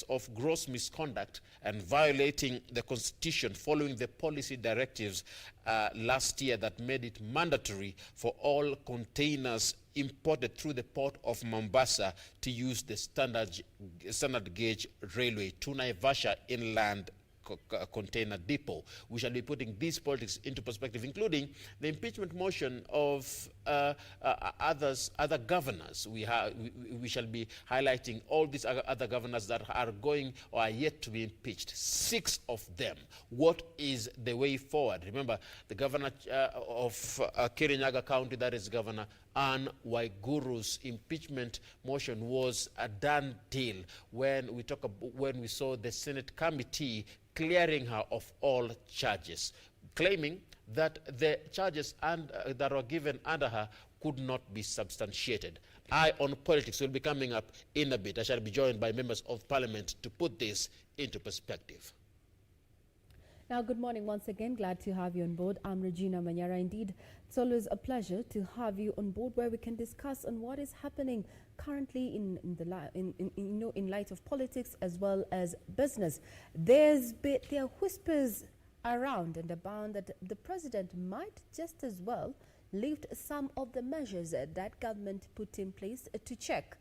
of gross misconduct and violating the constitution following the policy directives last year that made it mandatory for all containers imported through the port of Mombasa to use the standard gauge railway to Naivasha inland container depot. We shall be putting these politics into perspective, including the impeachment motion of other governors. We shall be highlighting all these other governors that are going or are yet to be impeached. 6 of them. What is the way forward? Remember, the governor of Kirinyaga County, that is Governor Anne Waiguru's impeachment motion was a done deal when we saw the Senate committee clearing her of all charges, claiming that the charges that were given under her could not be substantiated. Eye on Politics will be coming up in a bit. I shall be joined by members of Parliament to put this into perspective. Now, good morning once again. Glad to have you on board. I'm Regina Manyara. Indeed, it's always a pleasure to have you on board where we can discuss on what is happening currently in light of politics as well as business. There are whispers around and abound that the president might just as well lift some of the measures that government put in place to check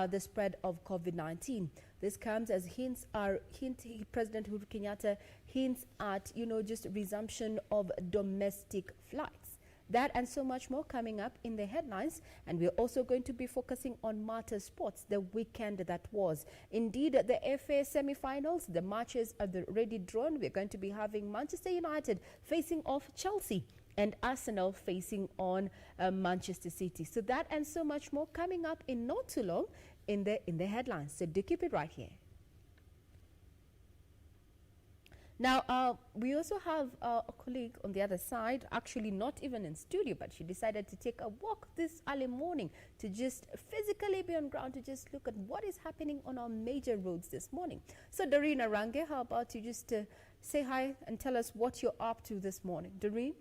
the spread of COVID-19. This comes as President Uhuru Kenyatta hints at, just resumption of domestic flights. That and so much more coming up in the headlines. And we're also going to be focusing on Marta Sports, the weekend that was. Indeed, the FA semi-finals, the matches are already drawn. We're going to be having Manchester United facing off Chelsea and Arsenal facing on Manchester City. So that and so much more coming up in not too long in the headlines. So do keep it right here. Now, we also have a colleague on the other side, actually not even in studio, but she decided to take a walk this early morning to just physically be on ground to just look at what is happening on our major roads this morning. So, Doreen Arange, how about you just say hi and tell us what you're up to this morning? Doreen?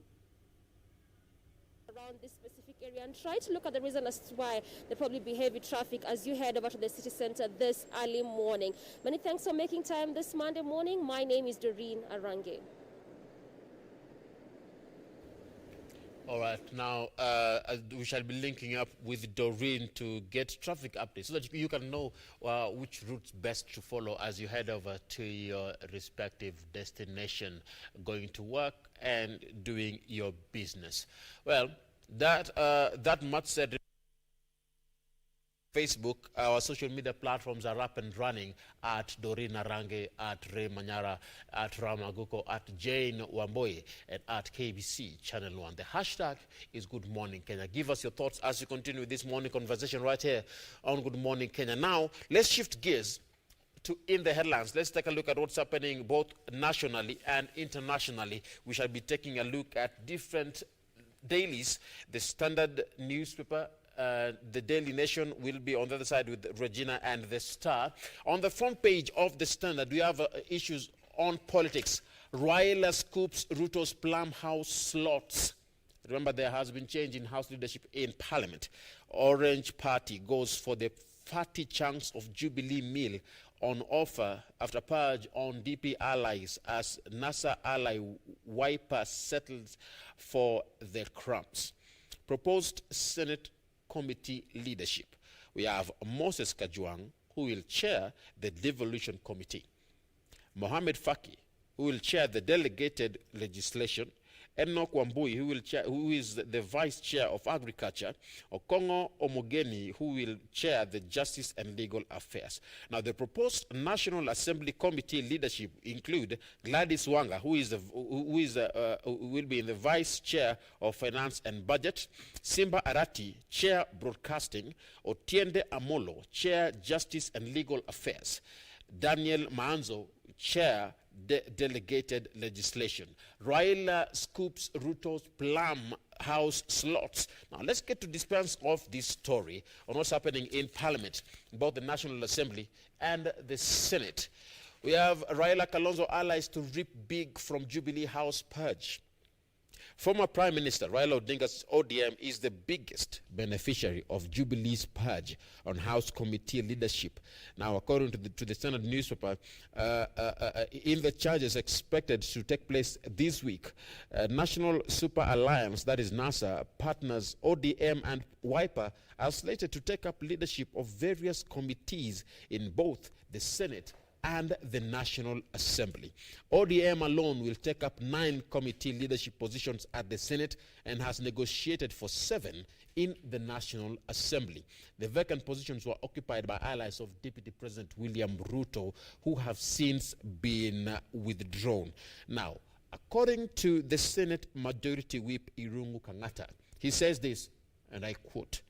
Around this specific area and try to look at the reason as to why there probably be heavy traffic as you head over to the city center this early morning. Many thanks for making time this Monday morning. My name is Doreen Arange. All right, now we shall be linking up with Doreen to get traffic updates so that you can know which routes best to follow as you head over to your respective destination, going to work and doing your business. Well, that much said, Facebook, our social media platforms are up and running at Doreen Arange, at Ray Manyara, at Ramaguko, at Jane Wamboye, and at KBC Channel 1. The hashtag is Good Morning Kenya. Give us your thoughts as you continue this morning conversation right here on Good Morning Kenya. Now, let's shift gears to in the headlines. Let's take a look at what's happening both nationally and internationally. We shall be taking a look at different dailies. The Standard newspaper, the Daily Nation will be on the other side with Regina and the Star. On the front page of the Standard, we have issues on politics. Raila scoops Ruto's Plum House slots. Remember, there has been change in House leadership in Parliament. Orange Party goes for the fatty chunks of Jubilee meal on offer after purge on DP allies as NASA ally Wiper settles for the crumbs. Proposed Senate committee leadership. We have Moses Kajwang, who will chair the devolution committee. Mohamed Faki, who will chair the delegated legislation. Enoch Wambui, who is the vice chair of agriculture. Okongo Omogeni, who will chair the justice and legal affairs. Now, the proposed National Assembly committee leadership include Gladys Wanga, who will be in the vice chair of finance and budget. Simba Arati, chair broadcasting. Otiende Amolo, chair justice and legal affairs. Daniel Maanzo, chair delegated legislation. Raila scoops Ruto's Plum House slots. Now let's get to dispense of this story on what's happening in Parliament, both the National Assembly and the Senate. We have Raila Kalonzo allies to reap big from Jubilee House purge. Former Prime Minister Raila Odinga's ODM is the biggest beneficiary of Jubilee's purge on House Committee leadership. Now, according to the Standard newspaper, in the charges expected to take place this week, National Super Alliance, that is NASA, partners ODM and Wiper, are slated to take up leadership of various committees in both the Senate and the National Assembly. ODM alone will take up 9 committee leadership positions at the Senate and has negotiated for 7 in the National Assembly. The vacant positions were occupied by allies of Deputy President William Ruto, who have since been withdrawn. Now, according to the Senate Majority Whip Irungu Kangata, he says this, and I quote,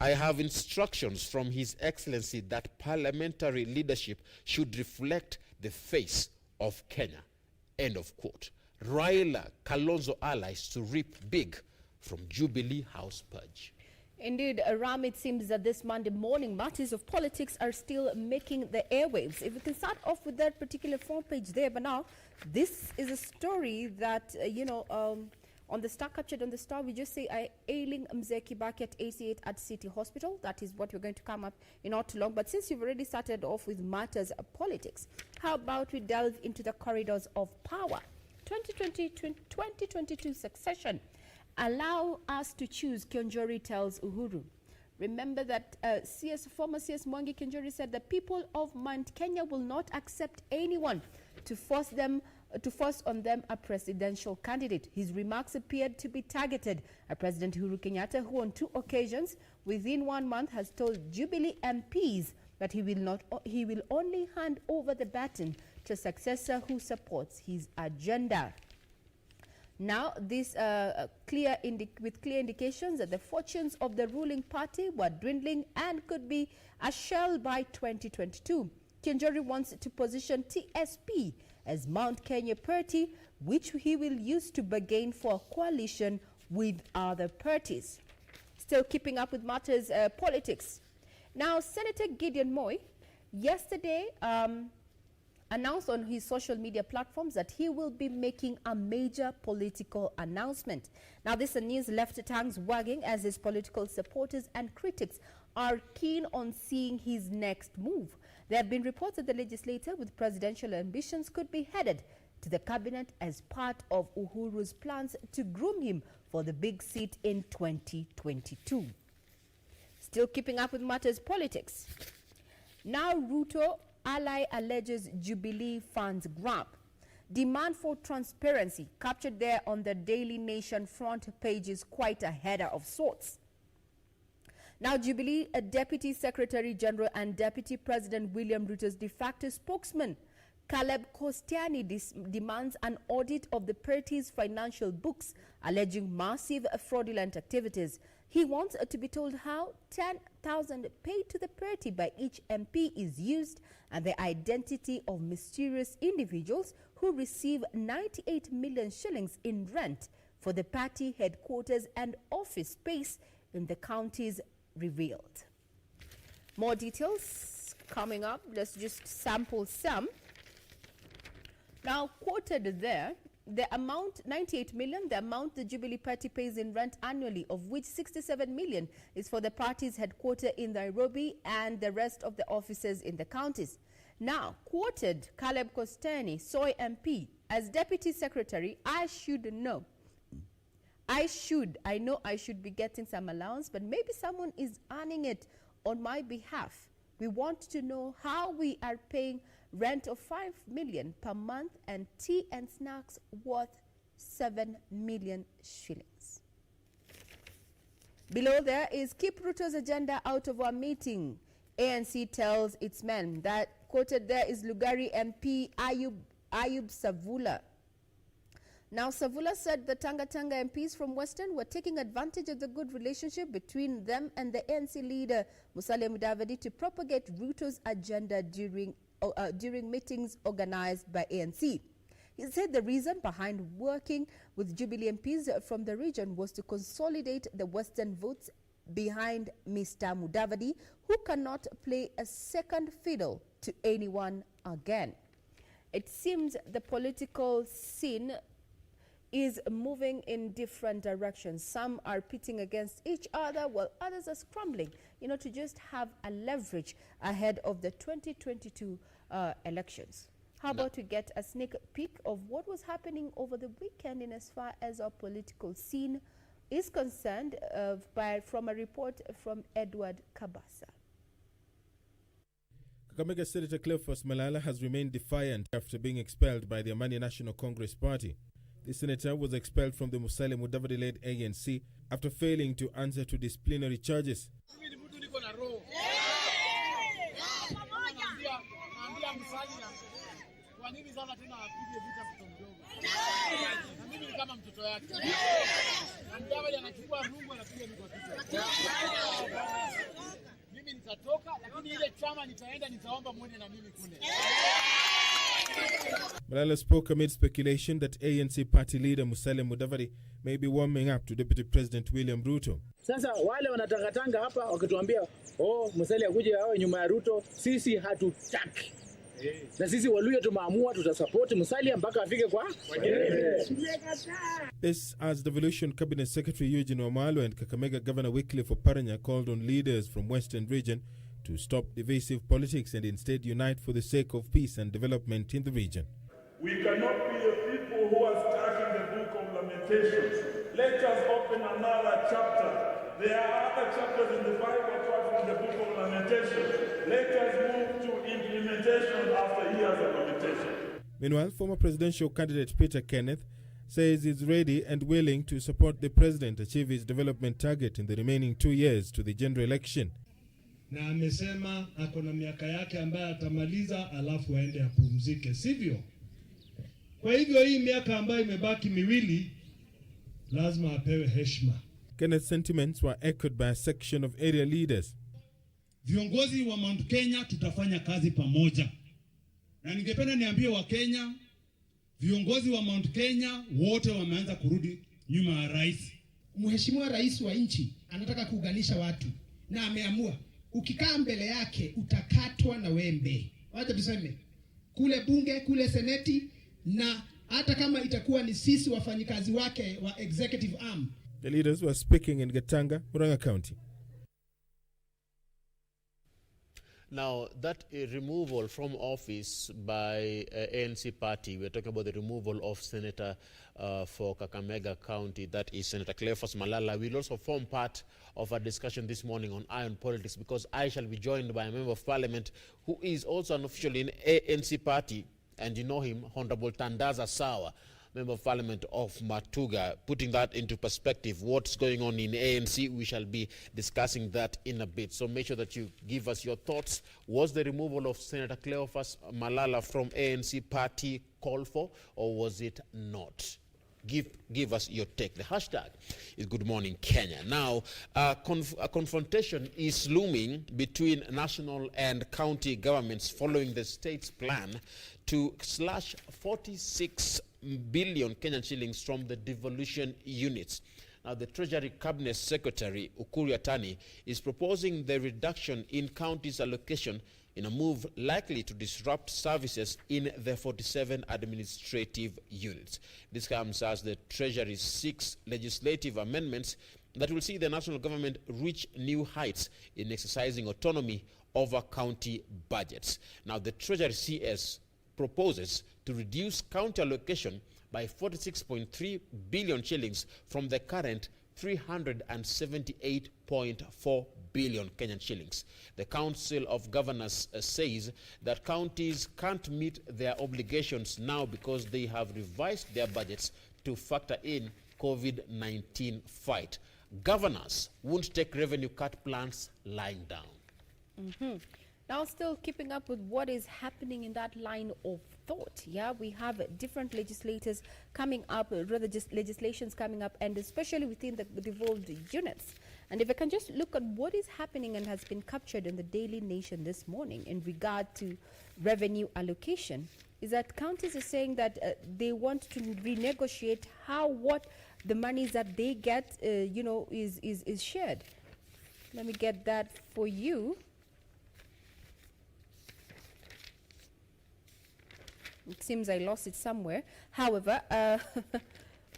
"I have instructions from His Excellency that parliamentary leadership should reflect the face of Kenya." End of quote. Raila Kalonzo allies to reap big from Jubilee House purge. Indeed, Ram, it seems that this Monday morning, matters of politics are still making the airwaves. If we can start off with that particular front page there, but now, this is a story that, on the Star, captured on the Star, we just say, ailing Mzee Kibaki at AC8 at City Hospital. That is what we're going to come up in not too long. But since you've already started off with matters of politics, how about we delve into the corridors of power? 2022 succession. Allow us to choose, Kionjori tells Uhuru. Remember that former CS Mwangi Kionjori said the people of Mount Kenya will not accept anyone to force on them a presidential candidate. His remarks appeared to be targeted at President Uhuru Kenyatta, who on 2 occasions within 1 month has told Jubilee MPs that he will only hand over the baton to a successor who supports his agenda. Now, this with clear indications that the fortunes of the ruling party were dwindling and could be a shell by 2022. Kionjori wants to position TSP as Mount Kenya party, which he will use to bargain for a coalition with other parties. Still keeping up with matters politics. Now, Senator Gideon Moi yesterday announced on his social media platforms that he will be making a major political announcement. Now, this news left tongues wagging as his political supporters and critics are keen on seeing his next move. There have been reports that the legislator with presidential ambitions could be headed to the cabinet as part of Uhuru's plans to groom him for the big seat in 2022. Still keeping up with matters politics. Now, Ruto ally alleges Jubilee funds grab. Demand for transparency captured there on the Daily Nation front page is quite a header of sorts. Now, Jubilee, a Deputy Secretary General and Deputy President William Ruto's de facto spokesman, Caleb Kostiani, demands an audit of the party's financial books, alleging massive fraudulent activities. He wants to be told how 10,000 paid to the party by each MP is used and the identity of mysterious individuals who receive 98 million shillings in rent for the party headquarters and office space in the counties revealed. More details coming up. Let's just sample some. Now, quoted there, the amount, 98 million, the amount the Jubilee Party pays in rent annually, of which 67 million is for the party's headquarters in Nairobi and the rest of the offices in the counties. Now, quoted Caleb Kostani, Soy MP, as Deputy Secretary, I know I should be getting some allowance, but maybe someone is earning it on my behalf. We want to know how we are paying rent of 5 million per month and tea and snacks worth 7 million shillings. Below there is keep Ruto's agenda out of our meeting. ANC tells its men. That quoted there is Lugari MP Ayub Savula. Now, Savula said the Tanga MPs from Western were taking advantage of the good relationship between them and the ANC leader Musalia Mudavadi to propagate Ruto's agenda during meetings organized by ANC. He said the reason behind working with Jubilee MPs from the region was to consolidate the Western votes behind Mr. Mudavadi, who cannot play a second fiddle to anyone again. It seems the political scene is moving in different directions. Some are pitting against each other, while others are scrambling, to just have a leverage ahead of the 2022 elections. How about to get a sneak peek of what was happening over the weekend in as far as our political scene is concerned from a report from Edward Kabasa. Kakamega Senator Cleophas Malala has remained defiant after being expelled by the Amani National Congress Party. The senator was expelled from the Musalia Mudavadi-led ANC after failing to answer to disciplinary charges. Malala spoke amid speculation that ANC party leader Musalia Mudavadi may be warming up to Deputy President William Ruto. Sasa wale wanatangatanga hapa wakituambia Musalia akuje awe nyuma ya Ruto, sisi hatutaki. Na sisi Waluya tumeamua tutasupport Musalia mpaka afike kwa. This as Devolution Cabinet Secretary Eugene Wamalwa and Kakamega Governor Wycliffe Oparanya called on leaders from Western region to stop divisive politics and instead unite for the sake of peace and development in the region. We cannot be a people who are stuck in the book of Lamentations. Let us open another chapter. There are other chapters in the Bible apart from the book of Lamentations. Let us move to implementation after years of lamentation. Meanwhile, former presidential candidate Peter Kenneth says he's ready and willing to support the president achieve his development target in the remaining 2 years to the general election. Na amesema ako na miaka yake ambayo atamaliza alafu aende apumzike, sivyo? Kwa hivyo hii miaka ambayo imebaki miwili lazima apewe heshima. Kenneth's sentiments were echoed by a section of area leaders. Viongozi wa Mount Kenya tutafanya kazi pamoja. Na ningependa niambie wa Kenya, viongozi wa Mount Kenya wote wameanza kurudi nyuma ya rais. Mheshimiwa rais wa nchi anataka kuunganisha watu na ameamua ukikaa mbele yake utakatwa na wembe. Wacha tuseme kule bunge, kule seneti, na hata kama itakuwa ni sisi wafanyikazi wake wa executive arm. The leaders were speaking in Gatanga, Murang'a County. Now, that removal from office by ANC party, we're talking about the removal of Senator for Kakamega County, that is Senator Cleophas Malala, will also form part of our discussion this morning on Iron Politics, because I shall be joined by a member of parliament who is also an official in ANC party, and you know him, Honorable Tandaza Sawa, Member of Parliament of Matuga. Putting that into perspective, what's going on in ANC, we shall be discussing that in a bit. So make sure that you give us your thoughts. Was the removal of Senator Cleophas Malala from ANC party called for, or was it not? Give us your take. The hashtag is Good Morning Kenya. Now, a confrontation is looming between national and county governments following the state's plan to slash 46 billion Kenyan shillings from the devolution units. Now, the Treasury Cabinet Secretary, Ukur Yatani, is proposing the reduction in counties' allocation in a move likely to disrupt services in the 47 administrative units. This comes as the Treasury seeks legislative amendments that will see the national government reach new heights in exercising autonomy over county budgets. Now, the Treasury CS proposes to reduce county allocation by 46.3 billion shillings from the current 378.4 billion Kenyan shillings. The Council of Governors says that counties can't meet their obligations now because they have revised their budgets to factor in COVID-19 fight. Governors won't take revenue cut plans lying down. Now, still keeping up with what is happening in that line of thought, yeah, we have different legislators coming up, rather just legislations coming up, and especially within the devolved units. And if I can just look at what is happening and has been captured in the Daily Nation this morning in regard to revenue allocation, is that counties are saying that they want to renegotiate what the monies that they get, is shared. Let me get that for you. It seems I lost it somewhere. However,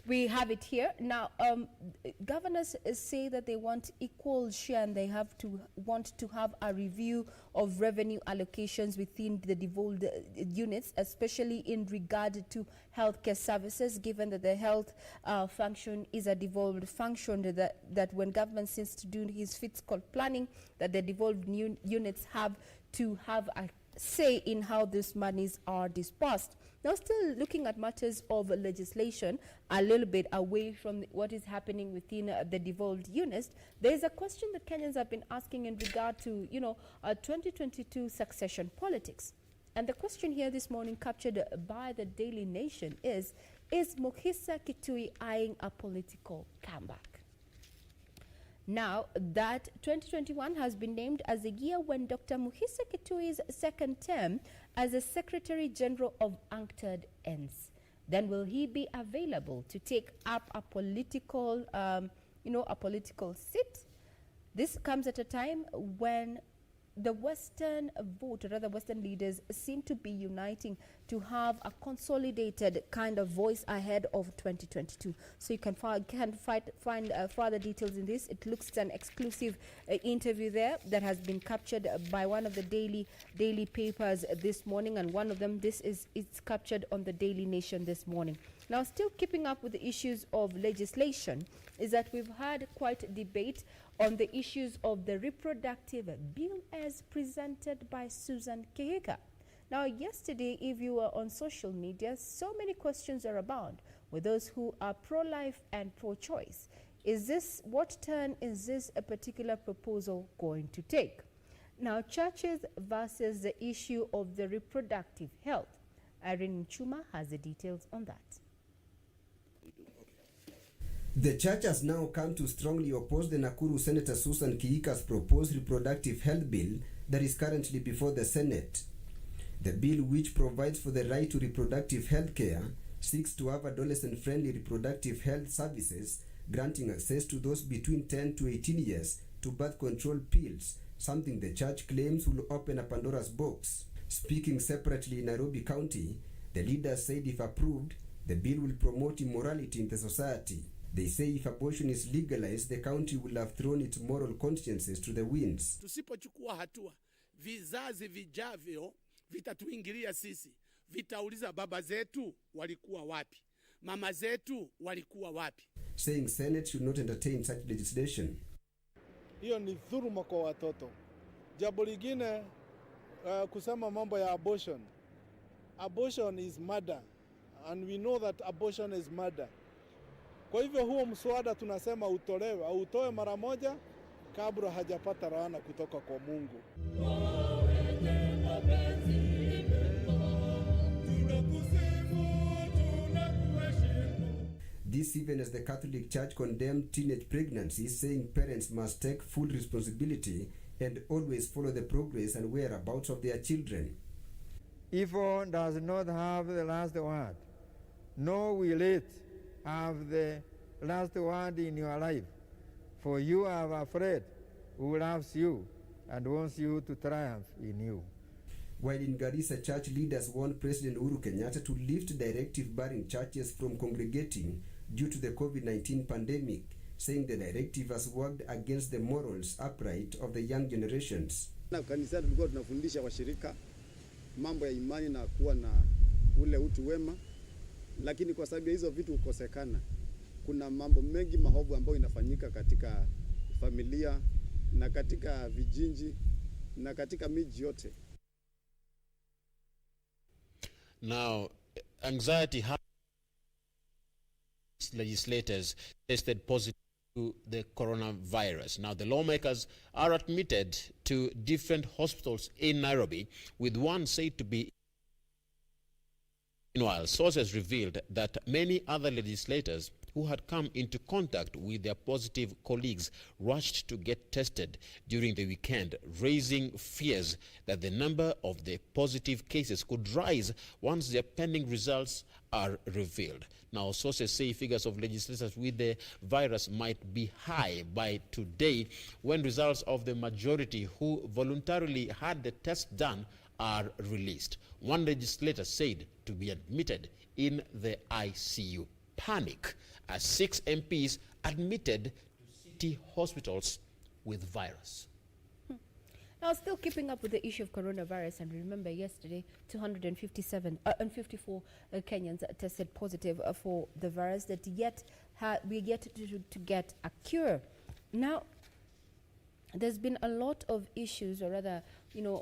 We have it here. Now, governors say that they want equal share and they want to have a review of revenue allocations within the devolved units, especially in regard to healthcare services, given that the health function is a devolved function, that when government seems to do his fiscal planning, that the devolved units have to have a say in how these monies are dispersed. Now, still looking at matters of legislation, a little bit away from what is happening within the devolved units, there is a question that Kenyans have been asking in regard to, 2022 succession politics. And the question here this morning, captured by the Daily Nation, is Mukhisa Kitui eyeing a political comeback? Now, that 2021 has been named as the year when Dr. Mukhisa Kitui's second term as a Secretary General of UNCTAD ends. Then will he be available to take up a political, a political seat? This comes at a time when the Western vote, or rather Western leaders, seem to be uniting to have a consolidated kind of voice ahead of 2022. So you can find further details in this. It looks an exclusive interview there that has been captured by one of the daily papers this morning, and one of them, it's captured on the Daily Nation this morning. Now, still keeping up with the issues of legislation, is that we've had quite a debate on the issues of the reproductive bill as presented by Susan Kihika. Now, yesterday, if you were on social media, so many questions are abound with those who are pro-life and pro-choice. What turn is this a particular proposal going to take? Now, churches versus the issue of the reproductive health. Irene Chuma has the details on that. The church has now come to strongly oppose the Nakuru Senator Susan Kihika's proposed reproductive health bill that is currently before the Senate. The bill, which provides for the right to reproductive health care, seeks to have adolescent-friendly reproductive health services, granting access to those between 10 to 18 years to birth control pills, something the church claims will open a Pandora's box. Speaking separately in Nairobi County, the leaders said if approved, the bill will promote immorality in the society. They say if abortion is legalized, the county will have thrown its moral consciences to the winds. Tusipochukua hatua, vizazi vijavyo vitatuingilia sisi. Vitauliza baba zetu walikuwa wapi? Mama zetu walikuwa wapi? Saying Senate should not entertain such legislation. Hiyo ni dhuluma kwa watoto. Jambo lingine kusema mambo ya abortion. Abortion is murder, and we know that abortion is murder. Kwa hivyo huo mswada tunasema utolewe au utoe mara moja kabla hajapata laana kutoka kwa Mungu. This even as the Catholic Church condemned teenage pregnancies, saying parents must take full responsibility and always follow the progress and whereabouts of their children. Evil does not have the last word, nor will it have the last word in your life, for you are afraid who loves you and wants you to triumph in you. While in Garissa, church leaders want President Uhuru Kenyatta to lift directive barring churches from congregating due to the COVID-19 pandemic, saying the directive has worked against the morals upright of the young generations. Na kanisa tulikuwa tunafundisha washirika mambo ya imani na kuwa na ule utu wema, lakini kwa sababu hizo vitu ukosekana, kuna mambo mengi mahovu ambayo inafanyika katika familia na katika vijiji na katika miji yote. Now, anxiety legislators tested positive to the coronavirus. Now, the lawmakers are admitted to different hospitals in Nairobi, with one said to be. Meanwhile, sources revealed that many other legislators who had come into contact with their positive colleagues rushed to get tested during the weekend, raising fears that the number of the positive cases could rise once their pending results are revealed. Now, sources say figures of legislators with the virus might be high by today, when results of the majority who voluntarily had the test done are released. One legislator said to be admitted in the ICU. panic as 6 MPs admitted to city hospitals with virus. Now, still keeping up with the issue of coronavirus, and remember yesterday, 254 Kenyans tested positive for the virus that we're yet to get a cure. Now, there's been a lot of issues, or rather,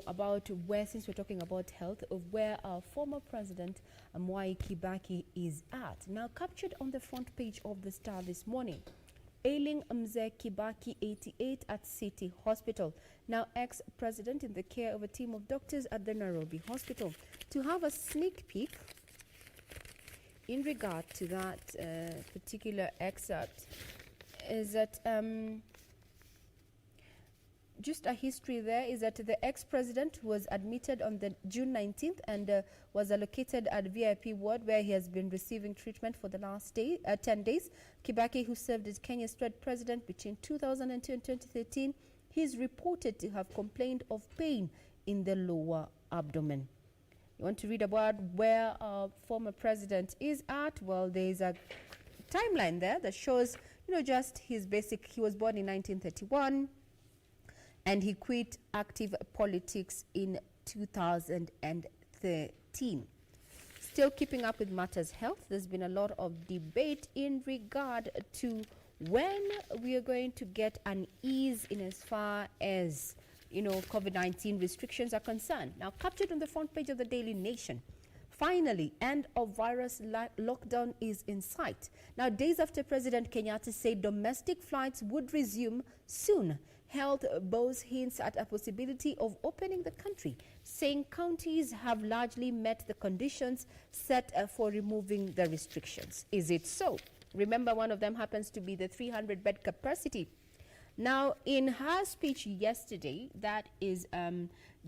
about where, since we're talking about health, of where our former president, Mwai Kibaki, is at. Now, captured on the front page of the Star this morning, ailing Mzee Kibaki, 88, at City Hospital. Now, ex-president in the care of a team of doctors at the Nairobi Hospital. To have a sneak peek in regard to that particular excerpt is that just a history there is that the ex-president was admitted on the June 19th and was allocated at VIP ward where he has been receiving treatment for the last 10 days. Kibaki, who served as Kenya's third president between 2002 and 2013, he is reported to have complained of pain in the lower abdomen. You want to read about where our former president is at? Well, there is a timeline there that shows, just his basic. He was born in 1931. And he quit active politics in 2013. Still keeping up with matters health, there's been a lot of debate in regard to when we are going to get an ease in as far as, COVID-19 restrictions are concerned. Now, captured on the front page of the Daily Nation, finally, end of virus lockdown is in sight. Now, days after President Kenyatta said domestic flights would resume soon, Health bows hints at a possibility of opening the country, saying counties have largely met the conditions set for removing the restrictions. Is it so? Remember, one of them happens to be the 300-bed capacity. Now, in her speech yesterday, that is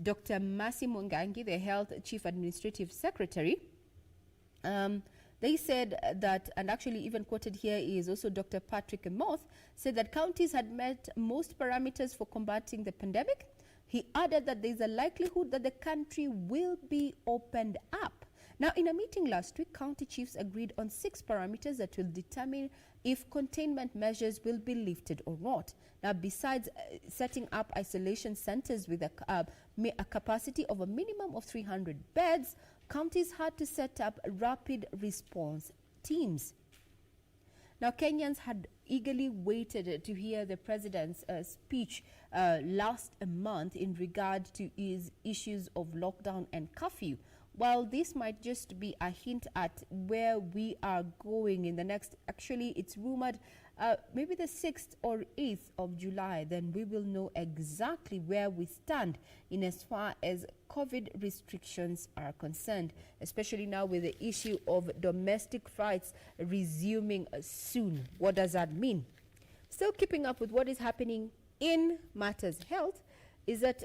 Dr. Mercy Mwangangi, the Health Chief Administrative Secretary, they said that, and actually even quoted here is also Dr. Patrick Emoth, said that counties had met most parameters for combating the pandemic. He added that there is a likelihood that the country will be opened up. Now, in a meeting last week, county chiefs agreed on 6 parameters that will determine if containment measures will be lifted or not. Now, besides setting up isolation centers with a capacity of a minimum of 300 beds, counties had to set up rapid response teams. Now, Kenyans had eagerly waited to hear the president's speech last month in regard to his issues of lockdown and curfew. While this might just be a hint at where we are going in the next, actually it's rumored maybe the 6th or 8th of July, then we will know exactly where we stand in as far as COVID restrictions are concerned, especially now with the issue of domestic flights resuming soon. What does that mean? Still keeping up with what is happening in matters health is that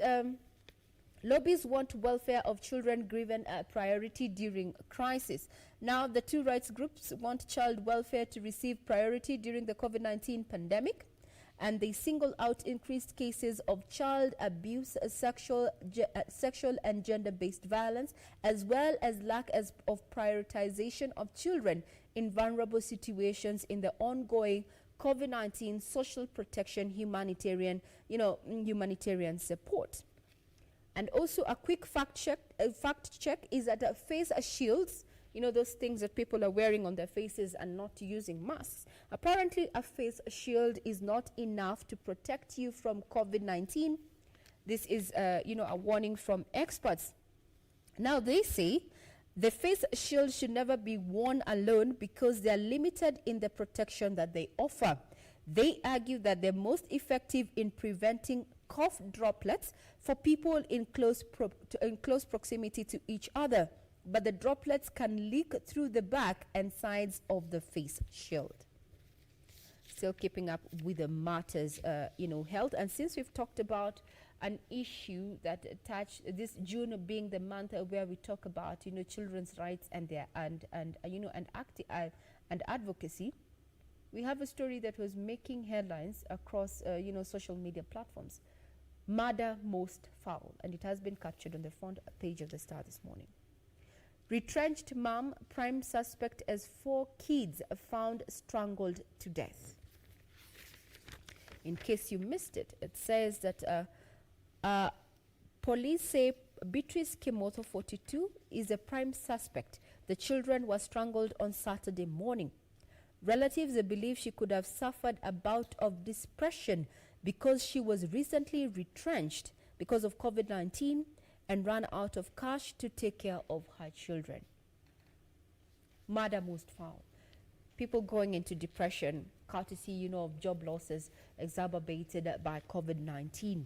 lobbies want welfare of children given a priority during crisis. Now, the 2 rights groups want child welfare to receive priority during the COVID-19 pandemic, and they single out increased cases of child abuse, sexual and gender-based violence, as well as lack of prioritization of children in vulnerable situations in the ongoing COVID-19 social protection humanitarian support. And also a quick fact check is that face shields, those things that people are wearing on their faces and not using masks. Apparently, a face shield is not enough to protect you from COVID-19. This is, a warning from experts. Now, they say the face shield should never be worn alone because they are limited in the protection that they offer. They argue that they're most effective in preventing cough droplets for people in close proximity to each other, but the droplets can leak through the back and sides of the face shield. Still keeping up with the matters, health, and since we've talked about an issue that attached this June being the month where we talk about children's rights and their and advocacy, we have a story that was making headlines across social media platforms. Murder most foul, and it has been captured on the front page of the Star this morning. Retrenched mom, prime suspect as 4 kids found strangled to death. In case you missed it, it says that police say Beatrice Kimotho, 42, is a prime suspect. The children were strangled on Saturday morning. Relatives believe she could have suffered a bout of depression because she was recently retrenched because of COVID-19 and ran out of cash to take care of her children. Murder most foul. People going into depression, courtesy, of job losses exacerbated by COVID-19.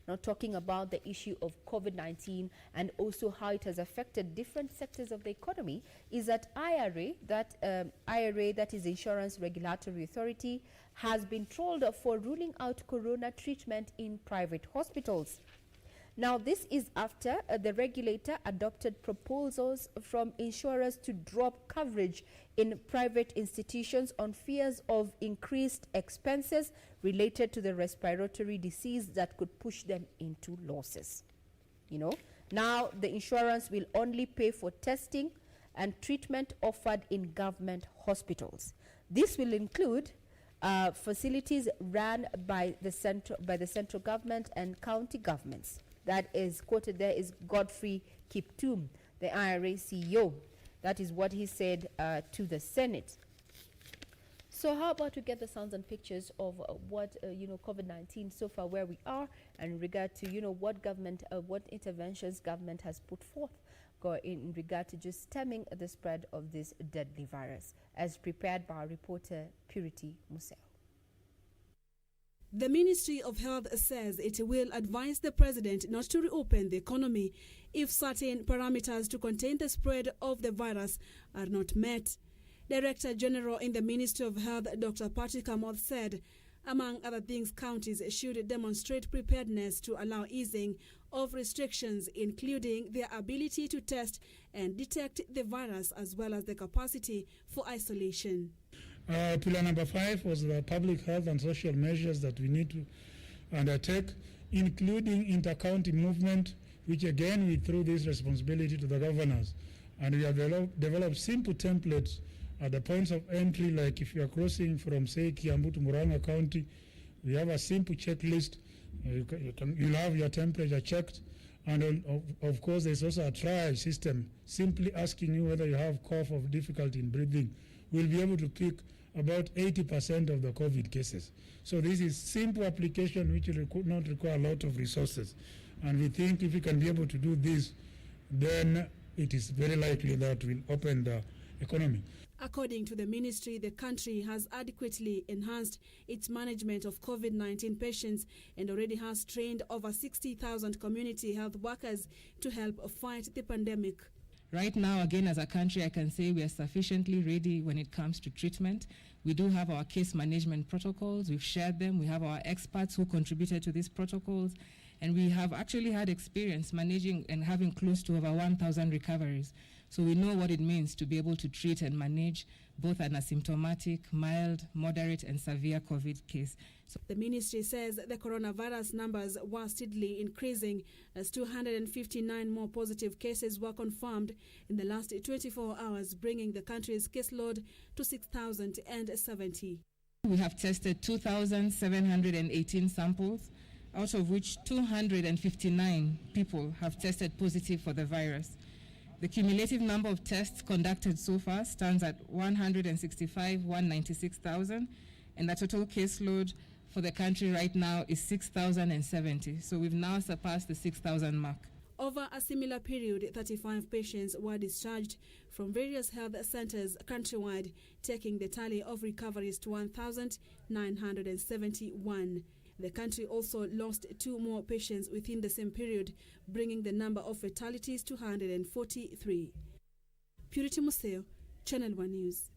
Now, talking about the issue of COVID-19 and also how it has affected different sectors of the economy is that IRA, that is Insurance Regulatory Authority, has been trolled for ruling out corona treatment in private hospitals. Now, this is after the regulator adopted proposals from insurers to drop coverage in private institutions on fears of increased expenses related to the respiratory disease that could push them into losses. Now the insurance will only pay for testing and treatment offered in government hospitals. This will include facilities run by the central government and county governments. That is quoted there is Godfrey Kiptum, the IRA CEO. That is what he said to the Senate. So how about we get the sounds and pictures of what COVID-19 so far, where we are, and in regard to what government, what interventions government has put forth in regard to just stemming the spread of this deadly virus, as prepared by our reporter Purity Museo. The Ministry of Health says it will advise the President not to reopen the economy if certain parameters to contain the spread of the virus are not met. Director General in the Ministry of Health, Dr. Patrick Commonwealth, said, among other things, counties should demonstrate preparedness to allow easing of restrictions, including their ability to test and detect the virus, as well as the capacity for isolation. Pillar number 5 was the public health and social measures that we need to undertake, including inter-county movement, which again we threw this responsibility to the governors. And we have developed simple templates at the points of entry, like if you are crossing from, say, Kiambu to Murang'a County, we have a simple checklist. You'll have your temperature checked. And of course, there's also a triage system, simply asking you whether you have cough or difficulty in breathing. We'll be able to pick about 80% of the COVID cases. So this is simple application which will not require a lot of resources. And we think if we can be able to do this, then it is very likely that we'll open the economy. According to the ministry, the country has adequately enhanced its management of COVID-19 patients and already has trained over 60,000 community health workers to help fight the pandemic. Right now, again, as a country, I can say we are sufficiently ready when it comes to treatment. We do have our case management protocols. We've shared them. We have our experts who contributed to these protocols. And we have actually had experience managing and having close to over 1,000 recoveries. So we know what it means to be able to treat and manage both an asymptomatic, mild, moderate, and severe COVID case. The ministry says the coronavirus numbers were steadily increasing as 259 more positive cases were confirmed in the last 24 hours, bringing the country's caseload to 6,070. We have tested 2,718 samples, out of which 259 people have tested positive for the virus. The cumulative number of tests conducted so far stands at 196,000, and the total caseload for the country right now is 6,070. So we've now surpassed the 6,000 mark. Over a similar period, 35 patients were discharged from various health centers countrywide, taking the tally of recoveries to 1,971. The country also lost 2 more patients within the same period, bringing the number of fatalities to 143. Purity Museo, Channel 1 News.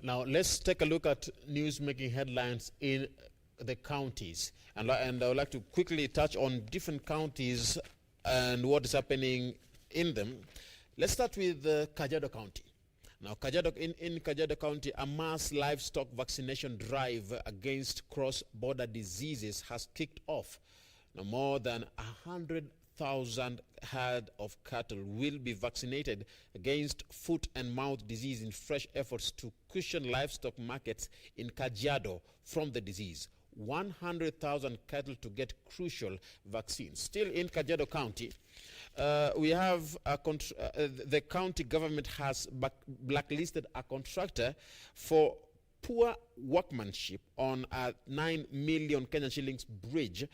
Now, let's take a look at news making headlines in the counties. And I would like to quickly touch on different counties and what is happening in them. Let's start with Kajiado County. Now, in Kajiado County, a mass livestock vaccination drive against cross-border diseases has kicked off. Now, more than 100,000 herd of cattle will be vaccinated against foot and mouth disease in fresh efforts to cushion livestock markets in Kajiado from the disease. 100,000 cattle to get crucial vaccines. Still in Kajiado County, we have the county government has blacklisted a contractor for poor workmanship on a 9 million Kenyan shillings bridge.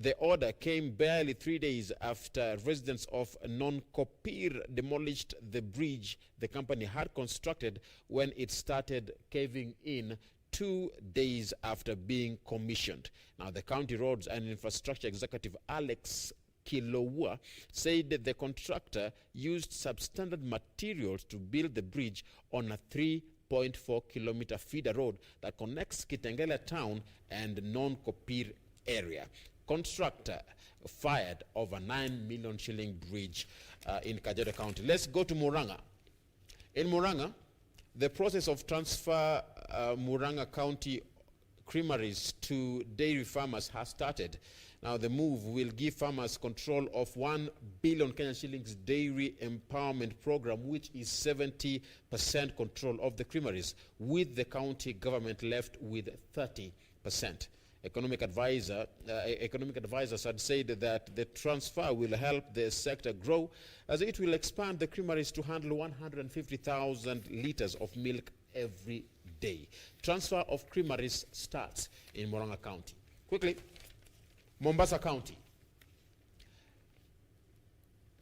The order came barely 3 days after residents of Non-Kopir demolished the bridge the company had constructed when it started caving in 2 days after being commissioned. Now, the County Roads and Infrastructure Executive Alex Kilowa said that the contractor used substandard materials to build the bridge on a 3.4-kilometer feeder road that connects Kitengela town and Non-Kopir area. Constructor fired over 9 million shilling bridge in Kajiado County. Let's go to Muranga. In Muranga, the process of transfer Muranga County creameries to dairy farmers has started. Now, the move will give farmers control of 1 billion Kenyan shillings dairy empowerment program, which is 70% control of the creameries, with the county government left with 30%. Economic advisors had said that the transfer will help the sector grow as it will expand the creameries to handle 150,000 liters of milk every day. Transfer of creameries starts in Muranga County. Quickly, Mombasa County.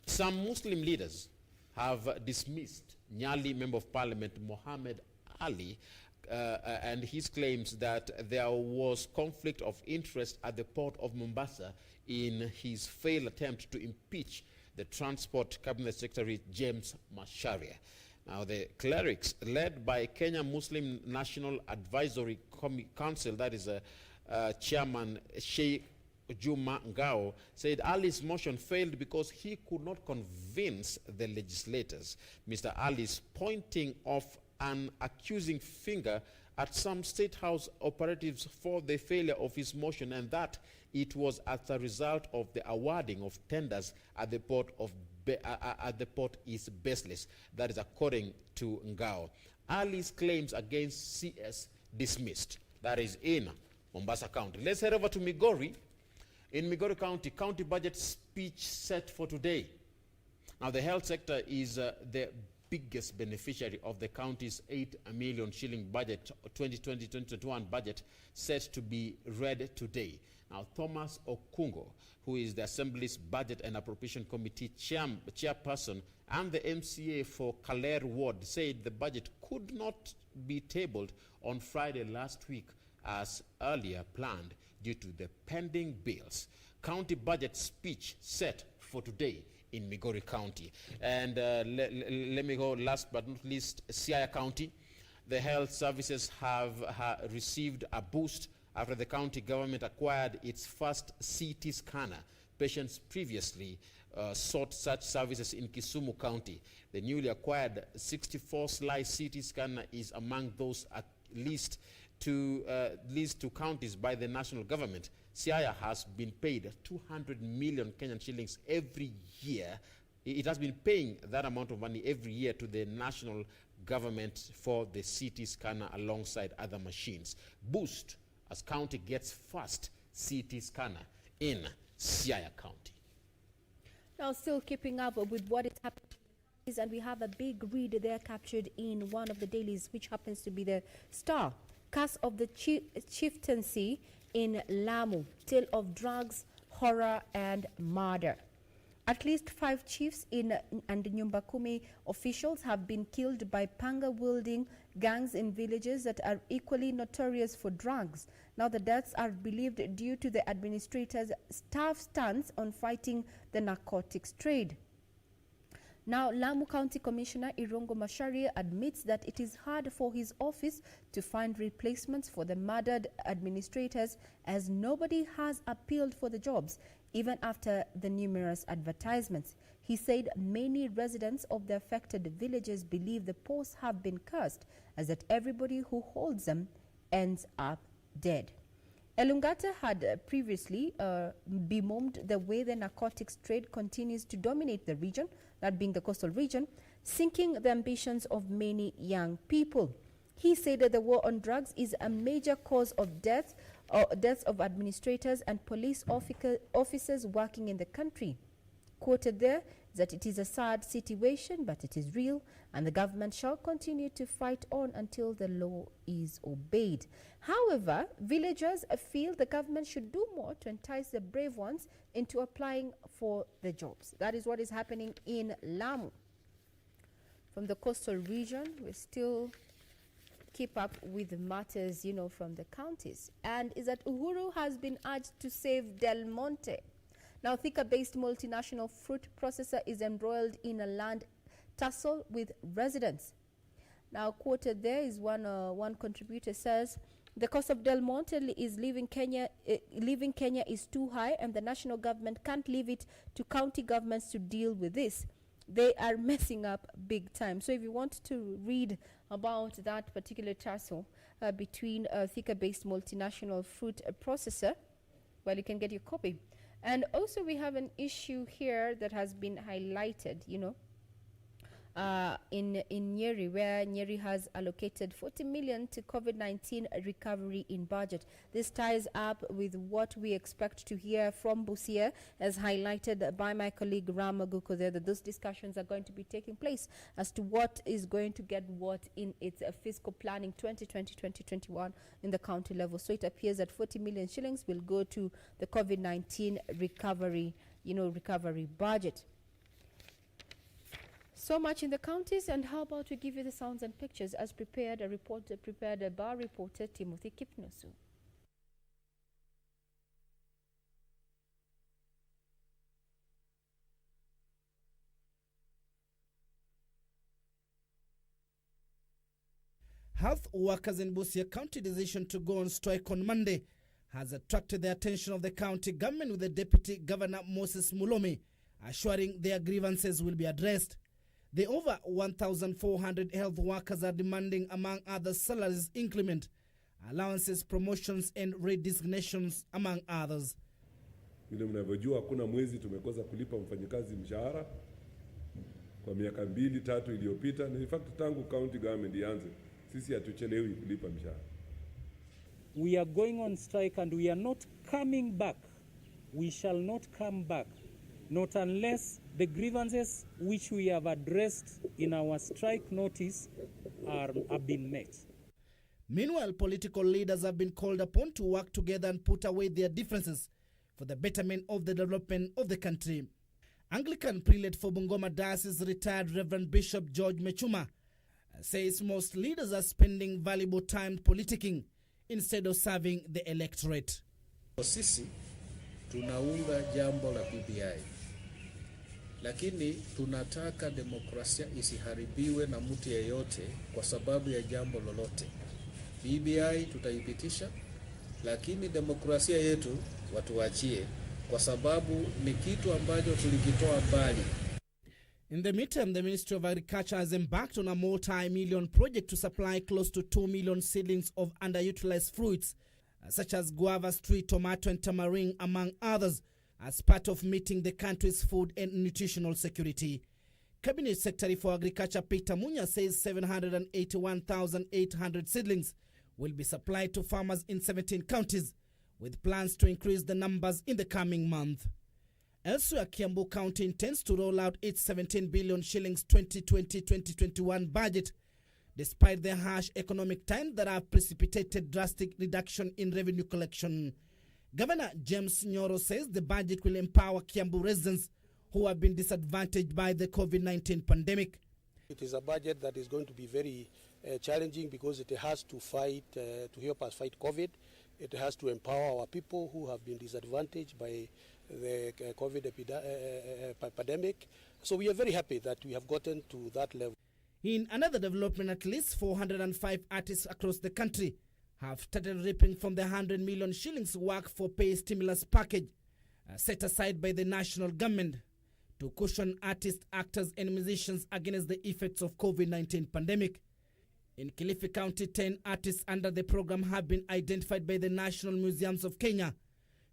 Some Muslim leaders have dismissed Nyali Member of Parliament Mohammed Ali and his claims that there was conflict of interest at the port of Mombasa in his failed attempt to impeach the Transport Cabinet Secretary James Macharia. Now, the clerics, led by Kenya Muslim National Advisory Council, that is Chairman Sheikh Juma Ngao, said Ali's motion failed because he could not convince the legislators. Mr. Ali's pointing off an accusing finger at some State House operatives for the failure of his motion, and that it was as a result of the awarding of tenders at the port is baseless. That is according to Ngao. Ali's claims against CS dismissed. That is in Mombasa County. Let's head over to Migori. In Migori County, county budget speech set for today. Now, the health sector is the biggest beneficiary of the county's 8 million shilling budget, 2020-2021 budget, set to be read today. Now, Thomas Okungo, who is the Assembly's Budget and Appropriation Committee chairperson and the MCA for Kaler Ward, said the budget could not be tabled on Friday last week as earlier planned due to the pending bills. County budget speech set for today in Migori County. And let me go last but not least, Siaya County. The health services have received a boost after the county government acquired its first CT scanner. Patients previously sought such services in Kisumu County. The newly acquired 64-slice CT scanner is among those leased to counties by the national government. Siaya has been paid 200 million Kenyan shillings every year. It has been paying that amount of money every year to the national government for the CT scanner alongside other machines. Boost as county gets first CT scanner in Siaya County. Now, still keeping up with what is happening, and we have a big read there captured in one of the dailies, which happens to be the Star. Curse of the Chieftaincy in Lamu, tale of drugs, horror, and murder. At least 5 chiefs and Nyumba Kumi officials have been killed by panga-wielding gangs in villages that are equally notorious for drugs. Now, the deaths are believed due to the administrator's tough stance on fighting the narcotics trade. Now, Lamu County Commissioner Irungu Macharia admits that it is hard for his office to find replacements for the murdered administrators, as nobody has appealed for the jobs, even after the numerous advertisements. He said many residents of the affected villages believe the posts have been cursed, as that everybody who holds them ends up dead. Elungata had previously bemoaned the way the narcotics trade continues to dominate the region, that being the coastal region, sinking the ambitions of many young people. He said that the war on drugs is a major cause of deaths of administrators and police officers working in the country. Quoted there that it is a sad situation, but it is real, and the government shall continue to fight on until the law is obeyed. However, villagers feel the government should do more to entice the brave ones into applying for the jobs. That is what is happening in Lamu. From the coastal region, we still keep up with the matters, from the counties. And is that Uhuru has been urged to save Del Monte. Now, Thika-based multinational fruit processor is embroiled in a land tussle with residents. Now, quoted there is one contributor says, the cost of Del Monte is leaving Kenya is too high, and the national government can't leave it to county governments to deal with this. They are messing up big time. So if you want to read about that particular tussle between a Thika-based multinational fruit processor, well, you can get your copy. And also we have an issue here that has been highlighted, in Nyeri, where Nyeri has allocated 40 million to COVID-19 recovery in budget. This ties up with what we expect to hear from Busia, as highlighted by my colleague Ram Maguko there, that those discussions are going to be taking place as to what is going to get what in its fiscal planning 2020-2021 in the county level. So it appears that 40 million shillings will go to the COVID-19 recovery, recovery budget. So much in the counties, and how about we give you the sounds and pictures as prepared by reporter Timothy Kipnosu. Health workers in Busia County decision to go on strike on Monday has attracted the attention of the county government, with the Deputy Governor Moses Mulomi assuring their grievances will be addressed. The over 1,400 health workers are demanding, among other, salaries increment, allowances, promotions and redesignations, among others. Vile mnavyojua hakuna mwezi tumekosa kulipa mfanyikazi mshahara kwa miaka 2-3 iliyopita, na in fact tangu county government ianze sisi hatuchelewi kulipa mshahara. We are going on strike and we are not coming back. We shall not come back, not unless the grievances which we have addressed in our strike notice have been met. Meanwhile, political leaders have been called upon to work together and put away their differences for the betterment of the development of the country. Anglican prelate for Bungoma Diocese, retired Reverend Bishop George Mechuma, says most leaders are spending valuable time politicking instead of serving the electorate. Sisi tunaunga jambo la BBI, lakini tunataka demokrasia isiharibiwe na mtu yeyote kwa sababu ya jambo lolote. BBI tutaipitisha, lakini demokrasia yetu watuachie, kwa sababu ni kitu ambacho tulikitoa mbali. In the meantime, the Ministry of Agriculture has embarked on a multi-million project to supply close to 2 million seedlings of underutilized fruits, such as guava, street tomato and tamarind, among others, as part of meeting the country's food and nutritional security. Cabinet Secretary for Agriculture Peter Munya says 781,800 seedlings will be supplied to farmers in 17 counties, with plans to increase the numbers in the coming month. Elsewhere, Kiambu County intends to roll out its 17 billion shillings 2020-2021 budget, despite the harsh economic times that have precipitated drastic reduction in revenue collection. Governor James Nyoro says the budget will empower Kiambu residents who have been disadvantaged by the COVID-19 pandemic. It is a budget that is going to be very challenging because it has to fight, to help us fight COVID. It has to empower our people who have been disadvantaged by the COVID pandemic. So we are very happy that we have gotten to that level. In another development, at least 405 artists across the country have started reaping from the 100 million shillings work for pay stimulus package set aside by the national government to cushion artists, actors and musicians against the effects of COVID-19 pandemic. In Kilifi County, 10 artists under the program have been identified by the National Museums of Kenya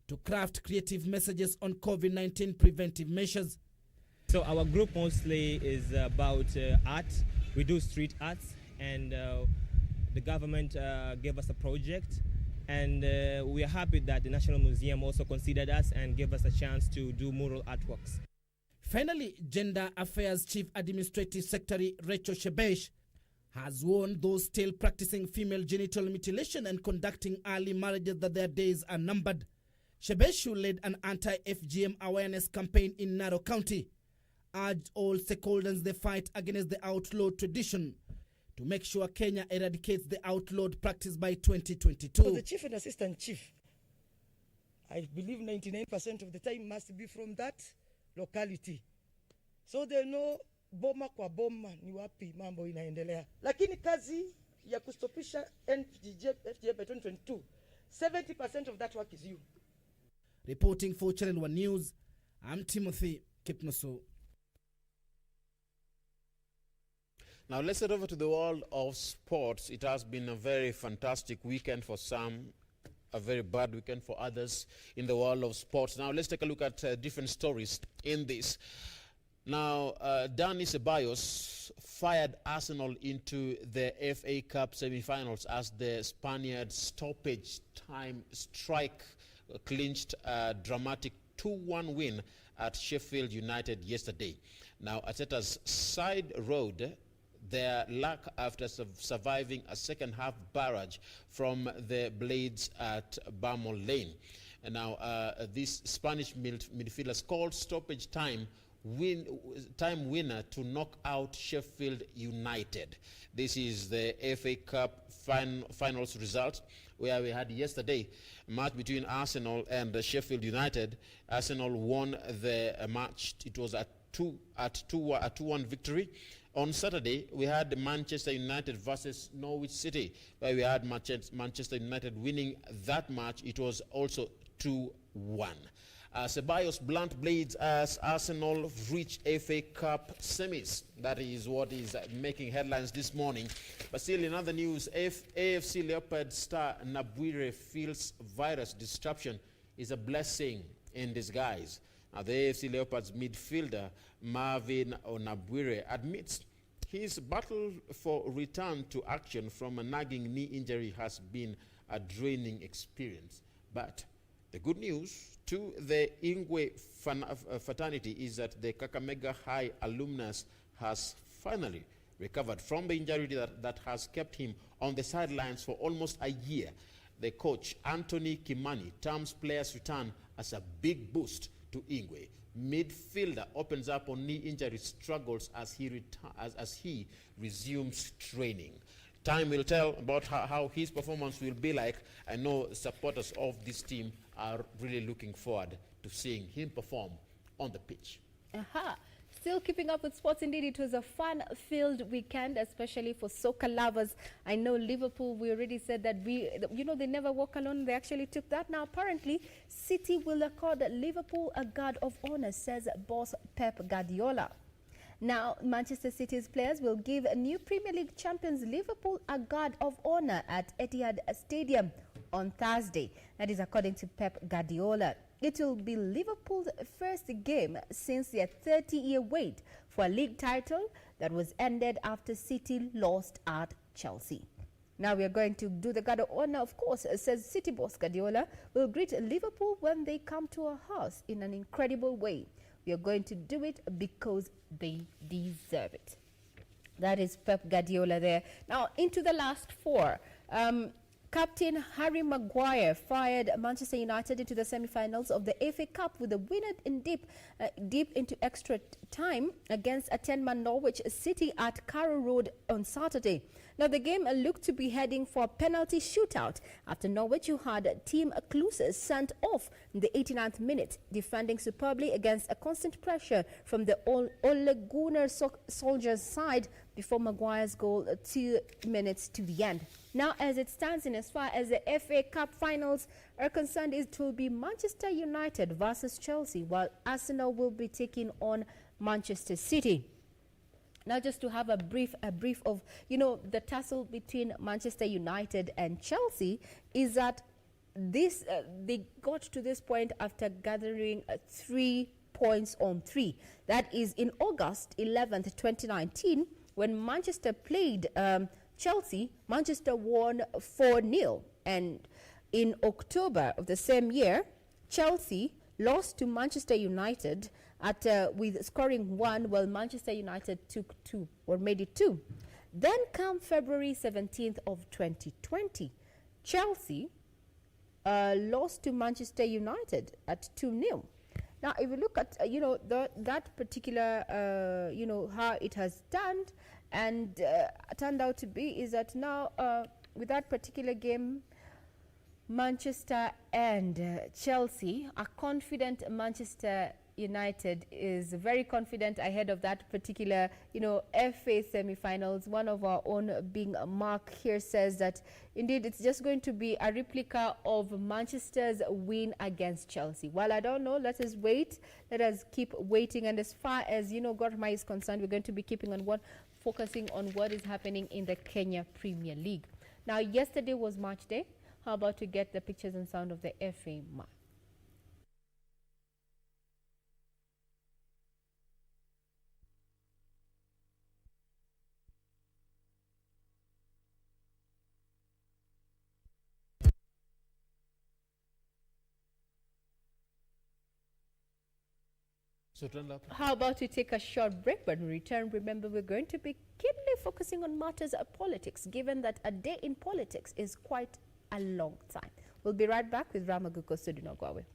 to craft creative messages on COVID-19 preventive measures. So our group mostly is about art. We do street arts, and the government gave us a project, and we are happy that the National Museum also considered us and gave us a chance to do mural artworks. Finally, Gender Affairs Chief Administrative Secretary Rachel Shebesh has warned those still practicing female genital mutilation and conducting early marriages that their days are numbered. Shebesh, who led an anti-FGM awareness campaign in Narok County, urged all stakeholders in the fight against the outlawed tradition to make sure Kenya eradicates the outlawed practice by 2022. For the chief and assistant chief, I believe 99% of the time must be from that locality. So they know boma kwa boma ni wapi mambo inaendelea. Lakini kazi ya kustopisha FGM by 2022, 70% of that work is you. Reporting for Channel 1 News, I'm Timothy Kipnoso. Now let's head over to the world of sports. It has been a very fantastic weekend for some, a very bad weekend for others in the world of sports. Now let's take a look at different stories in this. Now, Dani Ceballos fired Arsenal into the FA Cup semi-finals as the Spaniard stoppage time strike clinched a dramatic 2-1 win at Sheffield United yesterday. Now, Arteta's side rode their luck after surviving a second-half barrage from the Blades at Barmore Lane. And now, this Spanish midfielder scored stoppage time winner to knock out Sheffield United. This is the FA Cup finals result, where we had yesterday a match between Arsenal and Sheffield United. Arsenal won the match. It was a 2-1 victory. On Saturday, we had Manchester United versus Norwich City, where we had Manchester United winning that match. It was also 2-1. Ceballos blunt blades as Arsenal reached FA Cup semis. That is what is making headlines this morning. But still, in other news, AFC Leopards star Nabwire feels virus disruption is a blessing in disguise. Now, the AFC Leopards midfielder Marvin Onabwire admits his battle for return to action from a nagging knee injury has been a draining experience. But the good news to the Ingwe fraternity is that the Kakamega High alumnus has finally recovered from the injury that has kept him on the sidelines for almost a year. The coach, Anthony Kimani, terms players' return as a big boost to Ingwe. Midfielder opens up on knee injury struggles as he resumes training. Time will tell about how his performance will be like. I know supporters of this team are really looking forward to seeing him perform on the pitch. Still keeping up with sports, indeed, it was a fun-filled weekend, especially for soccer lovers. I know Liverpool, we already said that they never walk alone. They actually took that. Now, apparently, City will accord Liverpool a guard of honor, says boss Pep Guardiola. Now, Manchester City's players will give new Premier League champions Liverpool a guard of honor at Etihad Stadium on Thursday. That is according to Pep Guardiola. It will be Liverpool's first game since their 30-year wait for a league title that was ended after City lost at Chelsea. Now we are going to do the guard of honor, of course, says City boss Guardiola, will greet Liverpool when they come to our house in an incredible way. We are going to do it because they deserve it. That is Pep Guardiola there. Now into the last four. Captain Harry Maguire fired Manchester United into the semi-finals of the FA Cup with a winner in deep into extra time against a 10-man Norwich City at Carrow Road on Saturday. Now, the game looked to be heading for a penalty shootout after Norwich, who had Team Kluse sent off in the 89th minute, defending superbly against a constant pressure from the Ole Gunnar Solskjaer's side before Maguire's goal 2 minutes to the end. Now, as it stands in as far as the FA Cup finals are concerned, it will be Manchester United versus Chelsea, while Arsenal will be taking on Manchester City. Now, just to have a brief of, the tussle between Manchester United and Chelsea is that this they got to this point after gathering 3 points on 3. That is in August 11th, 2019, when Manchester played Chelsea. Manchester won 4-0, and in October of the same year, Chelsea lost to Manchester United with scoring 1, while Manchester United took 2 or made it 2. Then come February 17th of 2020, Chelsea lost to Manchester United at 2-0. Now, if you look at that particular how it has turned out to be, is that now with that particular game, Manchester and Chelsea are confident. Manchester United is very confident ahead of that particular, FA semi-finals. One of our own, being Mark here, says that indeed it's just going to be a replica of Manchester's win against Chelsea. Well, I don't know. Let us wait. Let us keep waiting. And as far as Gorma is concerned, we're going to be focusing on what is happening in the Kenya Premier League. Now, yesterday was match day. How about to get the pictures and sound of the FA match? How about we take a short break? When we return, remember, we're going to be keenly focusing on matters of politics, given that a day in politics is quite a long time. We'll be right back with Ramaguko Sudinogwawe.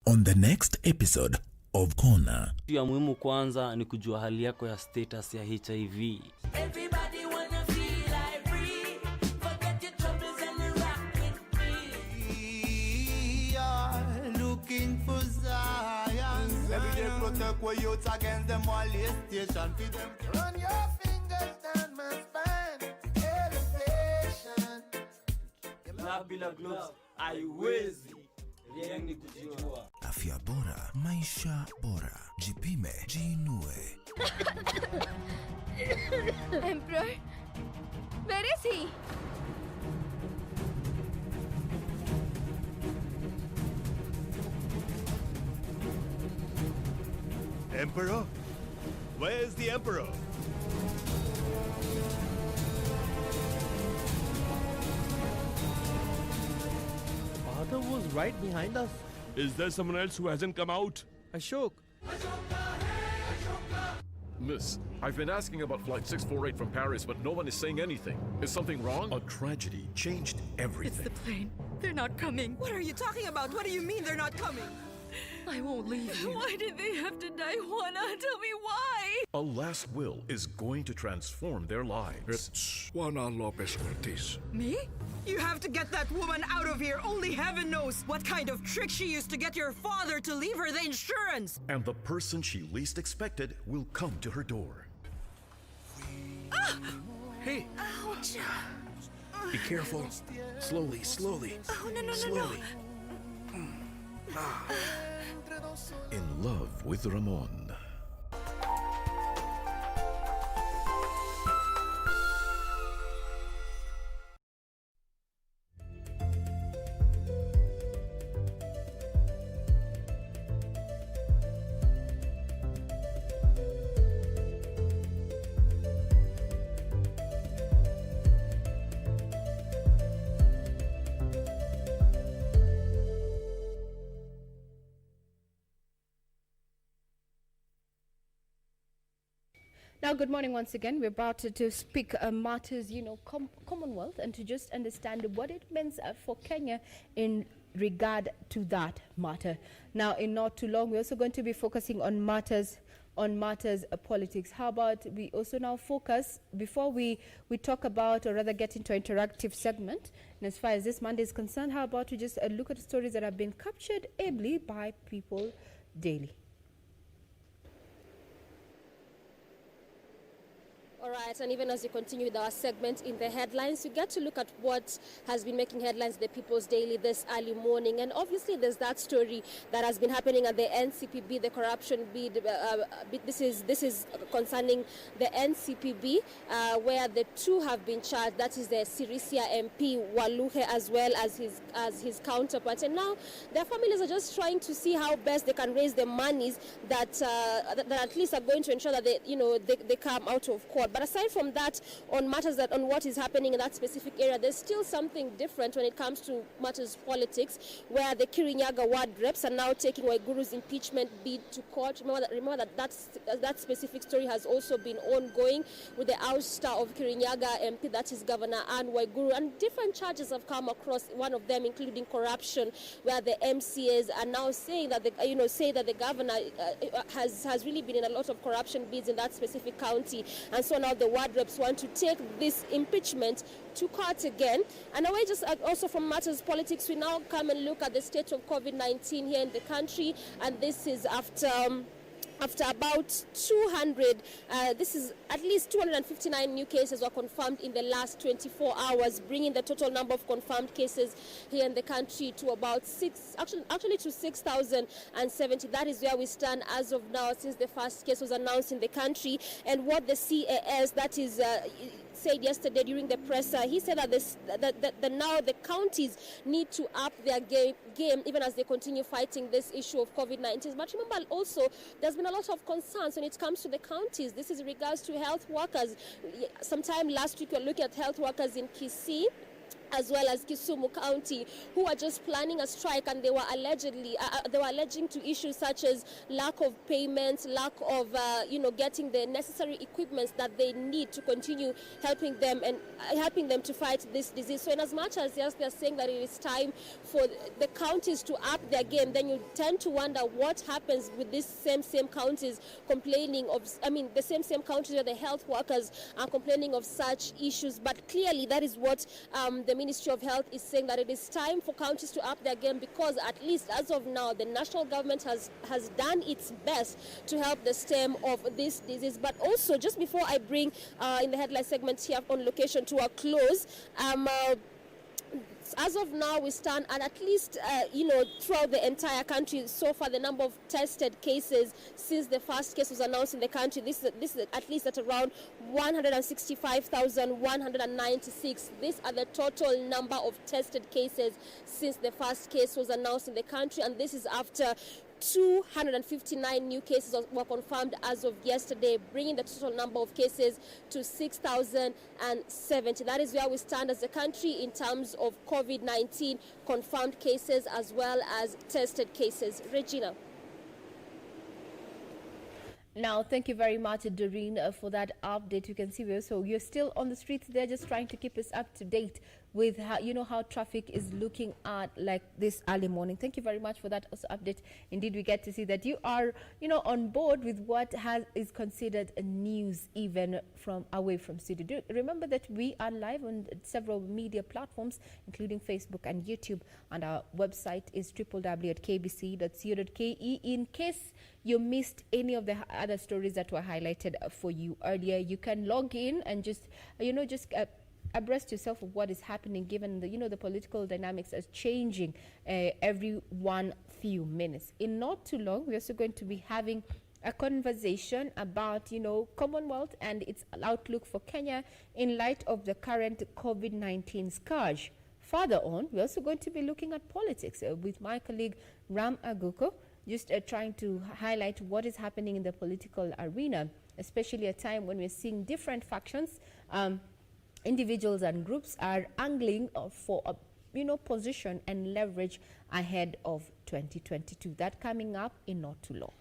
On the next episode of Corner. Ya muhimu kwanza ni kujua hali yako ya status ya HIV. Everybody wanna feel like free. Forget your troubles and rock with me. You're looking for Zion. Every day protect your youth against them molestation. Feed them. Run your fingers down my spine. Elevation. Na bila gloves haiwezi. Yengi kujijua. Afya bora, maisha bora. Jipime, jiinue. Emperor, where is he? Emperor? Where is the Emperor? Father was right behind us. Is there someone else who hasn't come out? Ashok. Miss, I've been asking about Flight 648 from Paris, but no one is saying anything. Is something wrong? A tragedy changed everything. It's the plane. They're not coming. What are you talking about? What do you mean they're not coming? I won't leave you. Why did they have to die, Juana? Tell me why. A last will is going to transform their lives. It's Juana Lopez Ortiz. Me? You have to get that woman out of here. Only heaven knows what kind of trick she used to get your father to leave her the insurance. And the person she least expected will come to her door. Ah! Hey! Ouch! Be careful. Slowly, slowly. Oh, no, Slowly. In love with Ramon. Now, good morning once again. We're about to speak matters, Commonwealth, and to just understand what it means for Kenya in regard to that matter. Now, in not too long, we're also going to be focusing on matters politics. How about we also now focus, before we talk about, or rather get into an interactive segment, and as far as this Monday is concerned, how about we just look at the stories that have been captured ably by people daily. All right, and even as we continue with our segment in the headlines, you get to look at what has been making headlines in the People's Daily this early morning. And obviously there's that story that has been happening at the NCPB, the corruption bid. This is concerning the NCPB, where the two have been charged. That is the Sirisia MP, Waluhe, as well as his counterpart. And now their families are just trying to see how best they can raise the monies that at least are going to ensure that they come out of court. But aside from that, on what is happening in that specific area, there's still something different when it comes to matters politics, where the Kirinyaga ward reps are now taking Waiguru's impeachment bid to court. Remember that specific story has also been ongoing with the ouster of Kirinyaga MP, that is Governor Anne Waiguru, and different charges have come across. One of them including corruption, where the MCAs are now saying that the governor has really been in a lot of corruption bids in that specific county, and so now the ward reps want to take this impeachment to court again. And away just also from matters politics, we now come and look at the state of COVID-19 here in the country, and this is after about 200, this is at least 259 new cases were confirmed in the last 24 hours, bringing the total number of confirmed cases here in the country to about to 6,070. That is where we stand as of now, since the first case was announced in the country. And what the CAS, that is said yesterday during the presser, he said that now the counties need to up their game even as they continue fighting this issue of COVID-19. But remember also, there's been a lot of concerns when it comes to the counties. This is in regards to health workers. Sometime last week we were looking at health workers in Kisii as well as Kisumu County, who are just planning a strike, and they were alleging to issues such as lack of payments, lack of getting the necessary equipments that they need to continue helping them to fight this disease. So in as much as yes, they're saying that it is time for the counties to up their game, then you tend to wonder what happens with these same counties complaining of, the same counties where the health workers are complaining of such issues. But clearly that is what the Ministry of Health is saying, that it is time for counties to up their game, because at least as of now, the national government has done its best to help the stem of this disease. But also, just before I bring in the headline segment here on location to a close, as of now, we stand at least, throughout the entire country, so far the number of tested cases since the first case was announced in the country, this is at least at around 165,196. These are the total number of tested cases since the first case was announced in the country, and this is after 259 new cases were confirmed as of yesterday, bringing the total number of cases to 6,070. That is where we stand as a country in terms of COVID-19 confirmed cases as well as tested cases. Regina. Now, thank you very much, Doreen, for that update. You can see you're still on the streets there, just trying to keep us up to date with how traffic is looking at like this early morning. Thank you very much for that also update. Indeed, we get to see that you are on board with what is considered a news, even from away from studio. Remember that we are live on several media platforms, including Facebook and YouTube, and our website is www.kbc.co.ke. In case you missed any of the other stories that were highlighted for you earlier, you can log in and just abreast yourself of what is happening, given the political dynamics is changing every few minutes. In not too long, we're also going to be having a conversation about Commonwealth and its outlook for Kenya in light of the current COVID-19 scourge. Further on, we're also going to be looking at politics with my colleague Ram Aguko, just trying to highlight what is happening in the political arena, especially at a time when we're seeing different factions, individuals and groups are angling for a position and leverage ahead of 2022. That coming up in not too long.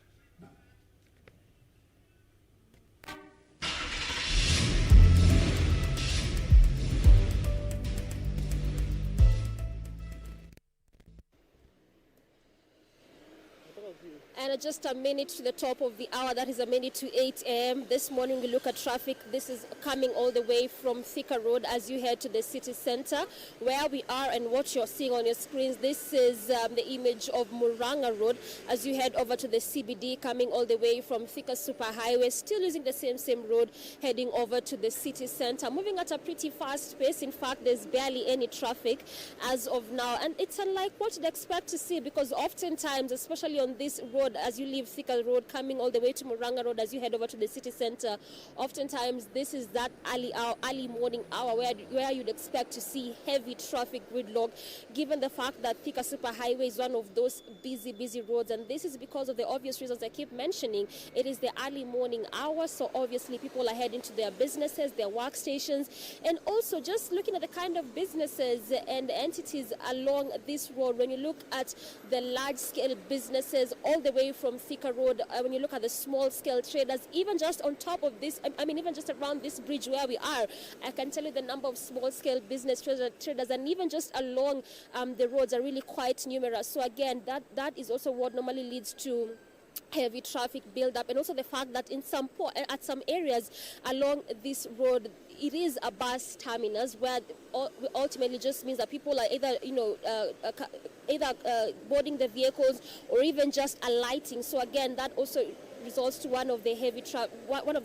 And just a minute to the top of the hour, that is a minute to 8 a.m. This morning we look at traffic. This is coming all the way from Thika Road as you head to the city center. Where we are and what you're seeing on your screens, this is the image of Muranga Road as you head over to the CBD, coming all the way from Thika Superhighway, still using the same road, heading over to the city center. Moving at a pretty fast pace. In fact, there's barely any traffic as of now. And it's unlike what you'd expect to see, because oftentimes, especially on this road, as you leave Thika Road, coming all the way to Muranga Road as you head over to the city center, oftentimes this is that early morning hour where you'd expect to see heavy traffic gridlock, given the fact that Thika Superhighway is one of those busy roads. And this is because of the obvious reasons I keep mentioning. It is the early morning hour, so obviously people are heading to their businesses, their workstations, and also just looking at the kind of businesses and entities along this road. When you look at the large-scale businesses all the way from Thika Road, when you look at the small-scale traders, even just on top of this, even just around this bridge where we are, I can tell you the number of small-scale business traders, and even just along the roads are really quite numerous. So again, that is also what normally leads to heavy traffic build-up, and also the fact that at some areas along this road, it is a bus terminus, where ultimately just means that people are either boarding the vehicles or even just alighting. So again, that also results to one of the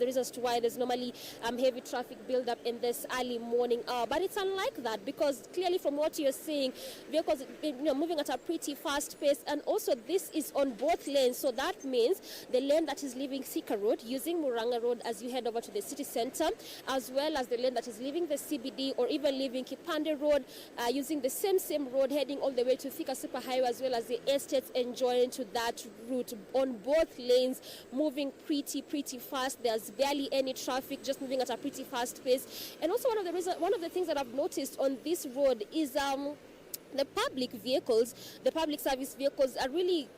reasons to why there's normally heavy traffic build-up in this early morning hour. But it's unlike that, because clearly from what you're seeing, vehicles moving at a pretty fast pace, and also this is on both lanes. So that means the lane that is leaving Thika Road using Muranga Road as you head over to the city center, as well as the lane that is leaving the CBD or even leaving Kipande Road using the same road heading all the way to Thika Superhighway, as well as the estates adjoining to that route. On both lanes, moving pretty fast. There's barely any traffic, just moving at a pretty fast pace. And also one of the things that I've noticed on this road is the public vehicles, the public service vehicles are really,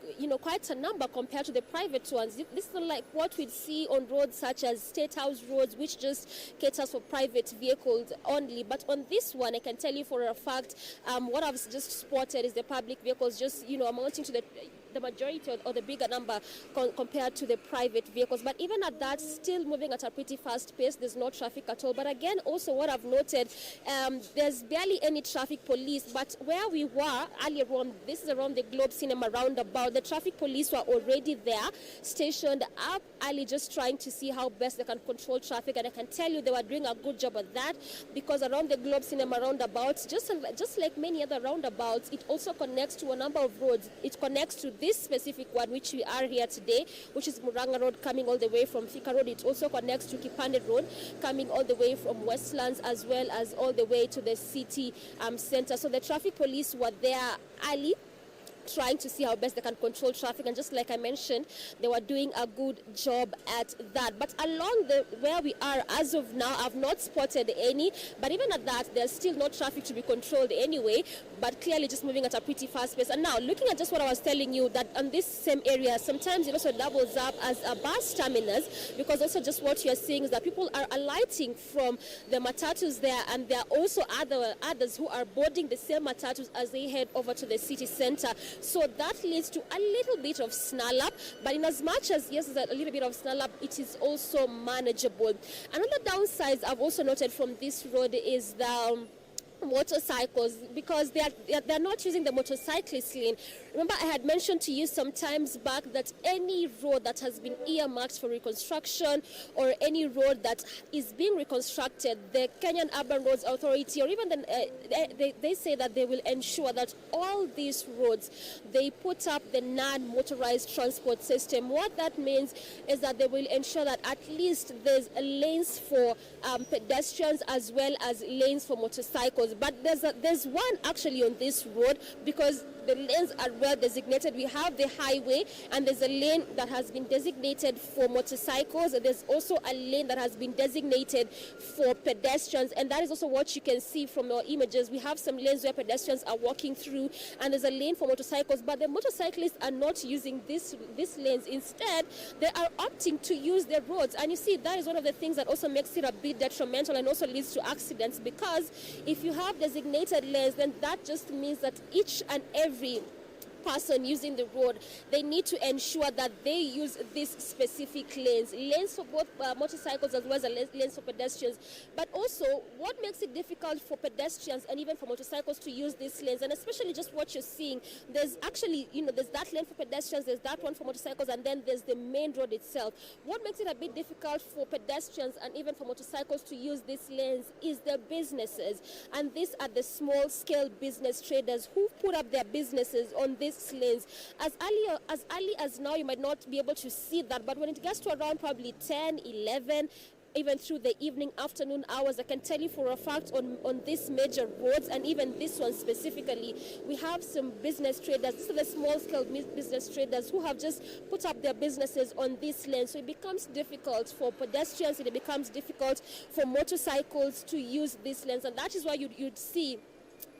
quite a number compared to the private ones. This is like what we'd see on roads such as State House roads, which just caters for private vehicles only. But on this one, I can tell you for a fact, what I've just spotted is the public vehicles just, amounting to the majority or the bigger number compared to the private vehicles. But even at that, still moving at a pretty fast pace. There's no traffic at all. But again, also what I've noted, there's barely any traffic police. But where we were earlier on, this is around the Globe Cinema roundabout, the traffic police were already there, stationed up early, just trying to see how best they can control traffic. And I can tell you they were doing a good job at that, because around the Globe Cinema roundabout, just like many other roundabouts, it also connects to a number of roads. It connects to this specific one, which we are here today, which is Muranga Road, coming all the way from Thika Road. It also connects to Kipande Road, coming all the way from Westlands, as well as all the way to the city center. So the traffic police were there early, trying to see how best they can control traffic, and just like I mentioned, they were doing a good job at that. But along where we are as of now, I've not spotted any, but even at that, there's still no traffic to be controlled anyway, but clearly just moving at a pretty fast pace. And now, looking at just what I was telling you, that on this same area, sometimes it also doubles up as a bus terminus, because also just what you're seeing is that people are alighting from the matatus there, and there are also others who are boarding the same matatus as they head over to the city center. So that leads to a little bit of snarl up, but in as much as, yes, there's a little bit of snarl up, it is also manageable. Another downside I've also noted from this road is the motorcycles, because they're not using the motorcyclist lane. Remember, I had mentioned to you some times back that any road that has been earmarked for reconstruction, or any road that is being reconstructed, the Kenyan Urban Roads Authority, or even they say that they will ensure that all these roads, they put up the non-motorized transport system. What that means is that they will ensure that at least there's lanes for pedestrians as well as lanes for motorcycles. But there's one actually on this road, because the lanes are well designated. We have the highway, and there's a lane that has been designated for motorcycles. There's also a lane that has been designated for pedestrians, and that is also what you can see from your images. We have some lanes where pedestrians are walking through, and there's a lane for motorcycles, but the motorcyclists are not using these lanes. Instead, they are opting to use the roads, and you see that is one of the things that also makes it a bit detrimental and also leads to accidents, because if you have designated lanes, then that just means that each and every person using the road, they need to ensure that they use these specific lanes for both motorcycles as well as lanes for pedestrians. But also, what makes it difficult for pedestrians and even for motorcycles to use these lanes, and especially just what you're seeing, there's actually, there's that lane for pedestrians, there's that one for motorcycles, and then there's the main road itself. What makes it a bit difficult for pedestrians and even for motorcycles to use these lanes is their businesses. And these are the small-scale business traders who put up their businesses on these lanes. As early as now, you might not be able to see that, but when it gets to around probably 10, 11, even through the evening, afternoon hours, I can tell you for a fact on these major roads, and even this one specifically, we have some business traders. These are the small-scale business traders who have just put up their businesses on this lane. So it becomes difficult for pedestrians, it becomes difficult for motorcycles to use these lanes, and that is why you'd see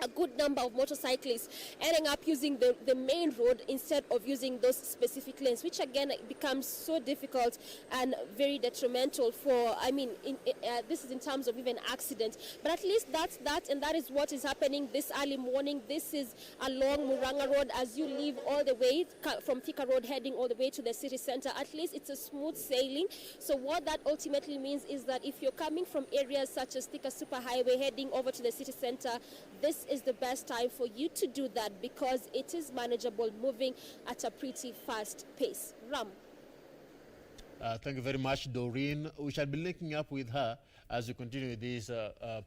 a good number of motorcyclists ending up using the main road instead of using those specific lanes, which again becomes so difficult and very detrimental for, this is in terms of even accidents. But at least that's that, and that is what is happening this early morning. This is along Muranga Road as you leave all the way from Thika Road heading all the way to the city center. At least it's a smooth sailing. So what that ultimately means is that if you're coming from areas such as Thika Superhighway heading over to the city center, this is the best time for you to do that because it is manageable, moving at a pretty fast pace. Ram. Thank you very much, Doreen. We shall be linking up with her as we continue this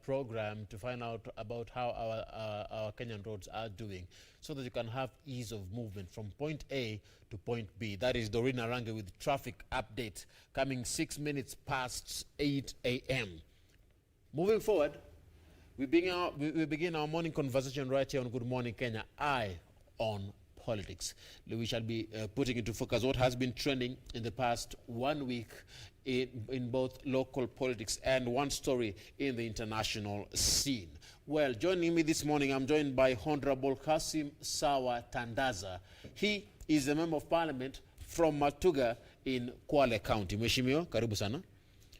program to find out about how our Kenyan roads are doing so that you can have ease of movement from point A to point B. That is Doreen Arange with traffic update coming 6 minutes past 8 a.m. Moving forward, we begin our morning conversation right here on Good Morning Kenya, Eye on Politics. We shall be putting into focus what has been trending in the past 1 week in both local politics and one story in the international scene. Well, joining me this morning, I'm joined by Honorable Kasim Sawa Tandaza. He is a Member of Parliament from Matuga in Kwale County. Mheshimiwa, karibu sana.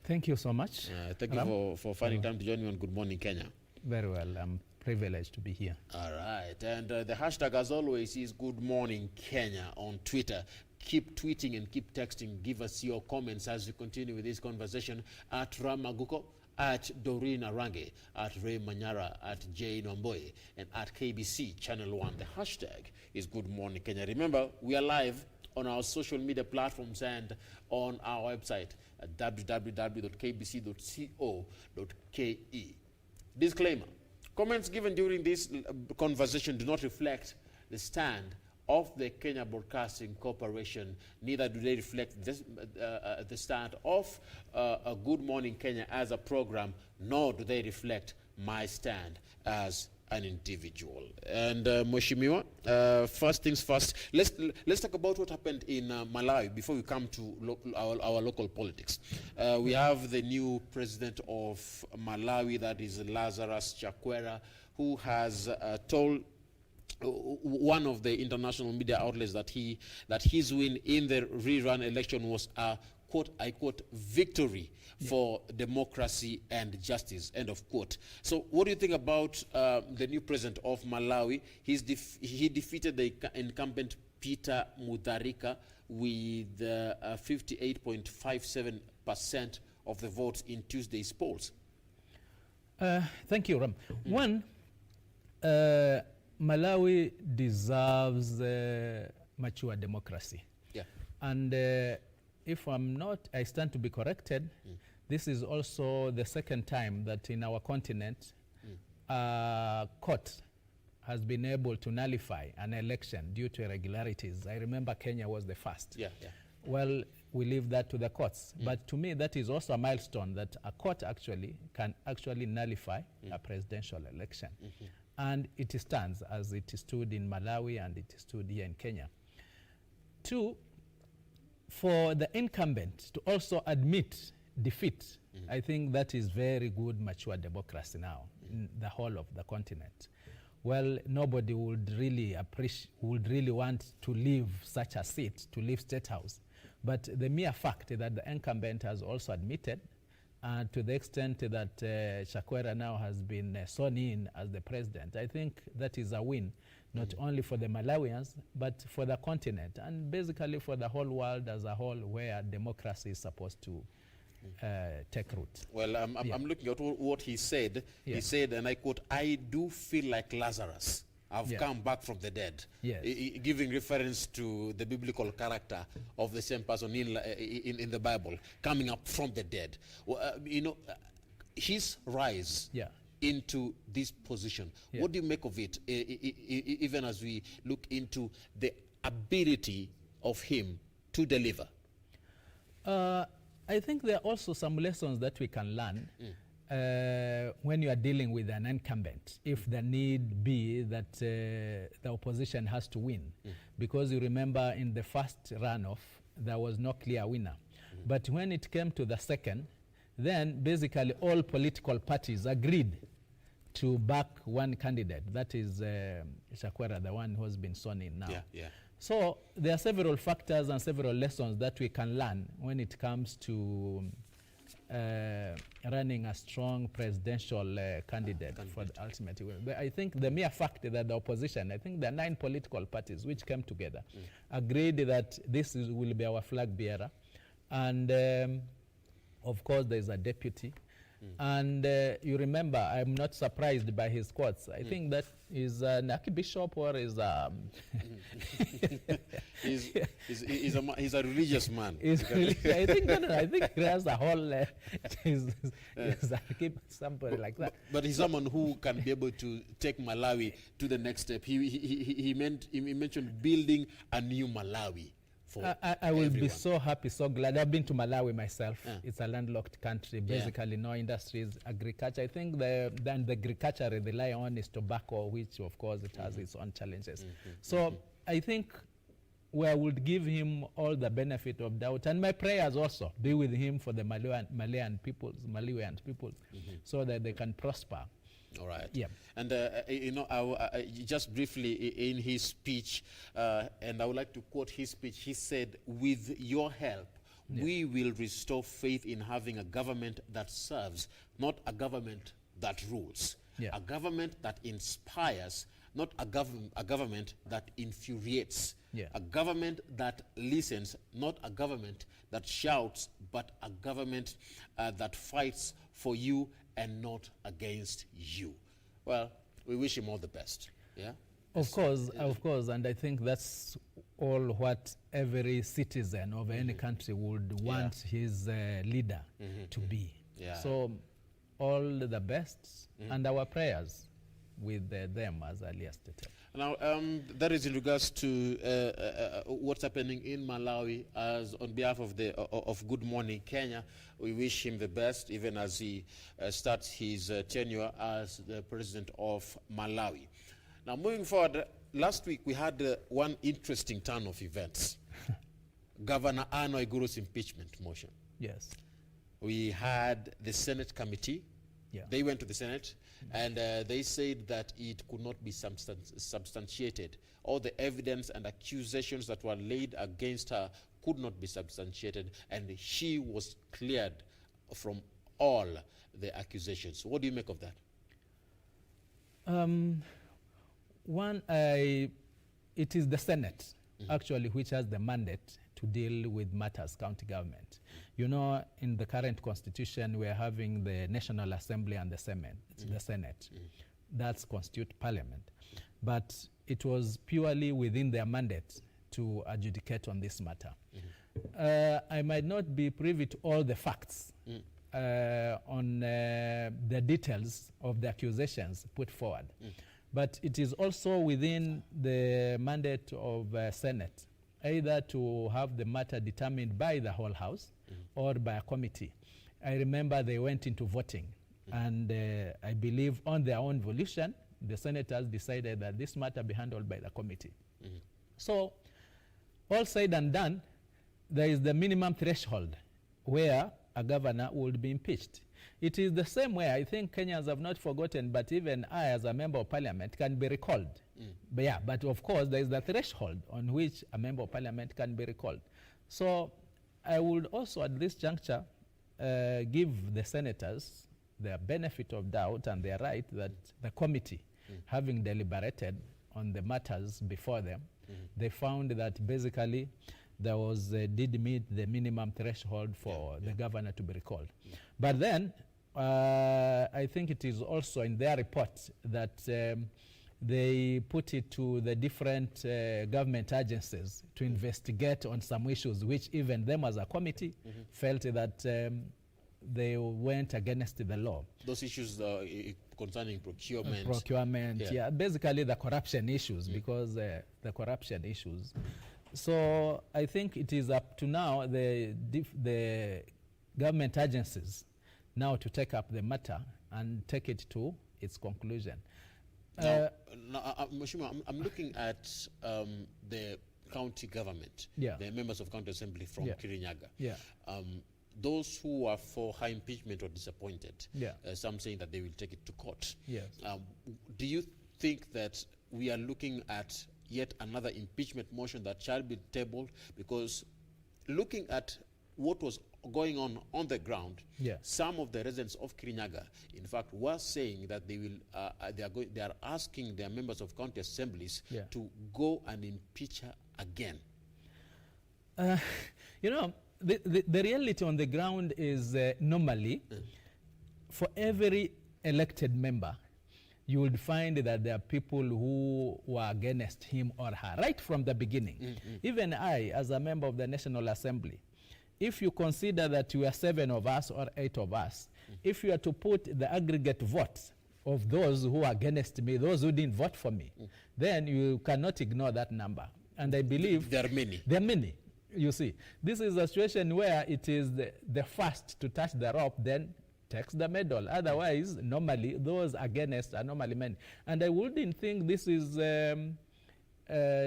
Thank you so much. Thank you for finding time to join me on Good Morning Kenya. Very well. I'm privileged to be here. All right. And the hashtag, as always, is Good Morning Kenya on Twitter. Keep tweeting and keep texting. Give us your comments as we continue with this conversation at Ramaguko, at Doreen Arange, at Ray Manyara, at Jane Wamboye, and at KBC Channel 1. The hashtag is Good Morning Kenya. Remember, we are live on our social media platforms and on our website at www.kbc.co.ke. Disclaimer: comments given during this conversation do not reflect the stand of the Kenya Broadcasting Corporation. Neither do they reflect the stand of Good Morning Kenya as a program, nor do they reflect my stand as an individual. And Mheshimiwa, first things first, let's talk about what happened in Malawi before we come to our local politics. We have the new president of Malawi, that is Lazarus Chakwera, who has told one of the international media outlets that his win in the rerun election was a quote, I quote, victory for democracy and justice, end of quote. So what do you think about the new president of Malawi? He defeated the incumbent Peter Mutharika with 58.57% of the votes in Tuesday's polls. Thank you, Ram. One, Malawi deserves mature democracy. Yeah. And if I'm not, I stand to be corrected. This is also the second time that in our continent, court has been able to nullify an election due to irregularities. I remember Kenya was the first. Yeah. Well, we leave that to the courts. But to me, that is also a milestone that a court can actually nullify a presidential election. And it stands as it stood in Malawi and it stood here in Kenya. Two, for the incumbent to also admit defeat, I think that is very good, mature democracy now in the whole of the continent. Well, nobody would really want to leave such a seat, to leave State House. But the mere fact that the incumbent has also admitted And to the extent that Chakwera now has been sworn in as the president, I think that is a win, not only for the Malawians, but for the continent, and basically for the whole world as a whole, where democracy is supposed to take root. Well, I'm looking at what he said. Yeah. He said, and I quote, "I do feel like Lazarus. I've come back from the dead," Yes. Giving reference to the biblical character of the same person in the Bible, coming up from the dead. Well, his rise into this position, what do you make of it, even as we look into the ability of him to deliver? I think there are also some lessons that we can learn when you are dealing with an incumbent, if the need be that the opposition has to win. Because you remember in the first runoff, there was no clear winner. But when it came to the second, then basically all political parties agreed to back one candidate. That is Chakwera, the one who has been sworn in now. So there are several factors and several lessons that we can learn when it comes to running a strong presidential candidate for the ultimate win. But I think the mere fact that the opposition, I think there are 9 political parties which came together, agreed that this will be our flag bearer. And of course, there is a deputy. And you remember, I'm not surprised by his quotes. I think that is an archbishop or is a... he's a religious man. I think he has a whole... somebody like that. But he's someone who can be able to take Malawi to the next step. He mentioned building a new Malawi. I will be so happy, so glad. I've been to Malawi myself. It's a landlocked country, basically no industries, agriculture. I think the agriculture they rely on is tobacco, which of course it has its own challenges. So I think we would give him all the benefit of doubt, and my prayers also be with him for the Malawian peoples, so that they can prosper. All right. Yeah. And just briefly in his speech, and I would like to quote his speech. He said, "With your help, we will restore faith in having a government that serves, not a government that rules. A government that inspires, not a government that infuriates. A government that listens, not a government that shouts, but a government that fights for you and not against you." Well, we wish him all the best. Yeah. Of course, and I think that's all what every citizen of any country would want his leader to be. So, all the best and our prayers with them, as earlier stated. Now, that is in regards to what's happening in Malawi. As on behalf of Good Morning Kenya, we wish him the best, even as he starts his tenure as the president of Malawi. Now, moving forward, last week we had one interesting turn of events. Governor Anne Waiguru's impeachment motion. Yes. We had the Senate committee. They went to the Senate, and they said that it could not be substantiated. All the evidence and accusations that were laid against her could not be substantiated, and she was cleared from all the accusations. What do you make of that? It is the Senate, actually, which has the mandate to deal with matters county government. You know, in the current constitution, we are having the National Assembly and the Senate. That's constitute parliament. But it was purely within their mandate to adjudicate on this matter. I might not be privy to all the facts on the details of the accusations put forward. But it is also within the mandate of Senate, either to have the matter determined by the whole House or by a committee. I remember they went into voting, and I believe on their own volition, the senators decided that this matter be handled by the committee. So, all said and done, there is the minimum threshold where a governor would be impeached. It is the same way, I think Kenyans have not forgotten, but even I as a member of parliament can be recalled. But of course there is the threshold on which a member of parliament can be recalled. So I would also at this juncture give the senators the benefit of doubt, and they are right that the committee, having deliberated on the matters before them, they found that basically there was did meet the minimum threshold for the governor to be recalled. But then I think it is also in their report that they put it to the different government agencies to investigate on some issues, which even them as a committee felt that they went against the law. Those issues concerning procurement. Procurement, yeah. Basically the corruption issues, because the corruption issues. So I think it is up to now the government agencies now to take up the matter and take it to its conclusion. Mheshimiwa, I'm looking at the county government, the members of county assembly from Kirinyaga. Those who are for high impeachment are disappointed. Some saying that they will take it to court. Do you think that we are looking at yet another impeachment motion that shall be tabled? Because looking at what was going on the ground, some of the residents of Kirinyaga, in fact, were saying that they will they are asking their members of county assemblies to go and impeach her again. You know, the reality on the ground is normally for every elected member, you would find that there are people who were against him or her right from the beginning. Even I, as a member of the National Assembly, if you consider that you are 7 of us or 8 of us, if you are to put the aggregate votes of those who are against me, those who didn't vote for me, then you cannot ignore that number. And I believe there are many. There are many. You see, this is a situation where it is the first to touch the rope, then takes the medal. Otherwise, normally, those against are normally men. And I wouldn't think this is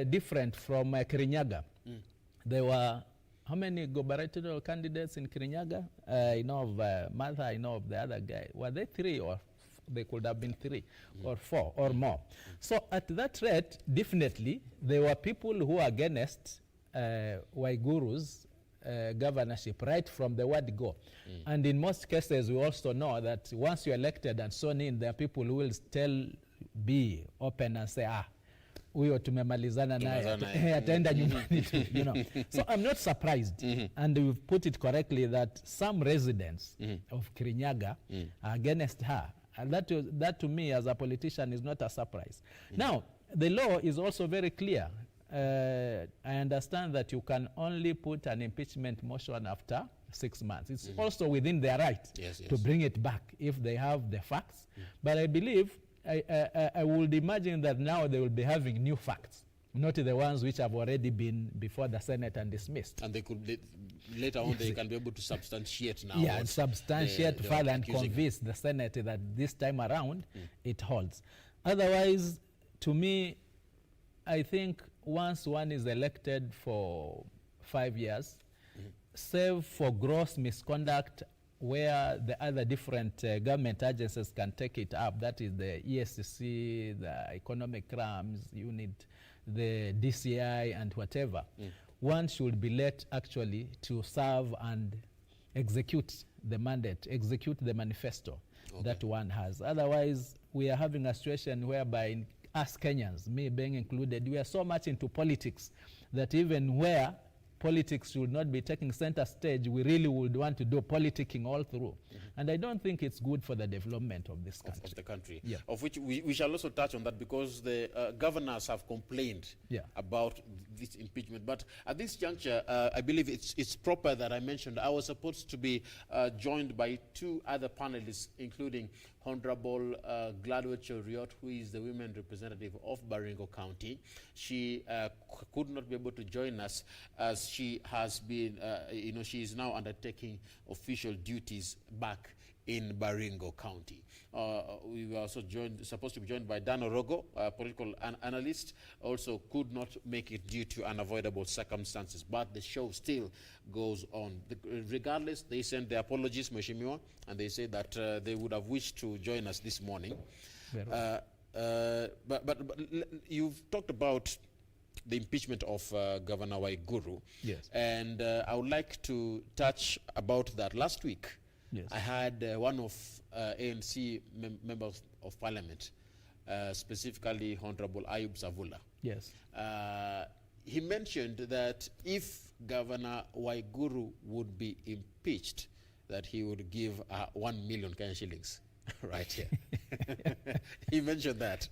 different from Kirinyaga. There were how many gubernatorial candidates in Kirinyaga? I know of Martha, I know of the other guy. Were they 3 or they could have been 3 or 4 or more? So at that rate, definitely, there were people who are against Waiguru's governorship right from the word go. And in most cases, we also know that once you're elected and sworn in, there are people who will still be open and say, huyo tumemalizana naye ataenda nyumbani, you know. So I'm not surprised, and we've put it correctly that some residents of Kirinyaga are against her, and that to me as a politician is not a surprise. Now the law is also very clear. I understand that you can only put an impeachment motion after 6 months. It's also within their right to bring it back if they have the facts. But I believe, I would imagine that now they will be having new facts, not the ones which have already been before the Senate and dismissed. And they could, later on, they can be able to substantiate now. Yeah, and substantiate further and convince the Senate that this time around it holds. Otherwise, to me, I think once one is elected for 5 years, save for gross misconduct where the other different government agencies can take it up, that is the ESCC, the Economic Crimes Unit, the DCI and whatever, one should be let actually to serve and execute the mandate, execute the manifesto that one has. Otherwise, we are having a situation whereby us Kenyans, me being included, we are so much into politics that even where politics should not be taking center stage, we really would want to do politicking all through. And I don't think it's good for the development of this country. Of the country. Of which we shall also touch on that, because the governors have complained about this impeachment. But at this juncture, I believe it's proper that I mentioned I was supposed to be joined by 2 other panelists, including Honorable Gladwell Cheriot, who is the women representative of Baringo County. She could not be able to join us as she has been, she is now undertaking official duties back in Baringo County. We were also supposed to be joined by Dan Orogo, a political analyst, also could not make it due to unavoidable circumstances, but the show still goes on. Regardless, they sent their apologies, Mheshimiwa, and they say that they would have wished to join us this morning. But you've talked about the impeachment of Governor Waiguru. Yes. And I would like to touch about that. Last week, Yes. I had one of ANC members of parliament, specifically Honorable Ayub Savula. Yes. He mentioned that if Governor Waiguru would be impeached, that he would give 1 million Kenyan shillings. Right here. He mentioned that.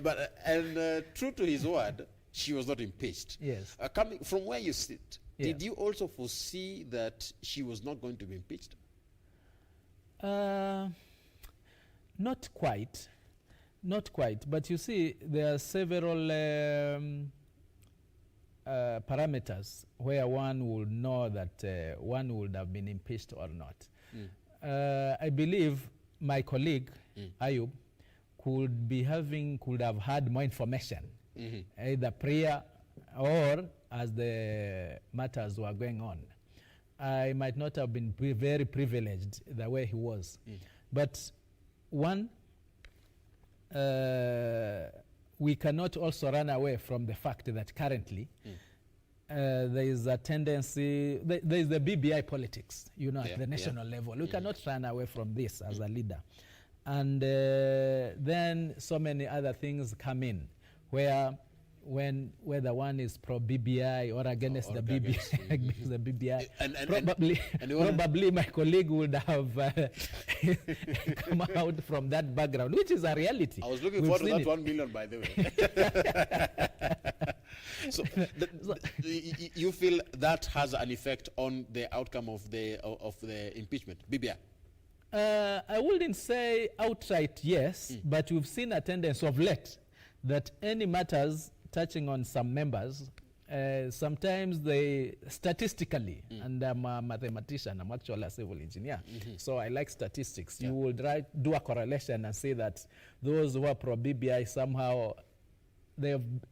But true to his word, she was not impeached. Yes. Coming from where you sit, Yeah. did you also foresee that she was not going to be impeached? Not quite. Not quite. But you see, there are several parameters where one would know that one would have been impeached or not. I believe my colleague, Ayub, could have had more information, either prior or as the matters were going on. I might not have been very privileged the way he was. But one, we cannot also run away from the fact that currently there is a tendency, there is the BBI politics, you know, at the national level. We cannot run away from this as a leader. And then so many other things come in, whether one is pro-BBI or against the BBI, against the BBI. Probably my colleague would have come out from that background, which is a reality. I was looking forward to that 1 million, by the way. So you feel that has an effect on the outcome of the impeachment, BBI? I wouldn't say outright yes, but we've seen a tendency of late that any matters touching on some members, sometimes they statistically, and I'm a mathematician, I'm actually a civil engineer, so I like statistics. You will do a correlation and say that those who are pro-BBI somehow,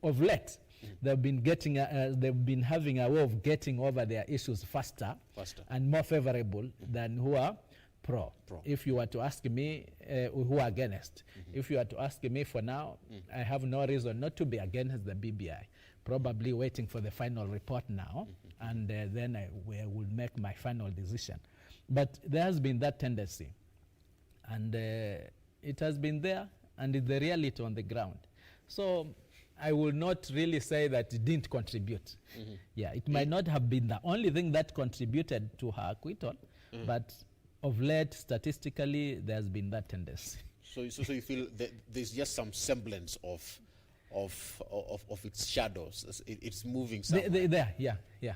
of late, they've been having a way of getting over their issues faster. And more favorable than who are pro. If you were to ask me who are against, if you were to ask me for now, I have no reason not to be against the BBI. Probably waiting for the final report now, and then I will make my final decision. But there has been that tendency, and it has been there, and it's the reality on the ground. So I will not really say that it didn't contribute. Yeah, it might not have been the only thing that contributed to her acquittal, but of late, statistically, there's been that tendency. So you feel that there's just some semblance of its shadows. It's moving somewhere. There, yeah.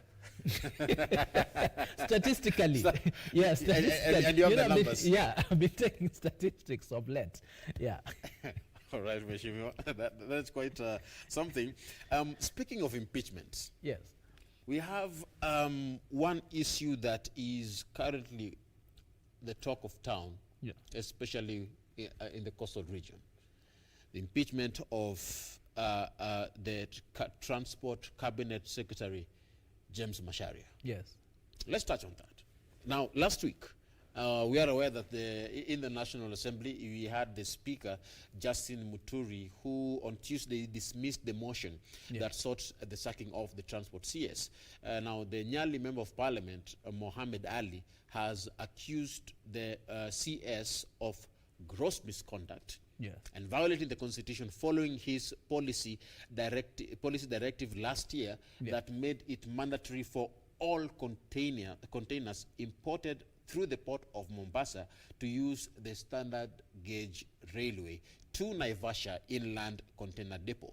Statistically, yeah. Statistically. And you have the numbers. I've been taking statistics of late. Yeah. All right, Mheshimiwa, that's quite something. Speaking of impeachment, yes, we have one issue that is currently the talk of town, especially in the coastal region. The impeachment of the Transport Cabinet Secretary, James Macharia. Yes. Let's touch on that. Now, last week, we are aware that in the National Assembly, we had the Speaker, Justin Muturi, who on Tuesday dismissed the motion that sought the sacking of the Transport CS. Now, the Nyali Member of Parliament, Mohammed Ali, has accused the CS of gross misconduct and violating the Constitution following his policy directive last year that made it mandatory for all containers imported through the port of Mombasa to use the standard gauge railway to Naivasha Inland Container Depot.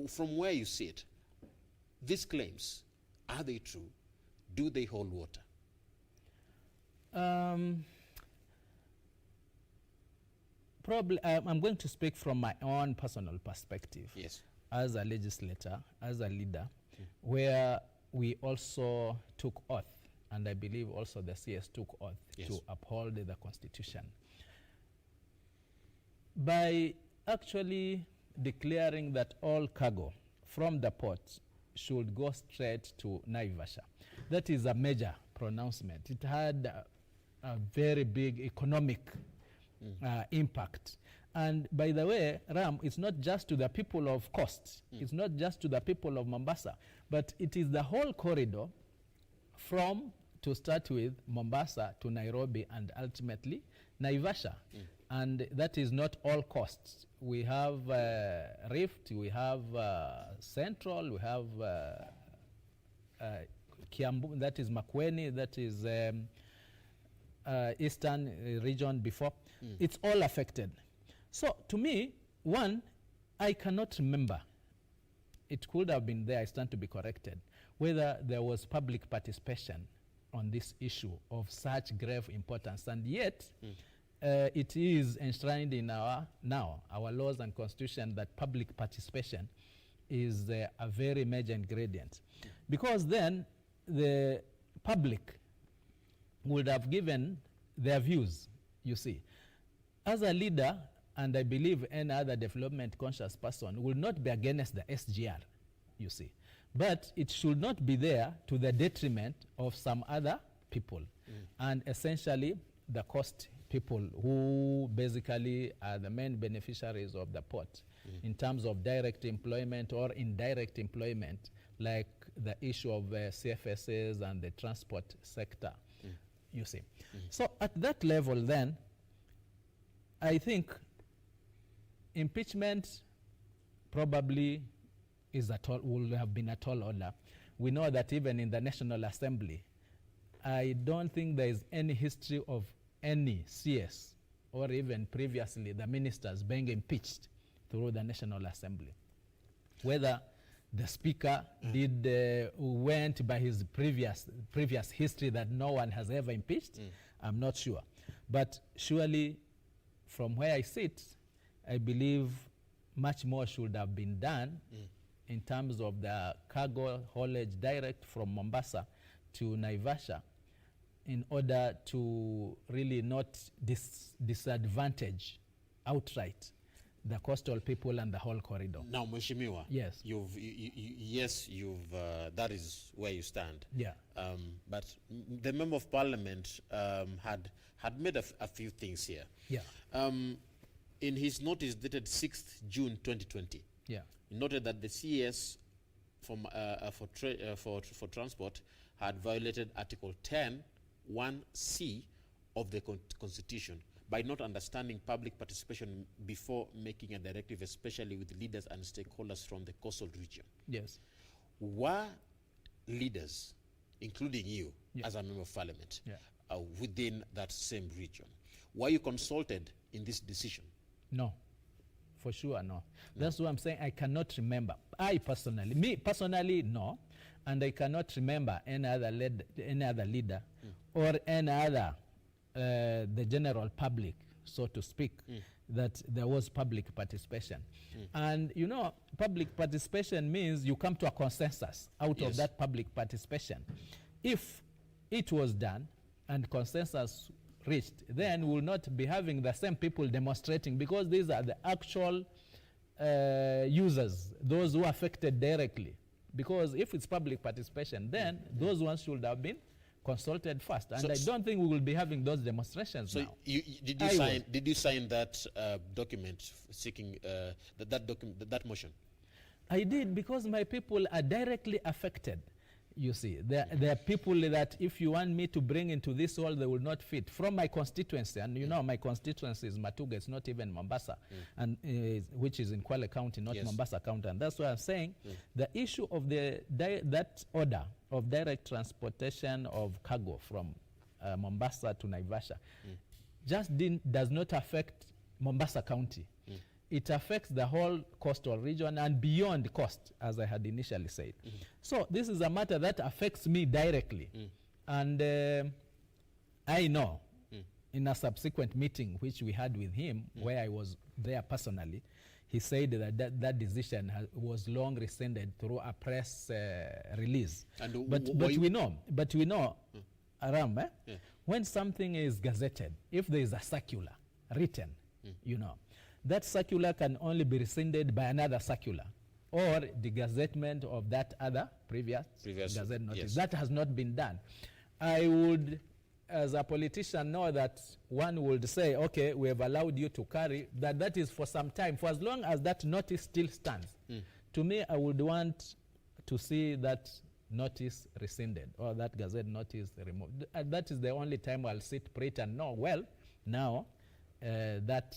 From where you sit, these claims, are they true? Do they hold water? Probably, I'm going to speak from my own personal perspective. Yes. As a legislator, as a leader, where we also took oath, and I believe also the CS took oath to uphold the Constitution. By actually declaring that all cargo from the port should go straight to Naivasha, that is a major pronouncement. It had a very big economic impact. And by the way, Ram, it's not just to the people of Coast, it's not just to the people of Mombasa, but it is the whole corridor from to start with Mombasa to Nairobi and ultimately Naivasha. And that is not all costs. We have Rift, we have Central, we have Kiambu, that is Makueni, that is Eastern region before. It's all affected. So to me, one, I cannot remember. It could have been there, I stand to be corrected, whether there was public participation on this issue of such grave importance. And yet, it is enshrined in our laws and constitution that public participation is a very major ingredient. Because then the public would have given their views, you see. As a leader, and I believe any other development conscious person will not be against the SGR, you see. But it should not be there to the detriment of some other people. And essentially the cost people who basically are the main beneficiaries of the port in terms of direct employment or indirect employment, like the issue of CFSs and the transport sector, you see. So at that level then, I think impeachment probably is will have been a tall order. We know that even in the National Assembly, I don't think there is any history of any CS or even previously the ministers being impeached through the National Assembly. Whether the speaker went by his previous history that no one has ever impeached, I'm not sure. But surely from where I sit, I believe much more should have been done in terms of the cargo haulage direct from Mombasa to Naivasha in order to really not disadvantage outright the coastal people and the whole corridor. Now, Mheshimiwa, yes, that is where you stand. Yeah. But the Member of Parliament had made a few things here. Yeah. In his notice dated 6th June 2020, yeah, he noted that the CES for transport had violated Article 10(1)(c) of the Constitution by not understanding public participation before making a directive, especially with leaders and stakeholders from the coastal region. Yes. Were leaders, including you as a Member of Parliament, within that same region, were you consulted in this decision? No, for sure no. That's what I'm saying. I cannot remember. Me personally, no. And I cannot remember any other leader or any other, the general public, so to speak, that there was public participation. And you know, public participation means you come to a consensus out of that public participation. If it was done and consensus reached, then we will not be having the same people demonstrating, because these are the actual users, those who are affected directly. Because if it's public participation, then those ones should have been consulted first. And I don't think we will be having those demonstrations now. Did you sign that document seeking that motion? I did, because my people are directly affected. You see, there are people that if you want me to bring into this world, they will not fit. From my constituency, and you know my constituency is Matuga, it's not even Mombasa, and which is in Kwale County, not Mombasa County. And that's why I'm saying the issue of that order of direct transportation of cargo from Mombasa to Naivasha just does not affect Mombasa County. It affects the whole coastal region and beyond coast, as I had initially said. So this is a matter that affects me directly. And I know in a subsequent meeting which we had with him, where I was there personally, he said that decision was long rescinded through a press release. And but we know, Aram, when something is gazetted, if there is a circular written, you know, that circular can only be rescinded by another circular or the gazettement of that other previous gazette notice. That has not been done. I would, as a politician, know that one would say, okay, we have allowed you to carry, that is for some time, for as long as that notice still stands. To me, I would want to see that notice rescinded or that gazette notice removed. That is the only time I'll sit pretty and know, well, now that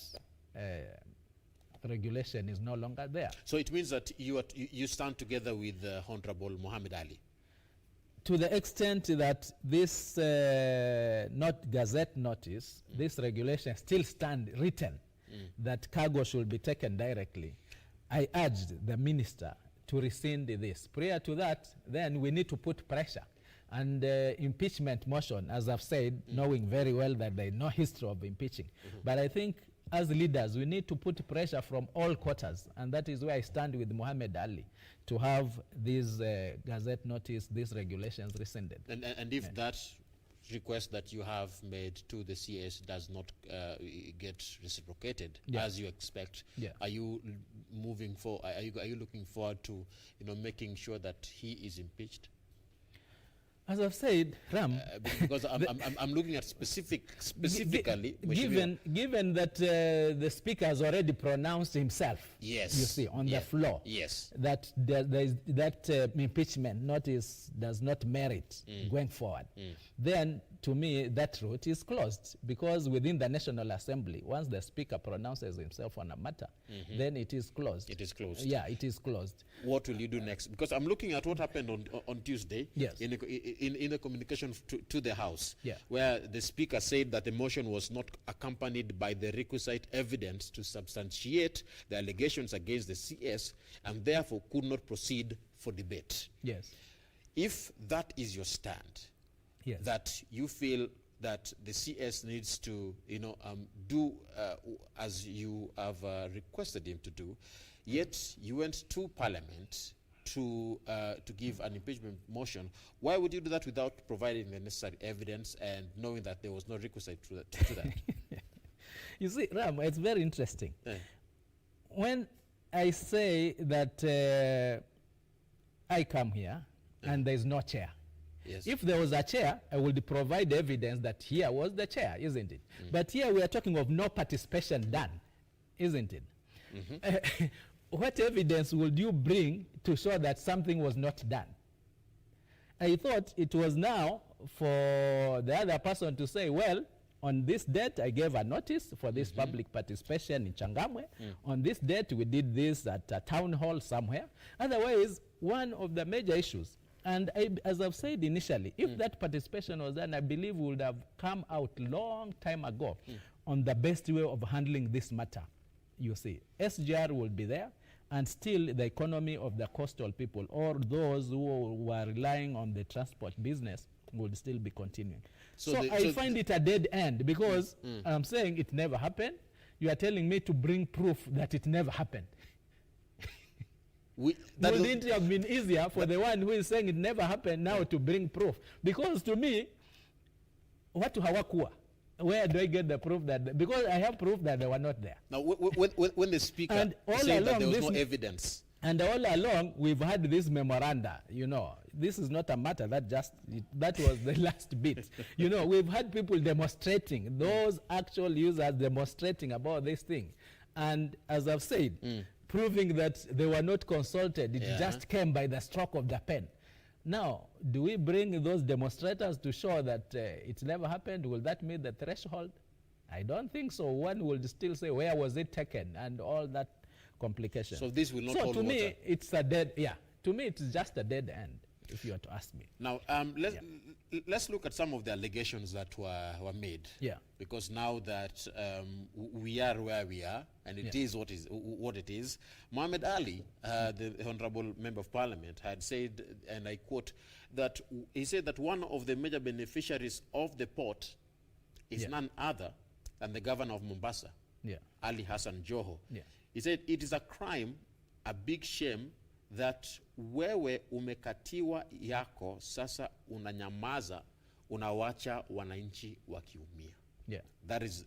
regulation is no longer there. So it means that you stand together with Honorable Muhammad Ali? To the extent that this not gazette notice, this regulation still stand written that cargo should be taken directly, I urged the minister to rescind this. Prior to that, then we need to put pressure. And impeachment motion, as I've said, knowing very well that there is no history of impeaching. But I think as leaders, we need to put pressure from all quarters. And that is where I stand with Muhammad Ali, to have these gazette notice, these regulations rescinded. And if that request that you have made to the CS does not get reciprocated as you expect, are you moving forward? Are you looking forward to making sure that he is impeached? As I've said, Ram, because I'm looking at specifically. Given that the speaker has already pronounced himself, yes, you see, on the floor, yes, that impeachment notice does not merit going forward, then to me that route is closed, because within the National Assembly, once the speaker pronounces himself on a matter, then it is closed. It is closed. Yeah, it is closed. What will you do next? Because I'm looking at what happened on Tuesday. Yes. In the communication to the House, where the Speaker said that the motion was not accompanied by the requisite evidence to substantiate the allegations against the CS, and therefore could not proceed for debate. Yes. If that is your stand, that you feel that the CS needs to do as you have requested him to do, yet you went to Parliament to give an impeachment motion, why would you do that without providing the necessary evidence and knowing that there was no requisite to that? You see, Ram, it's very interesting. When I say that I come here and there's no chair, if there was a chair, I would provide evidence that here was the chair, isn't it? But here we are talking of no participation done, isn't it? What evidence would you bring to show that something was not done? I thought it was now for the other person to say, well, on this date I gave a notice for this public participation in Changamwe. On this date we did this at a town hall somewhere. Otherwise, one of the major issues, and as I've said initially, if that participation was done, I believe we would have come out long time ago on the best way of handling this matter. You see, SGR will be there, and still the economy of the coastal people, or those who were relying on the transport business, will still be continuing. So I find it a dead end, because I'm saying it never happened. You are telling me to bring proof that it never happened. Wouldn't it have been easier for the one who is saying it never happened now to bring proof? Because to me, watu hawakua. Where do I get the proof that? Because I have proof that they were not there. Now, when the speaker said that there was no evidence, and all along we've had this memoranda. This is not a matter that that was the last bit. We've had people demonstrating, those actual users demonstrating about this thing, and as I've said, proving that they were not consulted. It just came by the stroke of the pen. Now, do we bring those demonstrators to show that it never happened? Will that meet the threshold? I don't think so. One will still say, where was it taken? And all that complication. So this will not hold to me, water. it's a dead, to me, it's just a dead end, if you are to ask me. Now, let's look at some of the allegations that were made. Because now that we are where we are, and it is what it is, Muhammad Ali, the Honorable Member of Parliament, had said, and I quote, that he said that one of the major beneficiaries of the port is none other than the governor of Mombasa, Ali Hassan Joho. He said, it is a crime, a big shame, that wewe umekatiwa yako, sasa unanyamaza, unawacha wananchi wakiumia.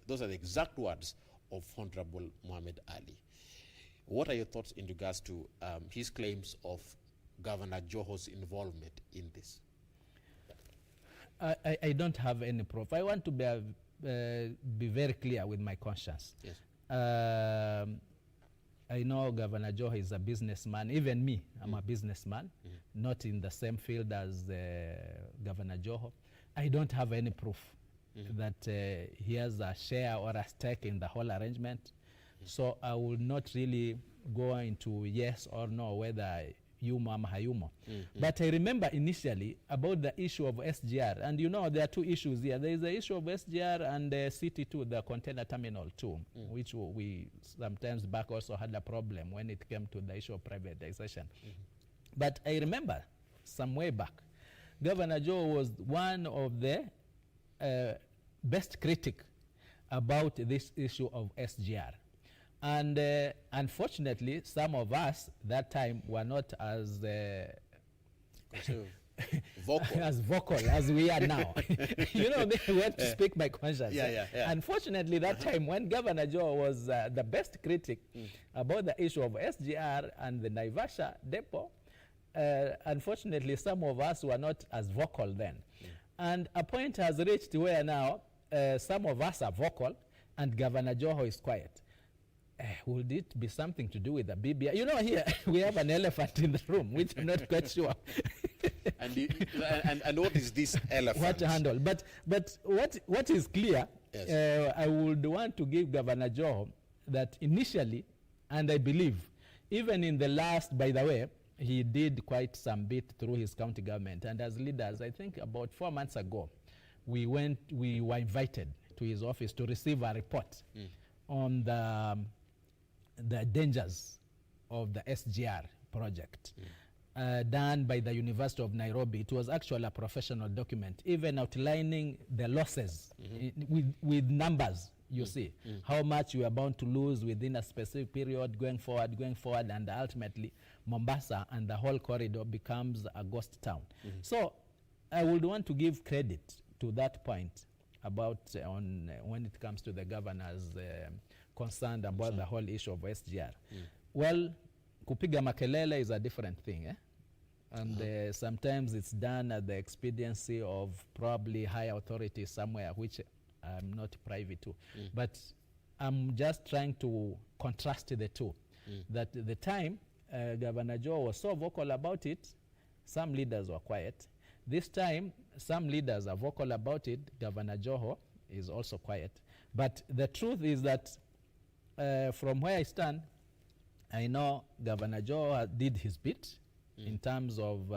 Those are the exact words of Honorable Muhammad Ali. What are your thoughts in regards to his claims of Governor Joho's involvement in this? I don't have any proof. I want to be very clear with my conscience. I know Governor Joho is a businessman. Even me, I'm a businessman, not in the same field as Governor Joho. I don't have any proof that he has a share or a stake in the whole arrangement. So I will not really go into yes or no whether Yumo or Hayumo. But I remember initially about the issue of SGR. And you know, there are two issues here. There is the issue of SGR and CT2, the container terminal 2, which we sometimes back also had a problem when it came to the issue of privatization. But I remember some way back, Governor Joe was one of the best critic about this issue of SGR. And unfortunately, some of us that time were not as vocal as we are now. You know, they want to speak by conscience. Yeah. Unfortunately, that time when Governor Joe was the best critic about the issue of SGR and the Naivasha depot, unfortunately, some of us were not as vocal then. And a point has reached where now some of us are vocal and Governor Joho is quiet. Would it be something to do with the BBI? You know, here we have an elephant in the room, which I'm not quite sure. and what is this elephant? What to handle? But what is clear, yes. I would want to give Governor Joho that initially, and I believe, even in the last, by the way, he did quite some bit through his county government. And as leaders, I think about 4 months ago, we were invited to his office to receive a report on the dangers of the SGR project done by the University of Nairobi. It was actually a professional document, even outlining the losses with numbers, you see, how much we are bound to lose within a specific period going forward, and ultimately Mombasa and the whole corridor becomes a ghost town. So I would want to give credit to that point about when it comes to the governor's concerned about the whole issue of SGR. Well, kupiga makelele is a different thing, and sometimes it's done at the expediency of probably high authorities somewhere, which I'm not privy to. But I'm just trying to contrast the two. That the time Governor Joe was so vocal about it, some leaders were quiet. This time, some leaders are vocal about it. Governor Joho is also quiet. But the truth is that from where I stand, I know Governor Joho did his bit in terms of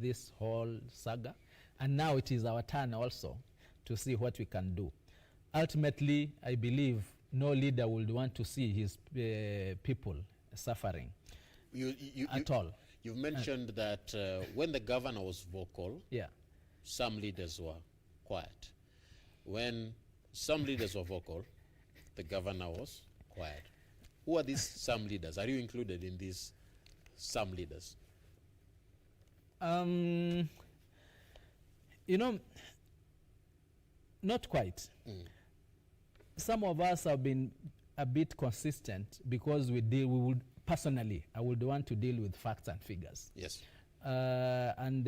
this whole saga. And now it is our turn also to see what we can do. Ultimately, I believe no leader would want to see his people suffering at all. You've mentioned that when the governor was vocal, some leaders were quiet. When some leaders were vocal, the governor was quiet. Who are these some leaders? Are you included in these some leaders? You know, not quite. Some of us have been a bit consistent because we would personally, I would want to deal with facts and figures. Yes. And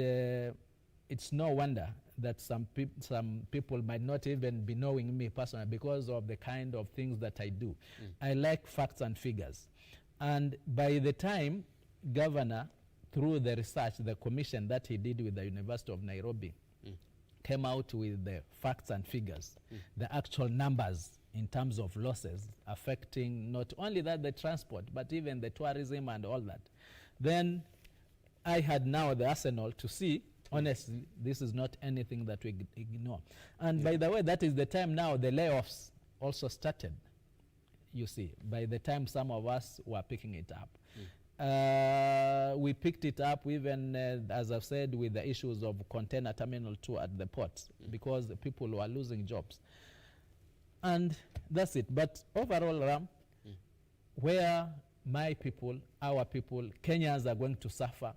it's no wonder that some people might not even be knowing me personally because of the kind of things that I do. I like facts and figures. And by the time Governor, through the research, the commission that he did with the University of Nairobi, came out with the facts and figures, the actual numbers in terms of losses affecting not only that the transport, but even the tourism and all that, then I had now the arsenal to see, honestly, this is not anything that we ignore. And by the way, that is the time now the layoffs also started, you see, by the time some of us were picking it up. We picked it up even, as I've said, with the issues of container terminal 2 at the port, because the people were losing jobs. And that's it. But overall, Ram, where my people, our people, Kenyans are going to suffer,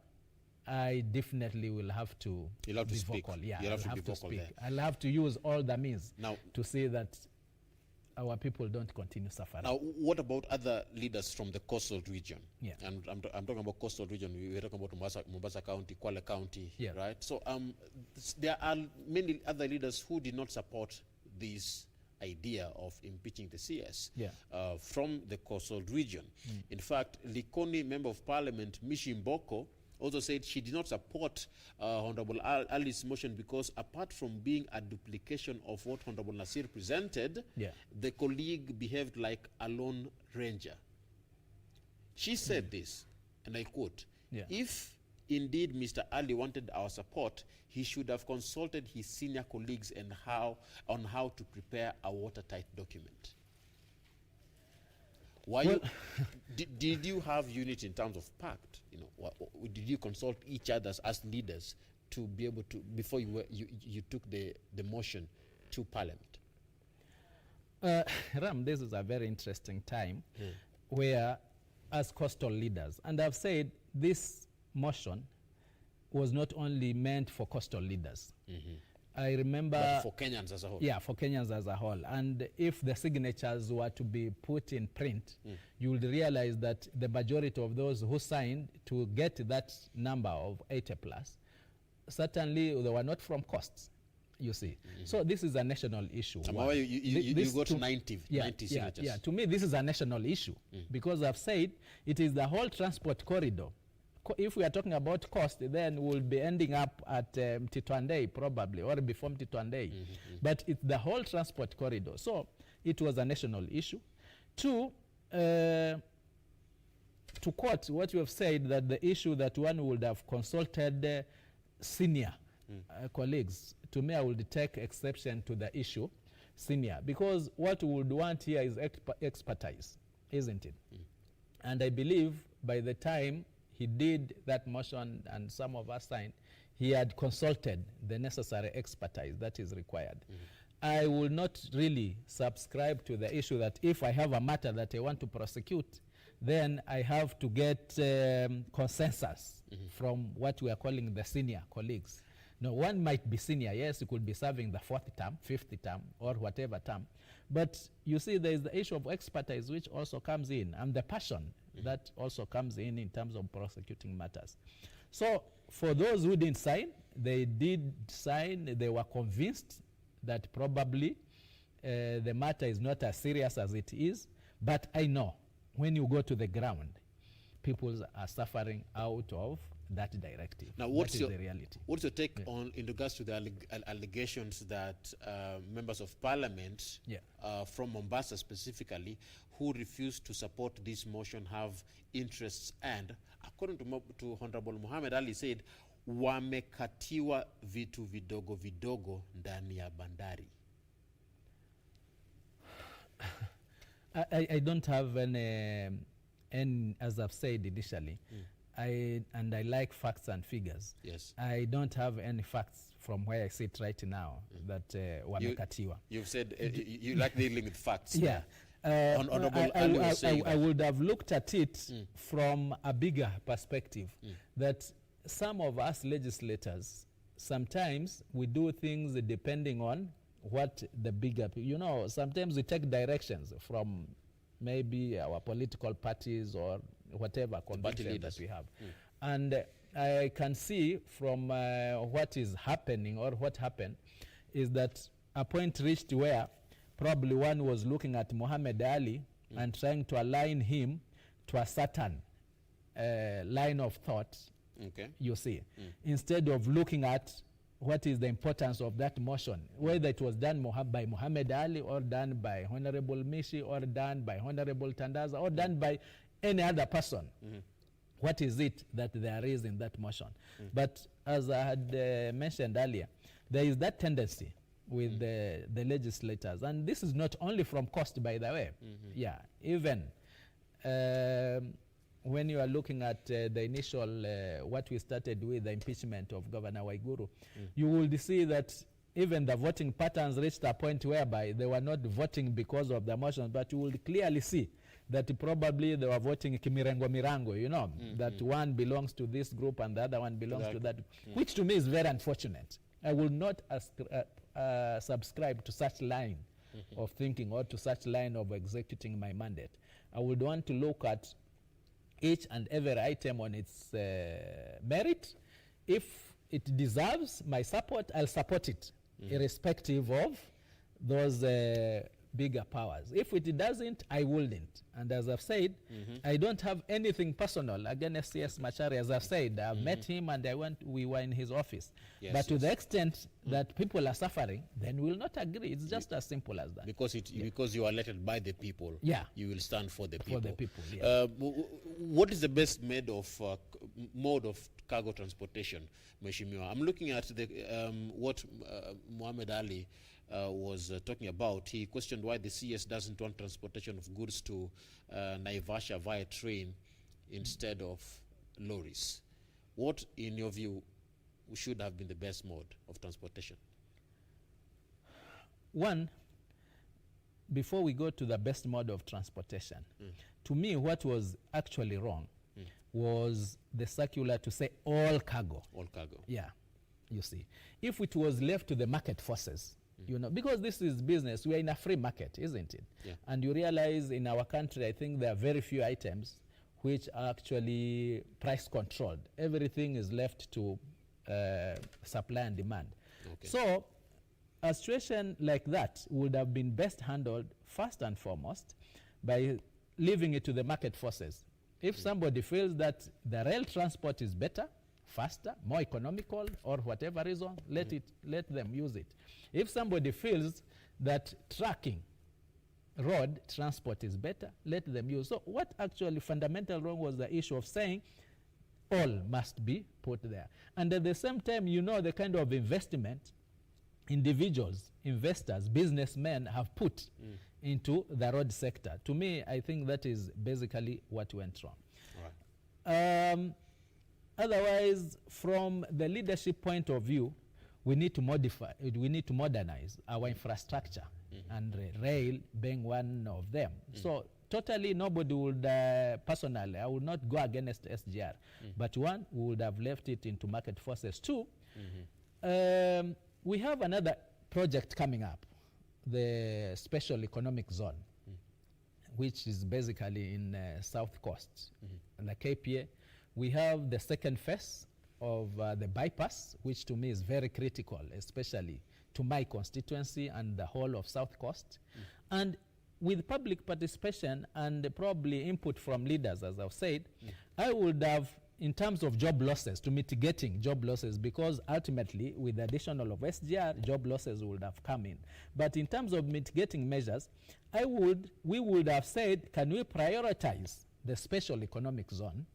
I definitely will have to be vocal. Yeah, I'll have to speak. I'll have to use all the means now to say that our people don't continue suffering. Now, what about other leaders from the coastal region? Yeah. And I'm talking about coastal region. We're talking about Mombasa County, Kwale County, right? So there are many other leaders who did not support these idea of impeaching the CS Yeah. from the coastal region. In fact, Likoni Member of Parliament Mishi Mboko also said she did not support Honorable Ali's motion because apart from being a duplication of what Honorable Nasir presented, the colleague behaved like a lone ranger. She said this, and I quote, if indeed Mr. Ali wanted our support, he should have consulted his senior colleagues on how to prepare a watertight document. Did you have unity in terms of pact? You know, did you consult each other as leaders to be able to, before you took the motion to Parliament? Ram, this is a very interesting time where, as coastal leaders, and I've said this motion was not only meant for coastal leaders. I remember... But for Kenyans as a whole. Yeah, for Kenyans as a whole. And if the signatures were to be put in print, you would realize that the majority of those who signed to get that number of 80 plus, certainly they were not from coasts, you see. So this is a national issue. You got 90 signatures. Yeah, to me this is a national issue because I've said it is the whole transport corridor. If we are talking about cost, then we'll be ending up at Mtitwandei probably, or before Mtitwandei. But it's the whole transport corridor. So it was a national issue. Two, to quote what you have said, that the issue that one would have consulted senior colleagues, to me I would take exception to the issue senior, because what we would want here is expertise, isn't it? And I believe by the time he did that motion and some of us signed, he had consulted the necessary expertise that is required. I will not really subscribe to the issue that if I have a matter that I want to prosecute, then I have to get consensus from what we are calling the senior colleagues. Now, one might be senior, yes, he could be serving the 4th term, 5th term, or whatever term. But you see, there is the issue of expertise which also comes in, and the passion that also comes in terms of prosecuting matters. So for those who didn't sign, they did sign, they were convinced that probably the matter is not as serious as it is. But I know when you go to the ground, people are suffering out of that directive. Now, what's the reality? What's your take on in regards to the allegations that members of Parliament from Mombasa specifically, who refused to support this motion, have interests, and according to Honorable Muhammad Ali said, wamekatiwa vitu vidogo vidogo ndani ya bandari? I don't have any, as I've said initially, I like facts and figures. Yes. I don't have any facts from where I sit right now that wamekatiwa. You've said you like dealing with facts. Yeah. I would have looked at it from a bigger perspective, that some of us legislators, sometimes we do things depending on what the bigger, sometimes we take directions from maybe our political parties or whatever conviction that we have. And I can see from what is happening, or what happened, is that a point reached where probably one was looking at Muhammad Ali and trying to align him to a certain line of thought, you see, instead of looking at what is the importance of that motion, whether it was done by Muhammad Ali or done by Honorable Mishi or done by Honorable Tandaza or done by any other person. What is it that there is in that motion? But as I had mentioned earlier, there is that tendency with the legislators, and this is not only from cost, by the way. Yeah, even when you are looking at the initial, what we started with, the impeachment of Governor Waiguru, you will see that even the voting patterns reached a point whereby they were not voting because of the motion, but you will clearly see that probably they were voting mirango, that one belongs to this group and the other one belongs to that, which to me is very unfortunate. I will not subscribe to such line of thinking or to such line of executing my mandate. I would want to look at each and every item on its merit. If it deserves my support, I'll support it, irrespective of those bigger powers. If it doesn't, I wouldn't. And as I've said, I don't have anything personal against CS Machari. As I've said, I've met him and we were in his office. Yes, but to the extent that people are suffering, then we'll not agree. It's just as simple as that. Because you are elected by the people, you will stand for the people. For the people, yeah. What is the best mode of cargo transportation, Mheshimiwa? I'm looking at what Muhammad Ali was talking about. He questioned why the CS doesn't want transportation of goods to Naivasha via train instead of lorries. What, in your view, should have been the best mode of transportation? One, before we go to the best mode of transportation, to me what was actually wrong was the circular to say all cargo. All cargo. Yeah, you see. If it was left to the market forces, you know, because this is business, we are in a free market, isn't it? Yeah. And you realize in our country, I think there are very few items which are actually price controlled. Everything is left to supply and demand. Okay. So a situation like that would have been best handled first and foremost by leaving it to the market forces. If somebody feels that the rail transport is better, faster, more economical, or whatever reason, let them use it. If somebody feels that trucking, road transport is better, let them use. So what actually fundamental wrong was the issue of saying all must be put there. And at the same time, you know the kind of investment individuals, investors, businessmen have put into the road sector. To me, I think that is basically what went wrong. Right. Otherwise, from the leadership point of view, we need to modernize our infrastructure, and rail being one of them. So totally nobody would, personally, I would not go against SGR, but one, we would have left it into market forces. Two, we have another project coming up, the Special Economic Zone, which is basically in South Coast, and the KPA. We have the second phase of the bypass, which to me is very critical, especially to my constituency and the whole of South Coast. And with public participation and probably input from leaders, as I've said, I would have, in terms of job losses, to mitigating job losses, because ultimately with the additional of SGR, job losses would have come in. But in terms of mitigating measures, we would have said, can we prioritize the special economic zone?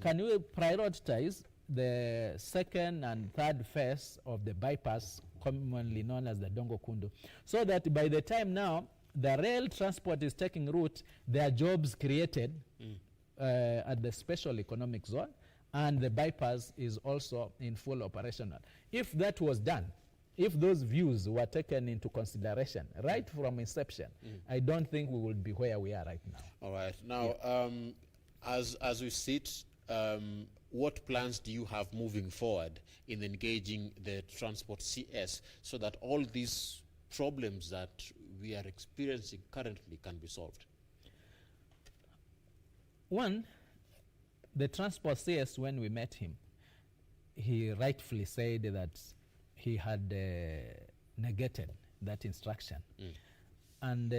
Can we prioritize the second and third phase of the bypass, commonly known as the Dongo Kundu, so that by the time now the rail transport is taking route, there are jobs created at the special economic zone, and the bypass is also in full operational. If that was done, if those views were taken into consideration right from inception, I don't think we would be where we are right now. All right. Now, as we sit, what plans do you have moving forward in engaging the transport CS so that all these problems that we are experiencing currently can be solved? One, the transport CS, when we met him, he rightfully said that he had negated that instruction. And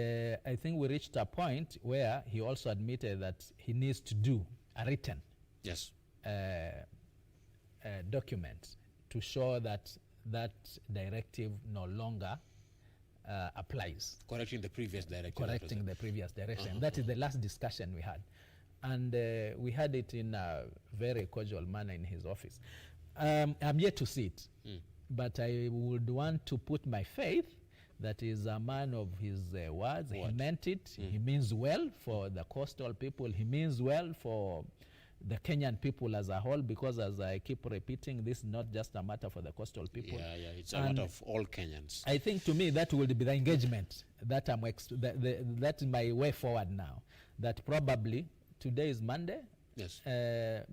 I think we reached a point where he also admitted that he needs to do a written document to show that that directive no longer applies. Correcting the previous directive. Correcting the previous direction. That is the last discussion we had. And we had it in a very cordial manner in his office. I'm yet to see it, but I would want to put my faith that is a man of his words. He meant it. He means well for the coastal people. He means well for the Kenyan people as a whole, because as I keep repeating, this is not just a matter for the coastal people. Yeah, it's a matter of all Kenyans. I think to me that will be the engagement that that's my way forward now. That probably today is Monday. Yes.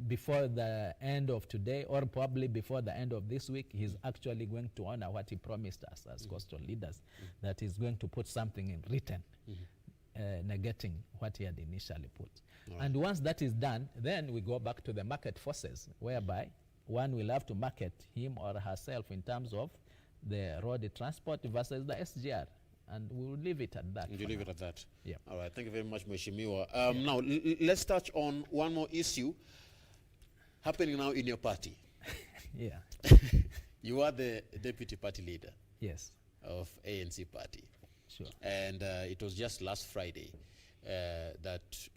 Before the end of today, or probably before the end of this week, he's actually going to honor what he promised us as coastal leaders, that he's going to put something in written, negating what he had initially put. Right. And once that is done, then we go back to the market forces, whereby one will have to market him or herself in terms of the road transport versus the SGR. And we'll leave it at that. You leave it at that? Yeah. All right. Thank you very much, Mheshimiwa. Now, let's touch on one more issue happening now in your party. Yeah. You are the deputy party leader. Yes. Of ANC party. Sure. And it was just last Friday that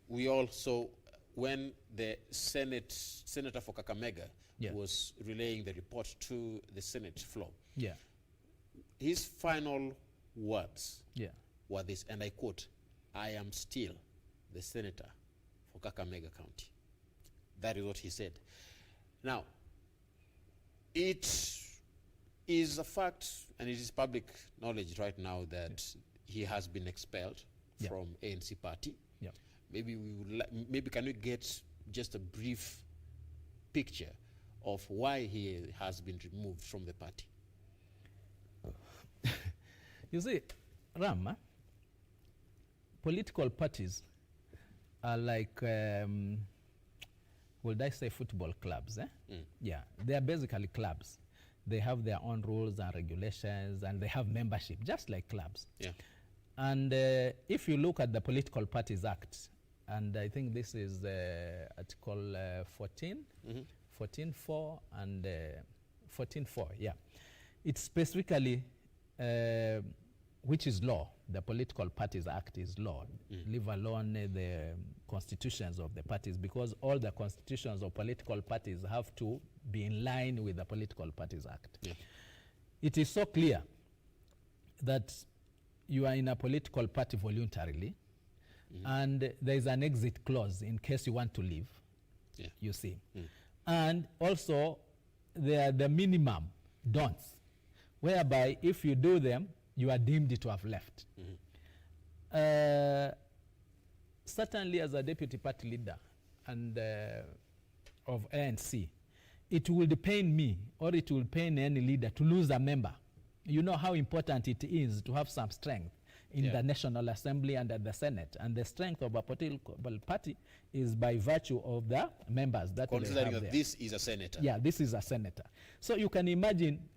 we all saw when the Senator for Kakamega was relaying the report to the Senate floor. Yeah. His final words were this, and I quote, "I am still the senator for Kakamega County." That is what he said. Now, it is a fact, and it is public knowledge right now that he has been expelled from ANC party. Yeah. Maybe we would maybe can we get just a brief picture of why he has been removed from the party? You see, Ram, political parties are like, would I say football clubs? Yeah, they are basically clubs. They have their own rules and regulations, and they have membership, just like clubs. Yeah. And if you look at the Political Parties Act, and I think this is Article 14, 14.4 and 14.4, yeah. It specifically, which is law, the Political Parties Act is law, leave alone the constitutions of the parties, because all the constitutions of political parties have to be in line with the Political Parties Act. Yeah. It is so clear that you are in a political party voluntarily, and there is an exit clause in case you want to leave, you see. And also, there are the minimum don'ts, whereby if you do them, you are deemed to have left. Certainly, as a deputy party leader and of ANC, it will pain me, or it will pain any leader to lose a member. You know how important it is to have some strength in the National Assembly and at the Senate. And the strength of a political party is by virtue of the members that they have Considering there. that this is a senator. Yeah, this is a senator. So you can imagine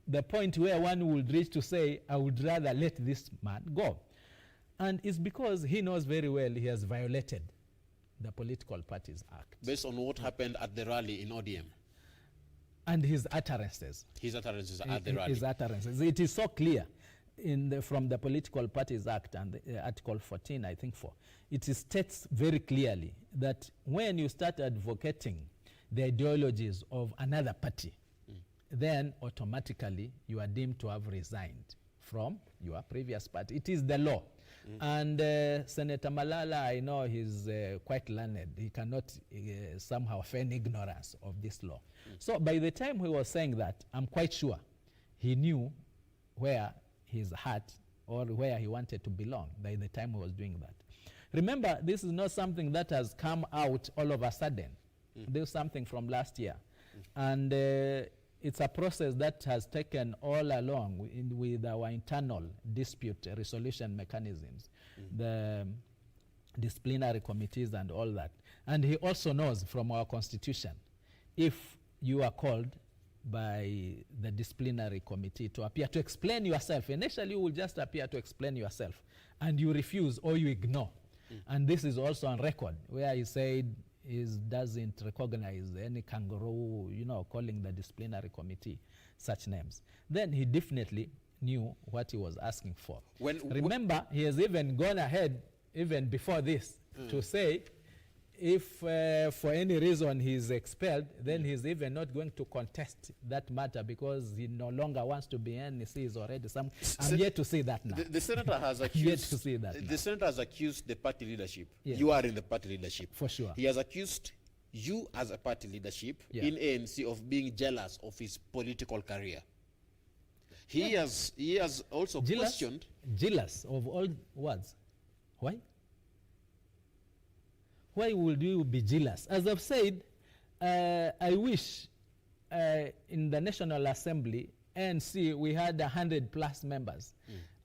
the point where one would reach to say, I would rather let this man go. And it's because he knows very well he has violated the Political Parties Act. Based on what happened at the rally in ODM. And his utterances. His utterances at the rally. His utterances. It is so clear from the Political Parties Act and Article 14, I think, it states very clearly that when you start advocating the ideologies of another party, then automatically you are deemed to have resigned from your previous party. It is the law. And Senator Malala, I know he's quite learned. He cannot somehow feign ignorance of this law. So by the time he was saying that, I'm quite sure he knew where his heart or where he wanted to belong by the time he was doing that. Remember, this is not something that has come out all of a sudden. This is something from last year. And it's a process that has taken all along with our internal dispute resolution mechanisms, the disciplinary committees and all that. And he also knows from our constitution, if you are called by the disciplinary committee to appear to explain yourself, initially you will just appear to explain yourself, and you refuse or you ignore. And this is also on record, where he said he doesn't recognize any kangaroo, calling the disciplinary committee such names. Then he definitely knew what he was asking for. Remember, he has even gone ahead, even before this, to say if for any reason he is expelled, then he's even not going to contest that matter because he no longer wants to be NEC. Is already some. I'm yet to see that now. The senator has accused. Yet to see that. The senator has accused the party leadership. Yeah. You are in the party leadership. For sure. He has accused you as a party leadership in ANC of being jealous of his political career. He has also questioned. Jealous of all words. Why? Why would you be jealous? As I've said, I wish in the National Assembly, ANC, we had 100+ members.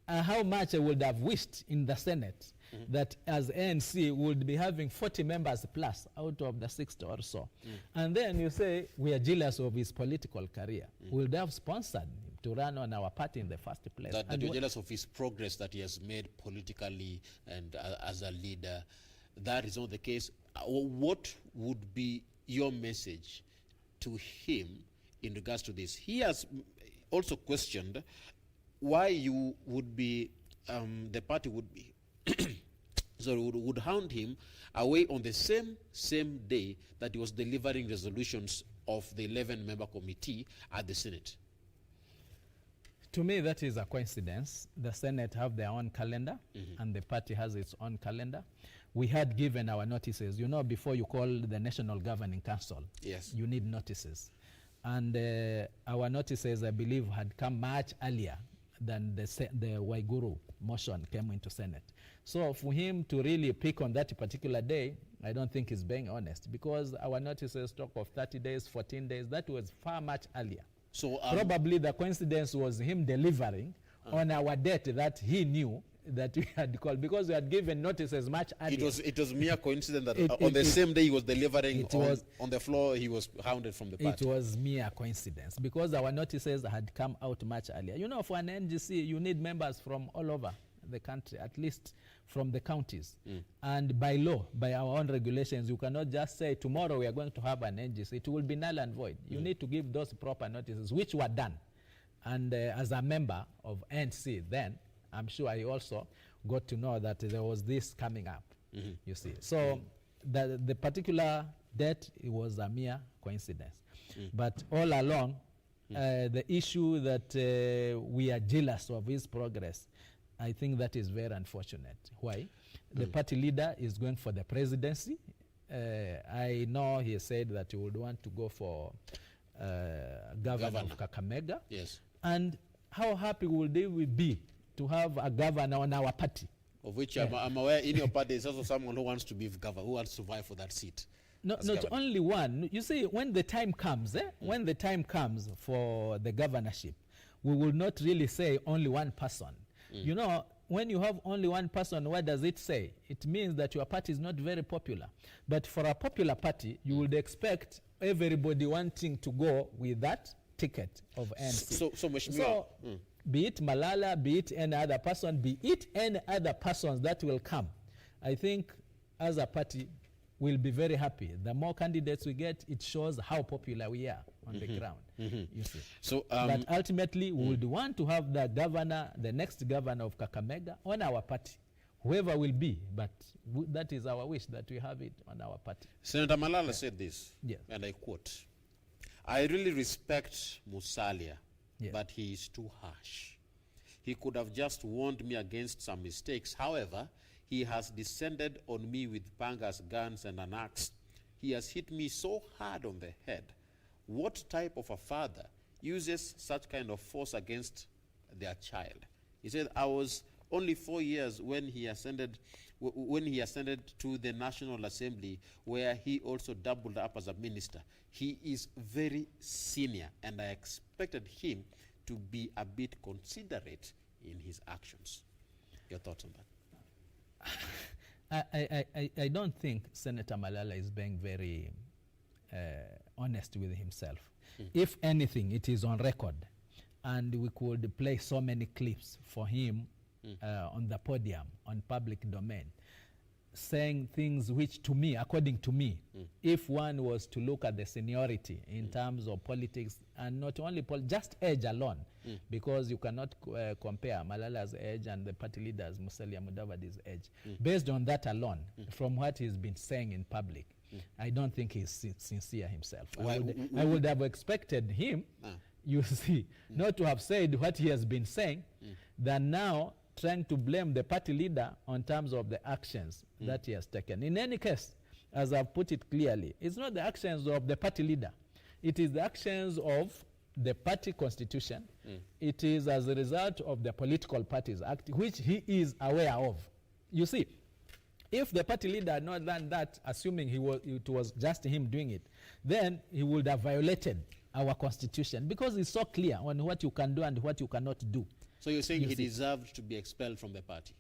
How much I would have wished in the Senate that as ANC would be having 40 members plus out of the 60 or so. And then you say we are jealous of his political career. We would have sponsored him to run on our party in the first place. That you're jealous of his progress that he has made politically and as a leader. That is not the case. What would be your message to him in regards to this? He has also questioned why you would be, the party would be, would hound him away on the same day that he was delivering resolutions of the 11-member committee at the Senate. To me, that is a coincidence. The Senate have their own calendar, and the party has its own calendar. We had given our notices. You know, before you call the National Governing Council, yes, you need notices. And our notices, I believe, had come much earlier than the Waiguru motion came into Senate. So for him to really pick on that particular day, I don't think he's being honest, because our notices talk of 30 days, 14 days. That was far much earlier. So probably the coincidence was him delivering on our date that he knew that we had called, because we had given notices much earlier. It was mere coincidence that on the same day he was delivering on the floor, he was hounded from the party. It was mere coincidence, because our notices had come out much earlier. You know, for an NGC, you need members from all over the country, at least from the counties. And by law, by our own regulations, you cannot just say tomorrow we are going to have an NGC. It will be null and void. You need to give those proper notices, which were done. And as a member of NC then, I'm sure I also got to know that there was this coming up, you see. So the particular date, it was a mere coincidence. But all along, the issue that we are jealous of his progress, I think that is very unfortunate. Why? The party leader is going for the presidency. I know he said that he would want to go for governor of Kakamega. Yes. And how happy would we be to have a governor on our party? Of which I'm aware in your party is also someone who wants to be governor, who wants to vie for that seat. Not only one. You see, when the time comes, when the time comes for the governorship, we will not really say only one person. You know, when you have only one person, what does it say? It means that your party is not very popular. But for a popular party, you would expect everybody wanting to go with that ticket of NC. So be it Malala, be it any other person, be it any other persons that will come, I think as a party we'll be very happy. The more candidates we get, it shows how popular we are on the ground. You see. So, but ultimately, we would want to have the governor, the next governor of Kakamega, on our party, whoever will be. But that is our wish, that we have it on our party. Senator Malala said this, and I quote, "I really respect Musalia, but he is too harsh. He could have just warned me against some mistakes. However, he has descended on me with pangas, guns, and an axe. He has hit me so hard on the head. What type of a father uses such kind of force against their child?" He said, "I was only 4 years when he ascended to the National Assembly, where he also doubled up as a minister. He is very senior, and I expected him to be a bit considerate in his actions." Your thoughts on that? I don't think Senator Malala is being very honest with himself. If anything, it is on record, and we could play so many clips for him on the podium, on public domain, saying things which, to me, according to me, if one was to look at the seniority in terms of politics, and not only just age alone, because you cannot compare Malala's age and the party leader's Musalia Mudavadi's age. Based on that alone, from what he's been saying in public, I don't think he's sincere himself. I would have expected him, you see, not to have said what he has been saying, than now trying to blame the party leader on terms of the actions that he has taken. In any case, as I've put it clearly, it's not the actions of the party leader. It is the actions of the party constitution. It is as a result of the political parties act, which he is aware of. You see, if the party leader had not done that, assuming it was just him doing it, then he would have violated our constitution, because it's so clear on what you can do and what you cannot do. So you're saying he deserved to be expelled from the party?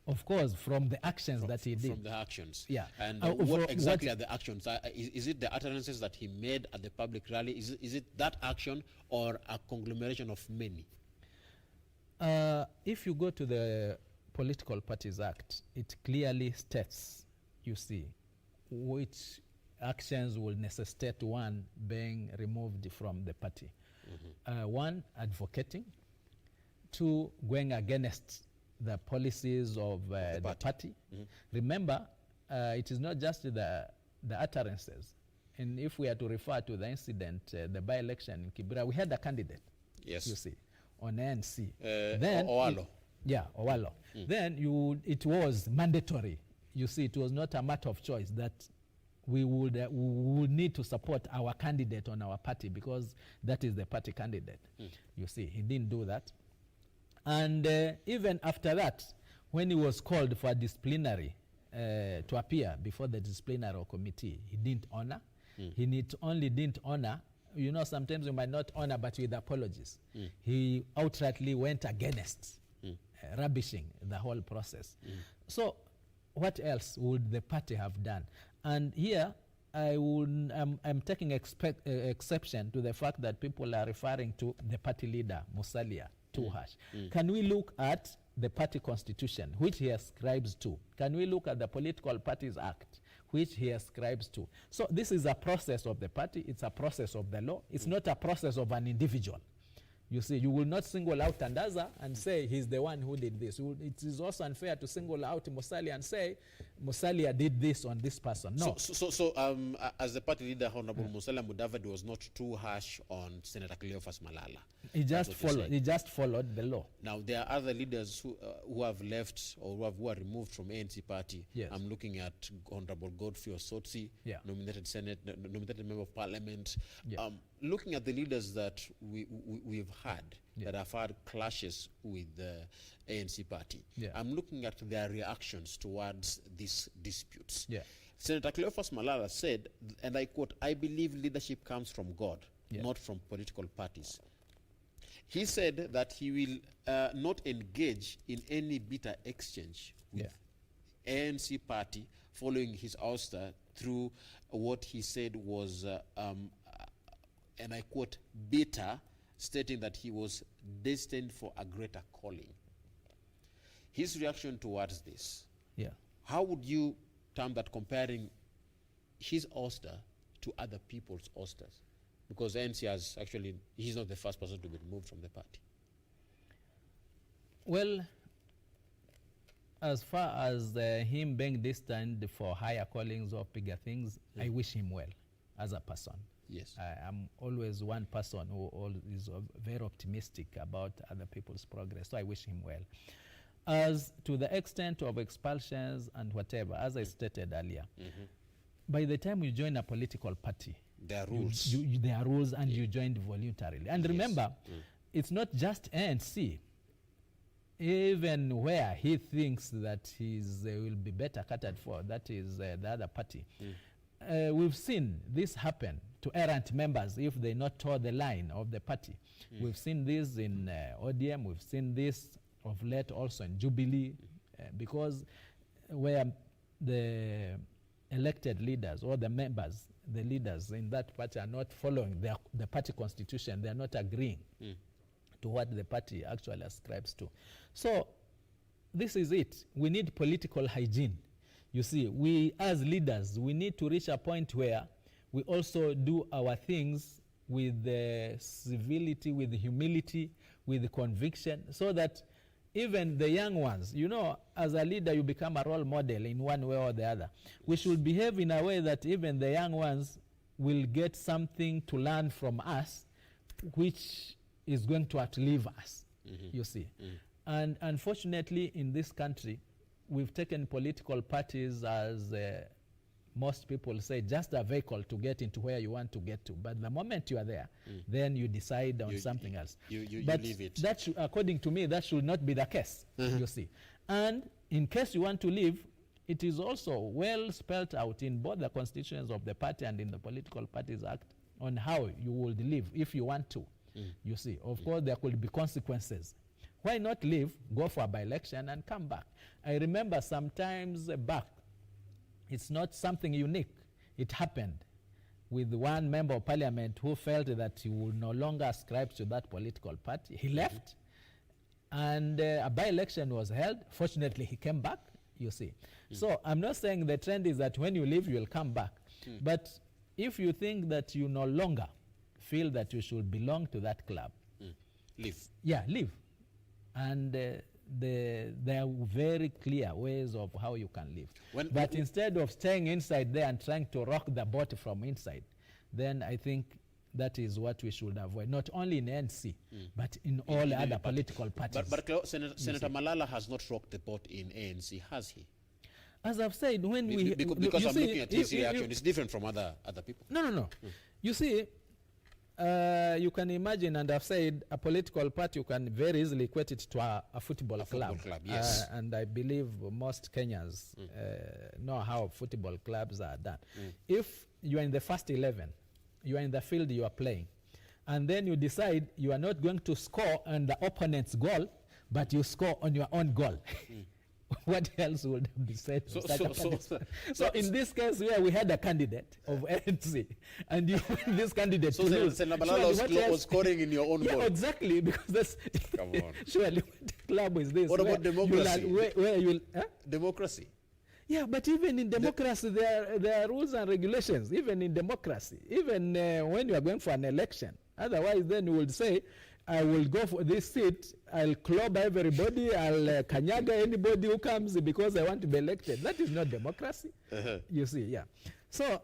Of course, from the actions that he did. From the actions. Yeah. And what exactly are the actions? Is it the utterances that he made at the public rally? Is it that action or a conglomeration of many? If you go to the Political Parties Act, it clearly states, you see, which actions will necessitate one being removed from the party. One, advocating. Two, going against the policies of the party. Remember, it is not just the utterances. And if we are to refer to the incident, the by-election in Kibera, we had a candidate, you see, on ANC. Then Owalo. Owalo. Then it was mandatory. You see, it was not a matter of choice that we would need to support our candidate on our party because that is the party candidate. You see, he didn't do that. And even after that, when he was called for disciplinary to appear before the disciplinary committee, he didn't honor. He only didn't honor. You know, sometimes you might not honor, but with apologies. He outrightly went against, rubbishing the whole process. So what else would the party have done? And here, I'm taking exception to the fact that people are referring to the party leader, Musalia, too harsh. Can we look at the party constitution, which he ascribes to? Can we look at the Political Parties Act, which he ascribes to? So this is a process of the party. It's a process of the law. It's not a process of an individual. You see, you will not single out Tandaza and say he's the one who did this. It is also unfair to single out Musalia and say Musalia did this on this person. No. So as the party leader, Honorable Musalia Mudavadi was not too harsh on Senator Cleophas Malala. He just followed the law. Now there are other leaders who have left or who are removed from ANC party. Yes. I'm looking at Honorable Godfrey Osotsi, nominated member of parliament. Yeah. Looking at the leaders that we've had that have had clashes with the ANC party, I'm looking at their reactions towards these disputes. Senator Cleophas Malala said, and I quote, "I believe leadership comes from God, not from political parties." He said that he will not engage in any bitter exchange with ANC party following his ouster through what he said was and I quote, bitter, stating that he was destined for a greater calling. His reaction towards this, how would you term that, comparing his ouster to other people's ousters? Because ANC has actually, he's not the first person to be removed from the party. Well, as far as him being destined for higher callings or bigger things, I wish him well as a person. Yes. I'm always one person who is very optimistic about other people's progress, so I wish him well. As to the extent of expulsions and whatever, as I stated earlier, by the time you join a political party, there are rules. There are rules, and you joined voluntarily. And remember, it's not just ANC. Even where he thinks that he will be better catered for, that is the other party. We've seen this happen to errant members if they not toe the line of the party. We've seen this in ODM. We've seen this of late also in Jubilee, because where the elected leaders or the members, the leaders in that party are not following the party constitution, they are not agreeing to what the party actually ascribes to. So this is it. We need political hygiene. You see, we as leaders, we need to reach a point where we also do our things with civility, with humility, with conviction, so that even the young ones, you know, as a leader, you become a role model in one way or the other. We should behave in a way that even the young ones will get something to learn from us, which is going to outlive us, you see. And unfortunately, in this country, we've taken political parties as most people say, just a vehicle to get into where you want to get to. But the moment you are there, then you decide on something else. You leave it. That according to me, that should not be the case, you see. And in case you want to leave, it is also well spelled out in both the constitutions of the party and in the Political Parties Act on how you would live if you want to, you see. Of course, there could be consequences Why not leave, go for a by-election and come back? I remember sometimes back, it's not something unique. It happened with one member of parliament who felt that he would no longer ascribe to that political party. He left, and a by-election was held. Fortunately, he came back, you see. So I'm not saying the trend is that when you leave, you will come back. But if you think that you no longer feel that you should belong to that club, leave. Yeah, leave. And there are very clear ways of how you can live. But instead of staying inside there and trying to rock the boat from inside, then I think that is what we should avoid, not only in NC, but in all other political parties. But Senator Malala has not rocked the boat in ANC, has he? As I've said, when because I'm looking at his reaction, it's different from other people. No. You see, you can imagine, and I've said, a political party, you can very easily equate it to a football club. Yes. And I believe most Kenyans know how football clubs are done. If you are in the first 11, you are in the field, you are playing, and then you decide you are not going to score on the opponent's goal, but you score on your own goal. What else would be said? So in this case, where we had a candidate of ANC, and you this candidate so Senator Malala was scoring in your own goal. Exactly, because that's come on. Surely what club is this? What about democracy? Where you'll democracy? Yeah, but even in democracy, there are rules and regulations. Even in democracy, even when you are going for an election, otherwise then you will say, I will go for this seat, I'll club everybody, I'll kanyaga anybody who comes because I want to be elected. That is not democracy. You see, yeah. So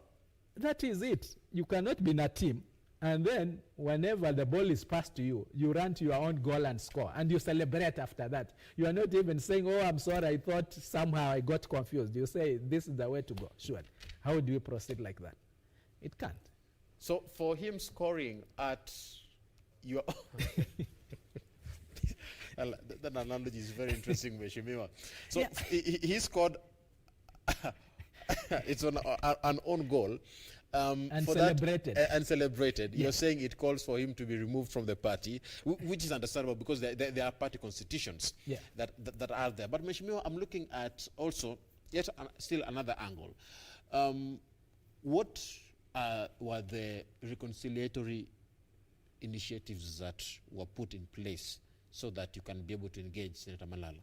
that is it. You cannot be in a team, and then whenever the ball is passed to you, you run to your own goal and score, and you celebrate after that. You are not even saying, oh, I'm sorry, I thought somehow I got confused. You say, this is the way to go. Sure. How do you proceed like that? It can't. So for him scoring at your that analogy is very interesting, Mheshimiwa. So he scored it's on an own goal and for celebrated. And celebrated. You're saying it calls for him to be removed from the party, which is understandable because there are party constitutions that are there. But Mheshimiwa, I'm looking at also yet still another angle. What were the reconciliatory initiatives that were put in place so that you can be able to engage Senator Malala?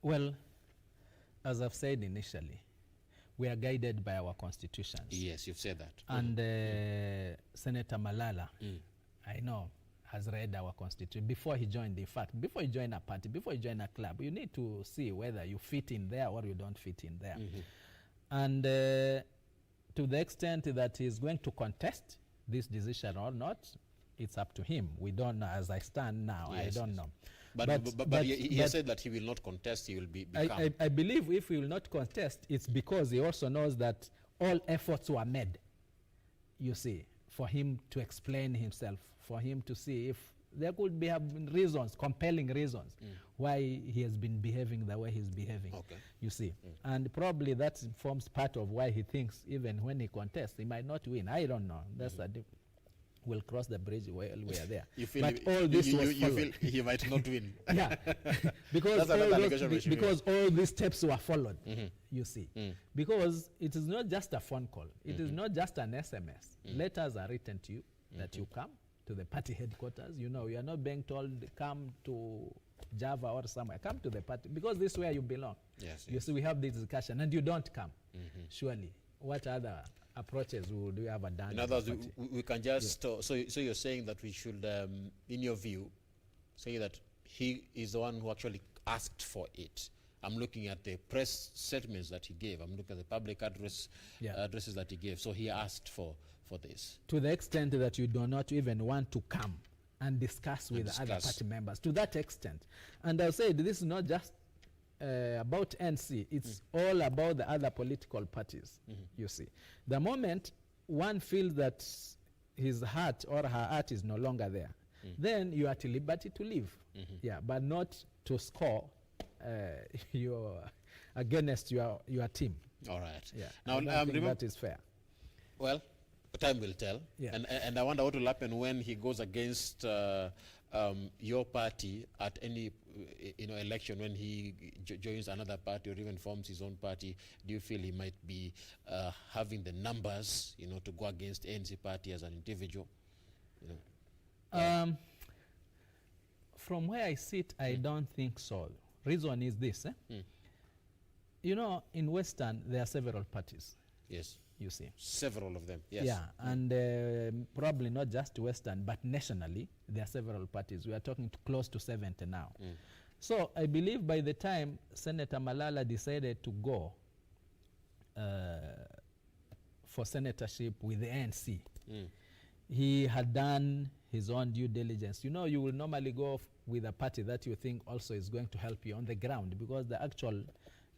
Well, as I've said initially, we are guided by our constitutions. Yes, you've said that. And Senator Malala, I know, has read our constitution before he joined. In fact, before you join a party, before you join a club, you need to see whether you fit in there or you don't fit in there. And to the extent that he's going to contest this decision or not, it's up to him. We don't know. As I stand now, I don't know. But he has said that he will not contest, he will be calm. I believe if he will not contest, it's because he also knows that all efforts were made, you see, for him to explain himself, for him to see if there could be reasons, compelling reasons, why he has been behaving the way he's behaving, you see. And probably that forms part of why he thinks even when he contests, he might not win. I don't know. That's we'll cross the bridge while we are there. You feel but all this was you feel he might not win. Yeah, because all these steps were followed, you see. Because it is not just a phone call. It is not just an SMS. Letters are written to you that you come to the party headquarters. You know, you are not being told, come to Java or somewhere. Come to the party, because this is where you belong. You see, we have this discussion, and you don't come. Surely, what other approaches would we have done? In other words, we can just, so you're saying that we should, in your view, say that he is the one who actually asked for it. I'm looking at the press statements that he gave. I'm looking at the public addresses that he gave. So he asked for this. To the extent that you do not even want to come and discuss with other party members. To that extent. And I'll say this is not just about NC. It's all about the other political parties, you see. The moment one feels that his heart or her heart is no longer there, then you are at liberty to leave. Yeah, but not to score against your team. All right. Yeah. Now, I think that is fair. Well, time will tell. Yeah. And I wonder what will happen when he goes against your party at any election when he joins another party or even forms his own party? Do you feel he might be having the numbers, to go against ANC party as an individual? From where I sit, I don't think so. Reason is this. In Western, there are several parties. Yes. You see. Several of them, yes. Yeah, and probably not just Western, but nationally, there are several parties. We are talking close to 70 now. So I believe by the time Senator Malala decided to go for senatorship with the ANC, he had done his own due diligence. You will normally go with a party that you think also is going to help you on the ground, because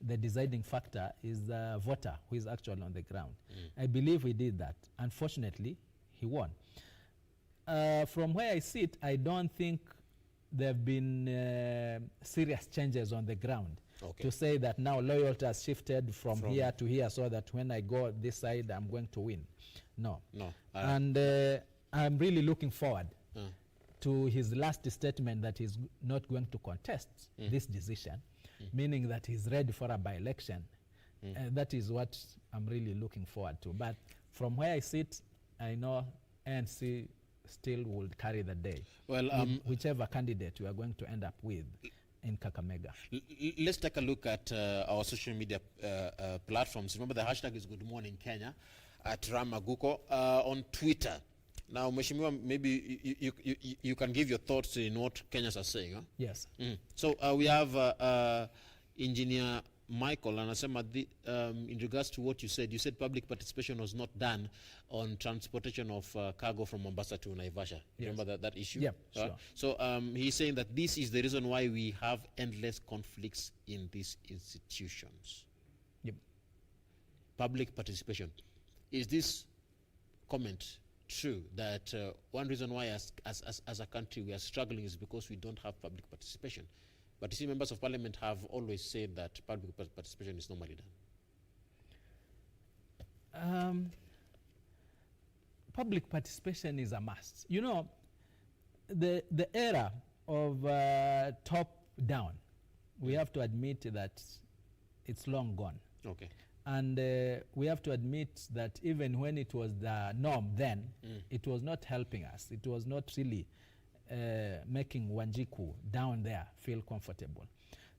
the deciding factor is the voter who is actually on the ground. I believe he did that. Unfortunately, he won. From where I sit, I don't think there have been serious changes on the ground to say that now loyalty has shifted from here to here so that when I go this side, I'm going to win. No. And I'm really looking forward to his last statement that he's not going to contest this decision, meaning that he's ready for a by-election. That is what I'm really looking forward to. But from where I sit, I know ANC still will carry the day. Well, whichever candidate we are going to end up with in Kakamega. Let's take a look at our social media platforms. Remember, the hashtag is Good Morning Kenya at Ramaguko on Twitter. Now, Mheshimiwa, maybe you can give your thoughts in what Kenyans are saying. Huh? Yes. So we have Engineer Michael, and in regards to what you said public participation was not done on transportation of cargo from Mombasa to Naivasha. Yes. Remember that issue? Yep, sure. So he's saying that this is the reason why we have endless conflicts in these institutions. Yep. Public participation. Is this comment true that one reason why as a country we are struggling is because we don't have public participation? But you see, members of parliament have always said that public participation is normally done. Public participation is a must. The era of top down, we have to admit that it's long gone. Okay. And we have to admit that even when it was the norm then, it was not helping us. It was not really making Wanjiku down there feel comfortable.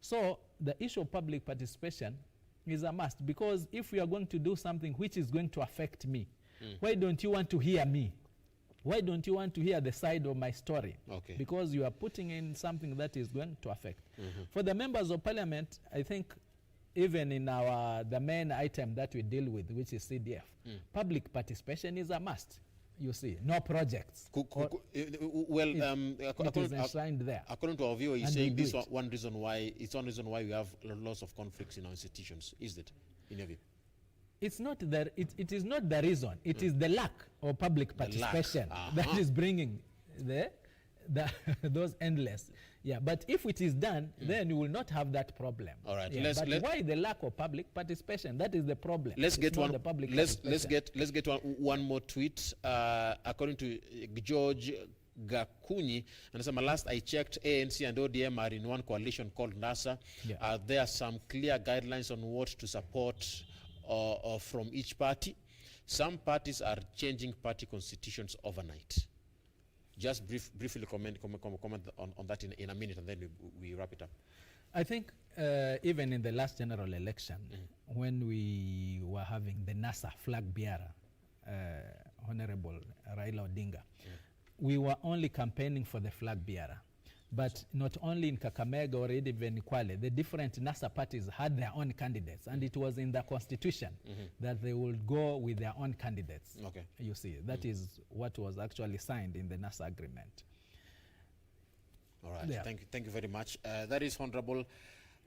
So the issue of public participation is a must, because if we are going to do something which is going to affect me, why don't you want to hear me? Why don't you want to hear the side of my story? Okay. Because you are putting in something that is going to affect. For the members of parliament, I think even in the main item that we deal with, which is CDF, public participation is a must. You see, no projects. Well, it is enshrined there. According to our viewer, he's saying this one reason why we have lots of conflicts in our institutions. Is it, in your view? It's not that it is not the reason. It is the lack of public participation that is bringing those endless. Yeah, but if it is done, then you will not have that problem. All right. Yeah, why the lack of public participation? That is the problem. Let's get one more tweet. According to George Gakunyi, and last I checked, ANC and ODM are in one coalition called NASA. Yeah. There are some clear guidelines on what to support from each party. Some parties are changing party constitutions overnight. Just briefly comment on that in a minute, and then we wrap it up. I think even in the last general election, when we were having the NASA flag bearer, Honorable Raila Odinga, we were only campaigning for the flag bearer. But not only in Kakamega or even in Kwale, the different NASA parties had their own candidates, and it was in the constitution that they would go with their own candidates. Okay. You see, that is what was actually signed in the NASA agreement. All right. Yeah. Thank you very much. That is Honorable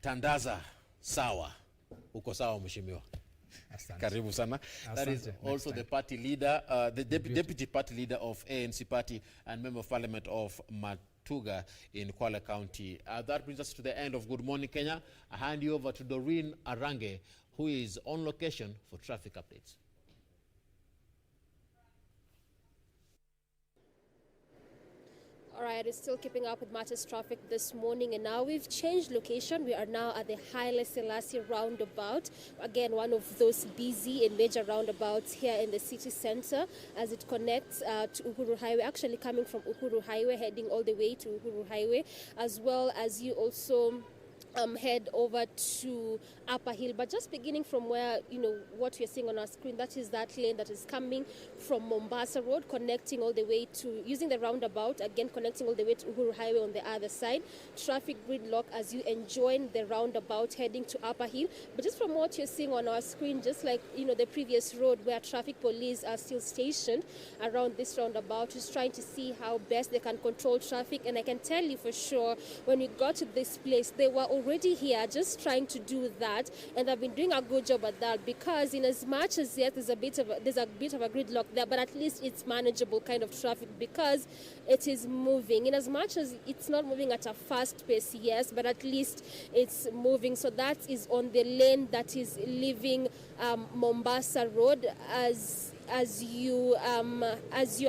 Tandaza Sawa. Uko sawa mheshimiwa. Karibu sana. That is also the party leader, the deputy party leader of ANC party and member of parliament of Matuga in Kwale County. That brings us to the end of Good Morning Kenya. I hand you over to Doreen Arange, who is on location for traffic updates. All right, it's still keeping up with matters traffic this morning, and now we've changed location. We are now at the Haile Selassie roundabout. Again, one of those busy and major roundabouts here in the city center as it connects to Uhuru Highway, actually coming from Uhuru Highway, heading all the way to Uhuru Highway, as well as you also head over to Upper Hill. But just beginning from where, what you're seeing on our screen, that is that lane that is coming from Mombasa Road, connecting all the way to, using the roundabout, again connecting all the way to Uhuru Highway on the other side. Traffic gridlock as you enjoy the roundabout heading to Upper Hill. But just from what you're seeing on our screen, just like, the previous road where traffic police are still stationed around this roundabout, just trying to see how best they can control traffic. And I can tell you for sure, when we got to this place, they were already here just trying to do that, and they've been doing a good job at that, because in as much as yes, there's a bit of a gridlock there, but at least it's manageable kind of traffic because it is moving. In as much as it's not moving at a fast pace, yes, but at least it's moving. So that is on the lane that is leaving Mombasa Road as you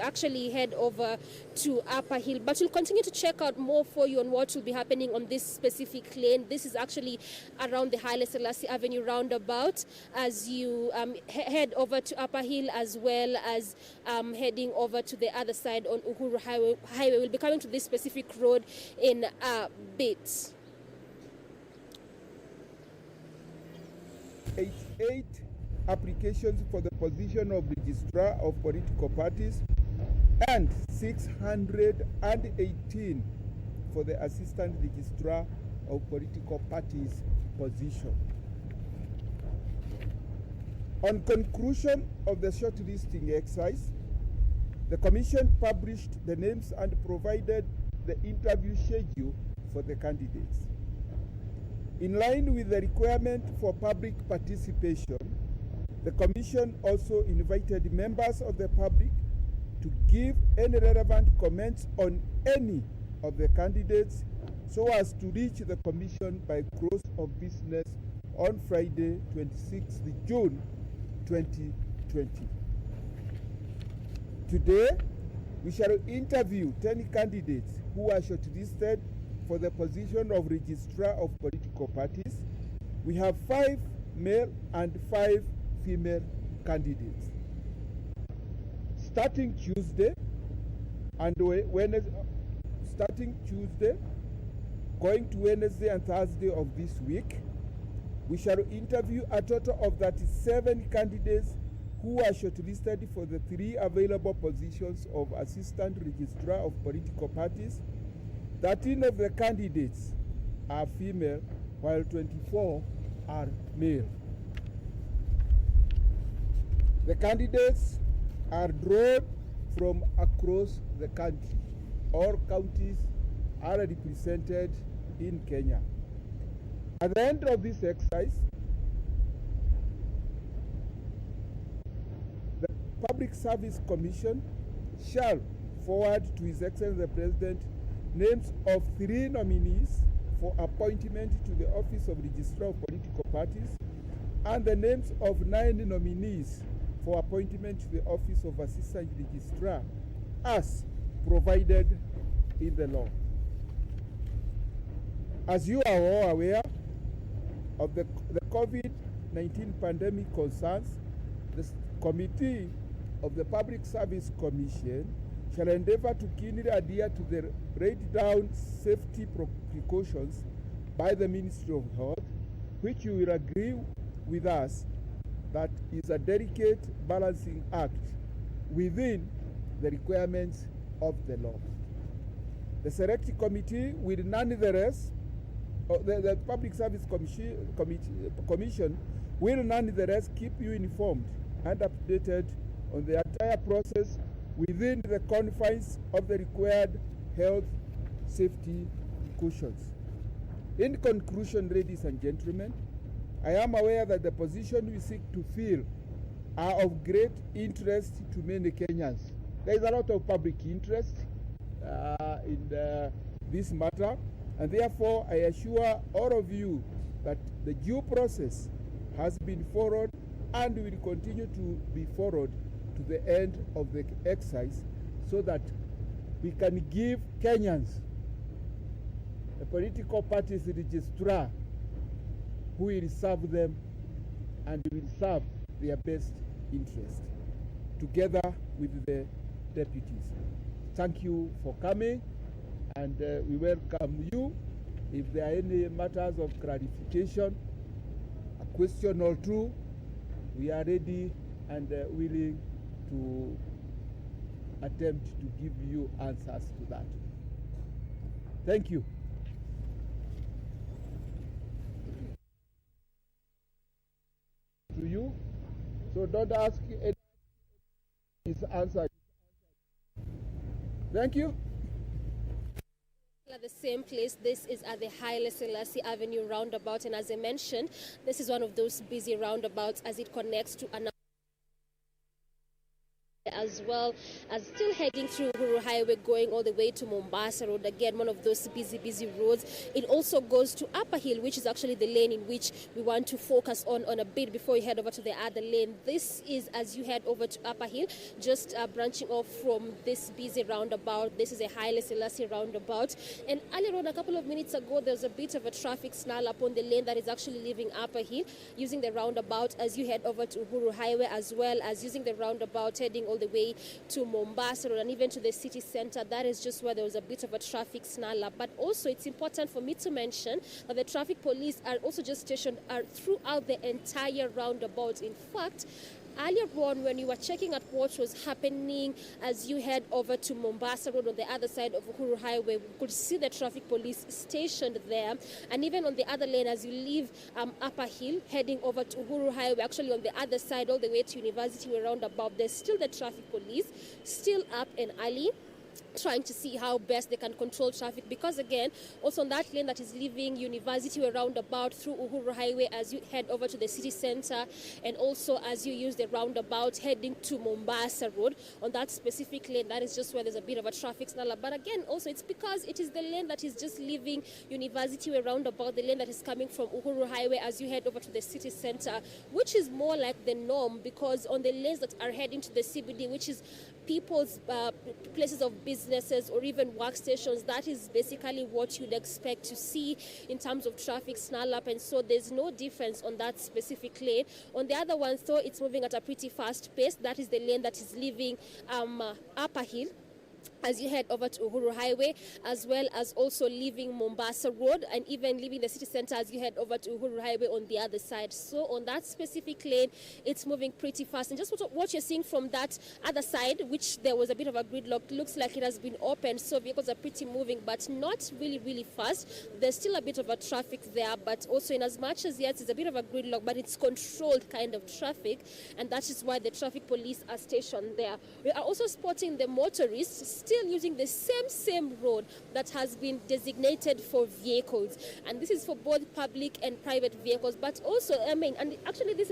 actually head over to Upper Hill. But we'll continue to check out more for you on what will be happening on this specific lane. This is actually around the Haile Selassie Avenue roundabout as you head over to Upper Hill, as well as heading over to the other side on Uhuru Highway. We'll be coming to this specific road in a bit. 88 applications for the position of registrar of political parties and 618 for the assistant registrar of political parties position. On conclusion of the shortlisting exercise, the Commission published the names and provided the interview schedule for the candidates. In line with the requirement for public participation, the Commission also invited members of the public to give any relevant comments on any of the candidates so as to reach the Commission by close of business on Friday, 26th June 2020. Today, we shall interview 10 candidates who are shortlisted for the position of Registrar of Political Parties. We have 5 male and 5 female candidates. Starting Tuesday, going to Wednesday and Thursday of this week, we shall interview a total of 37 candidates who are shortlisted for the 3 available positions of Assistant Registrar of Political Parties. 13 of the candidates are female, while 24 are male. The candidates are drawn from across the country. All counties are represented in Kenya. At the end of this exercise, the Public Service Commission shall forward to His Excellency the President names of 3 nominees for appointment to the office of Registrar of Political Parties and the names of 9 nominees for appointment to the office of Assistant Registrar as provided in the law. As you are all aware of the COVID-19 pandemic concerns, the Committee of the Public Service Commission shall endeavor to keenly adhere to the laid down safety precautions by the Ministry of Health, which you will agree with us that is a delicate balancing act within the requirements of the law. The Select Committee will nonetheless, the Public Service Commission will nonetheless keep you informed and updated on the entire process within the confines of the required health safety precautions. In conclusion, ladies and gentlemen, I am aware that the position we seek to fill are of great interest to many Kenyans. There is a lot of public interest in this matter, and therefore I assure all of you that the due process has been followed and will continue to be followed to the end of the exercise, so that we can give Kenyans a political parties registrar who will serve them and will serve their best interest together with the deputies. Thank you for coming, and we welcome you. If there are any matters of clarification, a question or two, we are ready and willing to attempt to give you answers to that. Thank you. To you, so don't ask any his answer. Thank you. At the same place, this is at the Haile Selassie Avenue roundabout, and as I mentioned, this is one of those busy roundabouts as it connects to another, as well as still heading through Uhuru Highway going all the way to Mombasa Road, again one of those busy roads. It also goes to Upper Hill, which is actually the lane in which we want to focus on a bit before you head over to the other lane. This is as you head over to Upper Hill, just branching off from this busy roundabout. This is a Haile Selassie roundabout, and earlier on, a couple of minutes ago, there was a bit of a traffic snarl up on the lane that is actually leaving Upper Hill, using the roundabout as you head over to Uhuru Highway, as well as using the roundabout heading all the way to Mombasa Road and even to the city center. That is just where there was a bit of a traffic snarl up. But also it's important for me to mention that the traffic police are also just stationed throughout the entire roundabout. In fact, earlier on, when you were checking at what was happening as you head over to Mombasa Road on the other side of Uhuru Highway, we could see the traffic police stationed there. And even on the other lane, as you leave Upper Hill, heading over to Uhuru Highway, actually on the other side, all the way to University roundabout, there's still the traffic police, still up and early, trying to see how best they can control traffic, because again, also on that lane that is leaving University roundabout through Uhuru Highway as you head over to the city center, and also as you use the roundabout heading to Mombasa Road, on that specific lane, that is just where there's a bit of a traffic snarl. But again, also it's because it is the lane that is just leaving University roundabout, the lane that is coming from Uhuru Highway as you head over to the city center, which is more like the norm, because on the lanes that are heading to the CBD, which is people's places of businesses or even workstations, that is basically what you'd expect to see in terms of traffic snarl up, and so there's no difference on that specific lane. On the other one, though, it's moving at a pretty fast pace. That is the lane that is leaving Upper Hill as you head over to Uhuru Highway, as well as also leaving Mombasa Road and even leaving the city center as you head over to Uhuru Highway on the other side. So on that specific lane, it's moving pretty fast. And just what you're seeing from that other side, which there was a bit of a gridlock, looks like it has been opened, so vehicles are pretty moving, but not really fast. There's still a bit of a traffic there, but also in as much as, yes, it's a bit of a gridlock, but it's controlled kind of traffic, and that is why the traffic police are stationed there. We are also spotting the motorists still using the same road that has been designated for vehicles, and this is for both public and private vehicles. But also, I mean, and actually this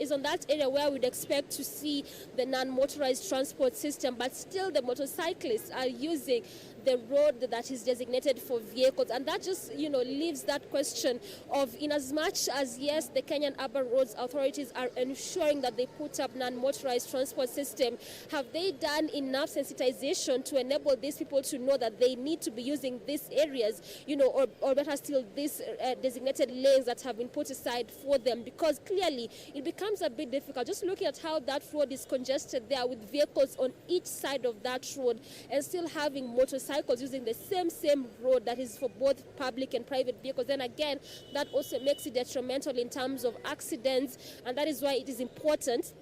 is on that area where we'd expect to see the non-motorized transport system, but still the motorcyclists are using the road that is designated for vehicles, and that just, you know, leaves that question of, in as much as, yes, the Kenyan Urban Roads authorities are ensuring that they put up non-motorized transport system, have they done enough sensitization to enable these people to know that they need to be using these areas, you know, or better still, these designated lanes that have been put aside for them? Because clearly it becomes a bit difficult just looking at how that road is congested there with vehicles on each side of that road, and still having motorcycles using the same road that is for both public and private vehicles. Then again, that also makes it detrimental in terms of accidents, and that is why it is important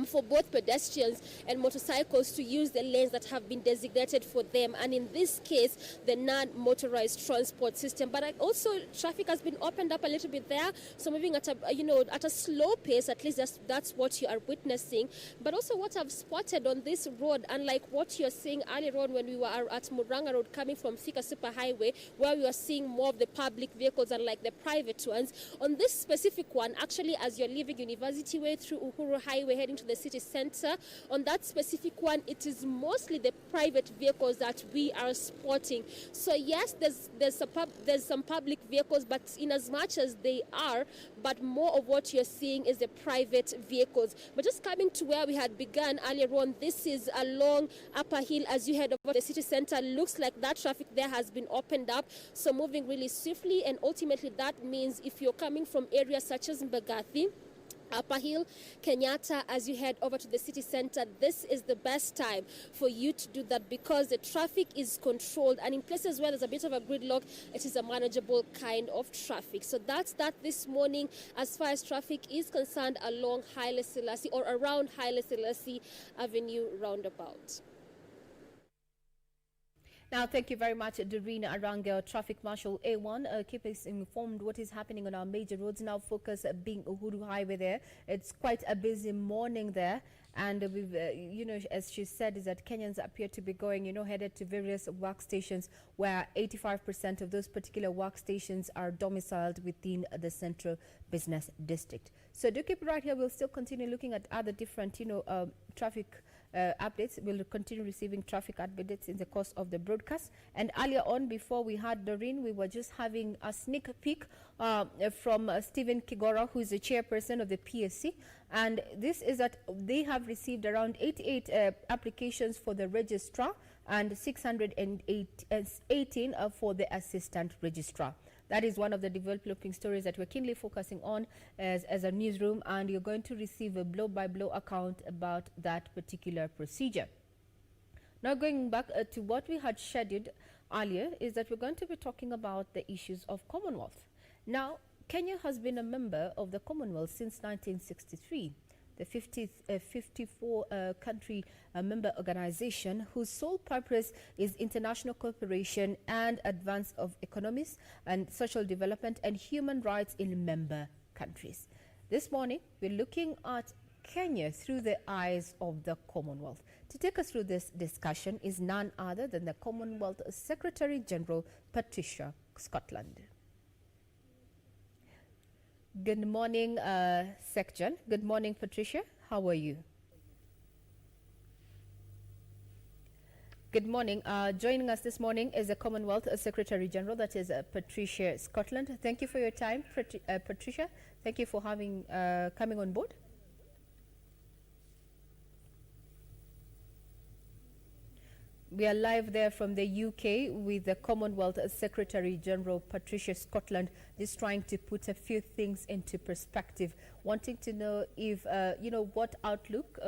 for both pedestrians and motorcycles to use the lanes that have been designated for them, and in this case, the non-motorized transport system. But also, traffic has been opened up a little bit there, so moving at a slow pace. At least that's what you are witnessing. But also, what I've spotted on this road, unlike what you're seeing earlier on when we were at Murang'a Road coming from Thika Superhighway, where we were seeing more of the public vehicles unlike the private ones, on this specific one, actually, as you're leaving University Way through Uhuru Highway heading heading to the city center. On that specific one, it is mostly the private vehicles that we are spotting. So yes, there's some public vehicles, but in as much as they are, but more of what you're seeing is the private vehicles. But just coming to where we had begun earlier on, this is along Upper Hill as you head over the city center. Looks like that traffic there has been opened up, so moving really swiftly, and ultimately that means if you're coming from areas such as Mbagathi, Upper Hill, Kenyatta, as you head over to the city center, this is the best time for you to do that because the traffic is controlled, and in places where there's a bit of a gridlock, it is a manageable kind of traffic. So that's that this morning as far as traffic is concerned along Haile Selassie or around Haile Selassie Avenue roundabout. Now, thank you very much, Doreen Arangel, Traffic Marshal A1. Keep us informed what is happening on our major roads. Now, focus being Uhuru Highway there. It's quite a busy morning there. And we've, as she said, is that Kenyans appear to be going, headed to various workstations where 85% of those particular workstations are domiciled within the Central Business District. So do keep it right here. We'll still continue looking at other different, traffic updates. We'll continue receiving traffic updates in the course of the broadcast. And earlier on, before we had Doreen, we were just having a sneak peek from Stephen Kigora, who is the chairperson of the PSC. And this is that they have received around 88 applications for the registrar and 618 for the assistant registrar. That is one of the developing stories that we're keenly focusing on as a newsroom, and you're going to receive a blow-by-blow account about that particular procedure. Now, going back to what we had scheduled earlier is that we're going to be talking about the issues of Commonwealth. Now, Kenya has been a member of the Commonwealth since 1963. The 54 country member organization whose sole purpose is international cooperation and advance of economies and social development and human rights in member countries. This morning, we're looking at Kenya through the eyes of the Commonwealth. To take us through this discussion is none other than the Commonwealth Secretary General, Patricia Scotland. Good morning, SecGen. Good morning, Patricia. How are you? Good morning. Joining us this morning is the Commonwealth Secretary General, that is Patricia Scotland. Thank you for your time, Patricia. Thank you for having coming on board. We are live there from the UK with the Commonwealth Secretary General Patricia Scotland, just trying to put a few things into perspective, wanting to know if, what outlook,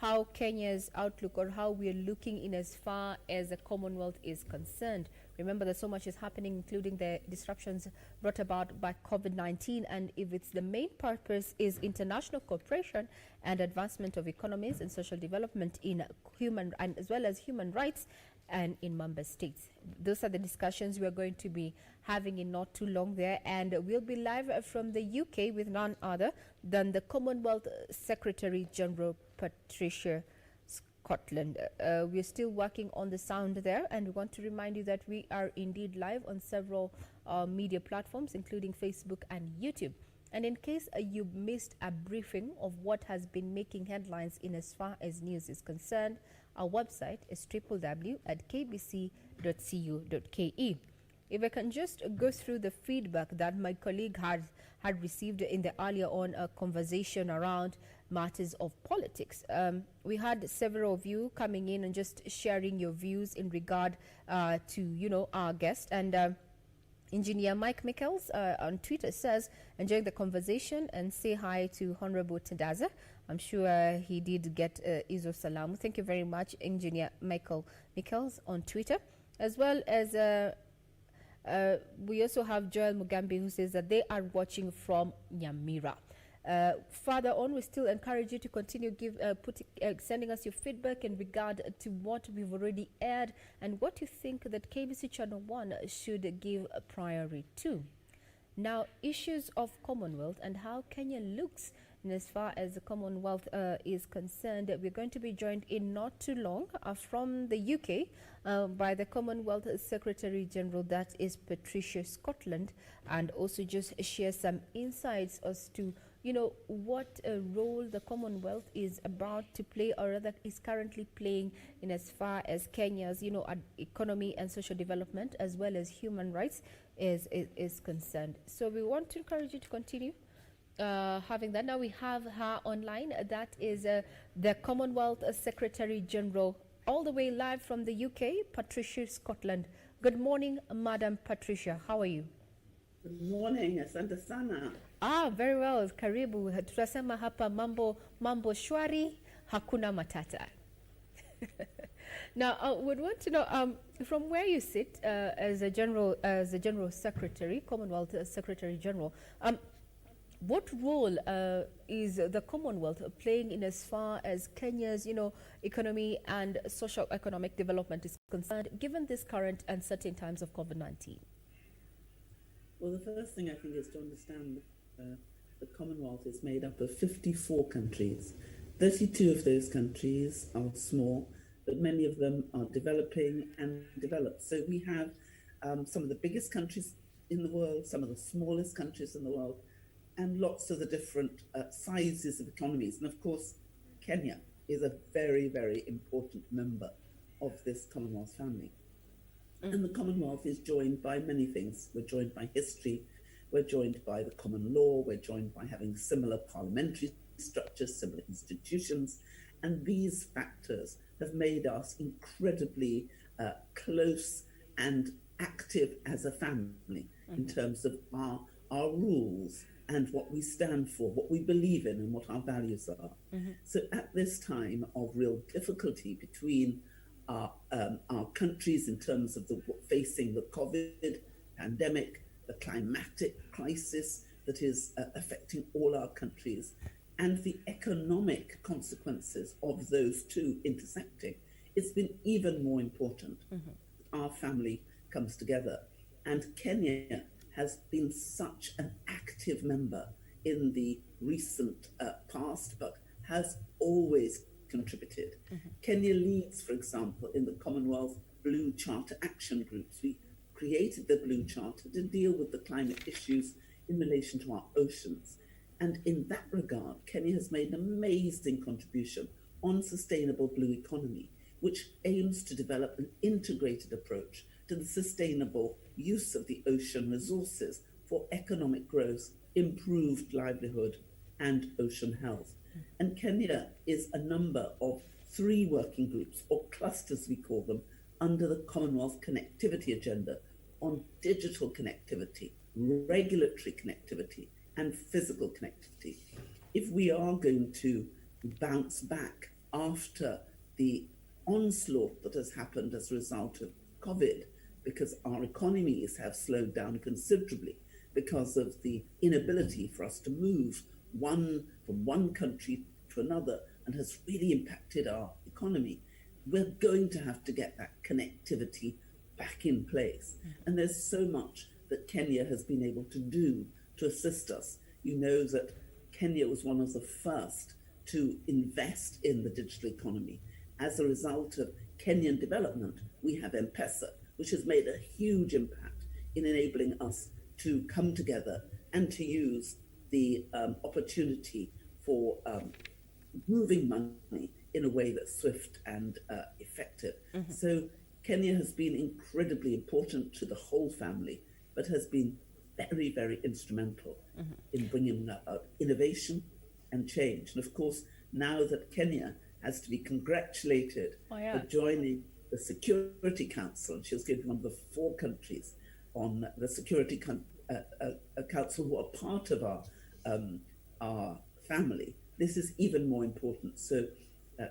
how Kenya's outlook or how we are looking in as far as the Commonwealth is concerned. Remember that so much is happening, including the disruptions brought about by COVID-19, and if it's the main purpose is international cooperation and advancement of economies and social development in human and as well as human rights and in member states. Those are the discussions we are going to be having in not too long there, and we'll be live from the UK with none other than the Commonwealth Secretary General Patricia Scotland. We're still working on the sound there, and we want to remind you that we are indeed live on several media platforms, including Facebook and YouTube. And in case you missed a briefing of what has been making headlines in as far as news is concerned, our website is www.kbc.co.ke. If I can just go through the feedback that my colleague had received in the earlier on conversation around matters of politics. We had several of you coming in and just sharing your views in regard to, our guest. And Engineer Mike Michaels on Twitter says, enjoying the conversation and say hi to Honorable Tadaza. I'm sure he did get Izo Salamu. Thank you very much, Engineer Michael Michaels on Twitter. As well as we also have Joel Mugambi, who says that they are watching from Nyamira. Further on, we still encourage you to continue sending us your feedback in regard to what we've already aired and what you think that KBC Channel 1 should give a priority to. Now, issues of Commonwealth and how Kenya looks in as far as the Commonwealth is concerned. We're going to be joined in not too long from the UK by the Commonwealth Secretary General, that is Patricia Scotland, and also just share some insights as to what role the Commonwealth is about to play, or rather is currently playing, in as far as Kenya's, economy and social development, as well as human rights, is concerned. So we want to encourage you to continue having that. Now we have her online. That is the Commonwealth Secretary General, all the way live from the UK, Patricia Scotland. Good morning, Madam Patricia. How are you? Good morning, asante sana. Very well. Karibu. Tunasema hapa mambo shwari, hakuna matata. Now, we'd want to know from where you sit as a General Secretary, Commonwealth Secretary General. What role is the Commonwealth playing in as far as Kenya's, economy and socio-economic development is concerned, given this current uncertain times of COVID-19? Well, the first thing I think is to understand the Commonwealth is made up of 54 countries. 32 of those countries are small, but many of them are developing and developed. So we have some of the biggest countries in the world, some of the smallest countries in the world, and lots of the different sizes of economies. And of course, Kenya is a very, very important member of this Commonwealth family. And the Commonwealth is joined by many things. We're joined by history, we're joined by the common law, we're joined by having similar parliamentary structures, similar institutions, and these factors have made us incredibly close and active as a family in terms of our rules and what we stand for, what we believe in, and what our values are. So at this time of real difficulty between our countries in terms of facing the COVID pandemic, the climatic crisis that is affecting all our countries, and the economic consequences of those two intersecting, it's been even more important our family comes together. And Kenya has been such an active member in the recent past, but has always contributed. Kenya leads, for example, in the Commonwealth Blue Charter Action Groups. We created the Blue Charter to deal with the climate issues in relation to our oceans. And in that regard, Kenya has made an amazing contribution on sustainable blue economy, which aims to develop an integrated approach to the sustainable use of the ocean resources for economic growth, improved livelihood, and ocean health. And Kenya is a number of 3 working groups, or clusters we call them, under the Commonwealth Connectivity Agenda on digital connectivity, regulatory connectivity, and physical connectivity. If we are going to bounce back after the onslaught that has happened as a result of COVID, because our economies have slowed down considerably because of the inability for us to move from one country to another, and has really impacted our economy, we're going to have to get that connectivity back in place. And there's so much that Kenya has been able to do to assist us. You know that Kenya was one of the first to invest in the digital economy. As a result of Kenyan development, we have M-Pesa, which has made a huge impact in enabling us to come together and to use the opportunity for moving money in a way that's swift and effective. So Kenya has been incredibly important to the whole family, but has been very, very instrumental in bringing about innovation and change. And of course, now that Kenya has to be congratulated for joining the Security Council, and she's given one of the 4 countries on the Security Council who are part of our family, this is even more important. So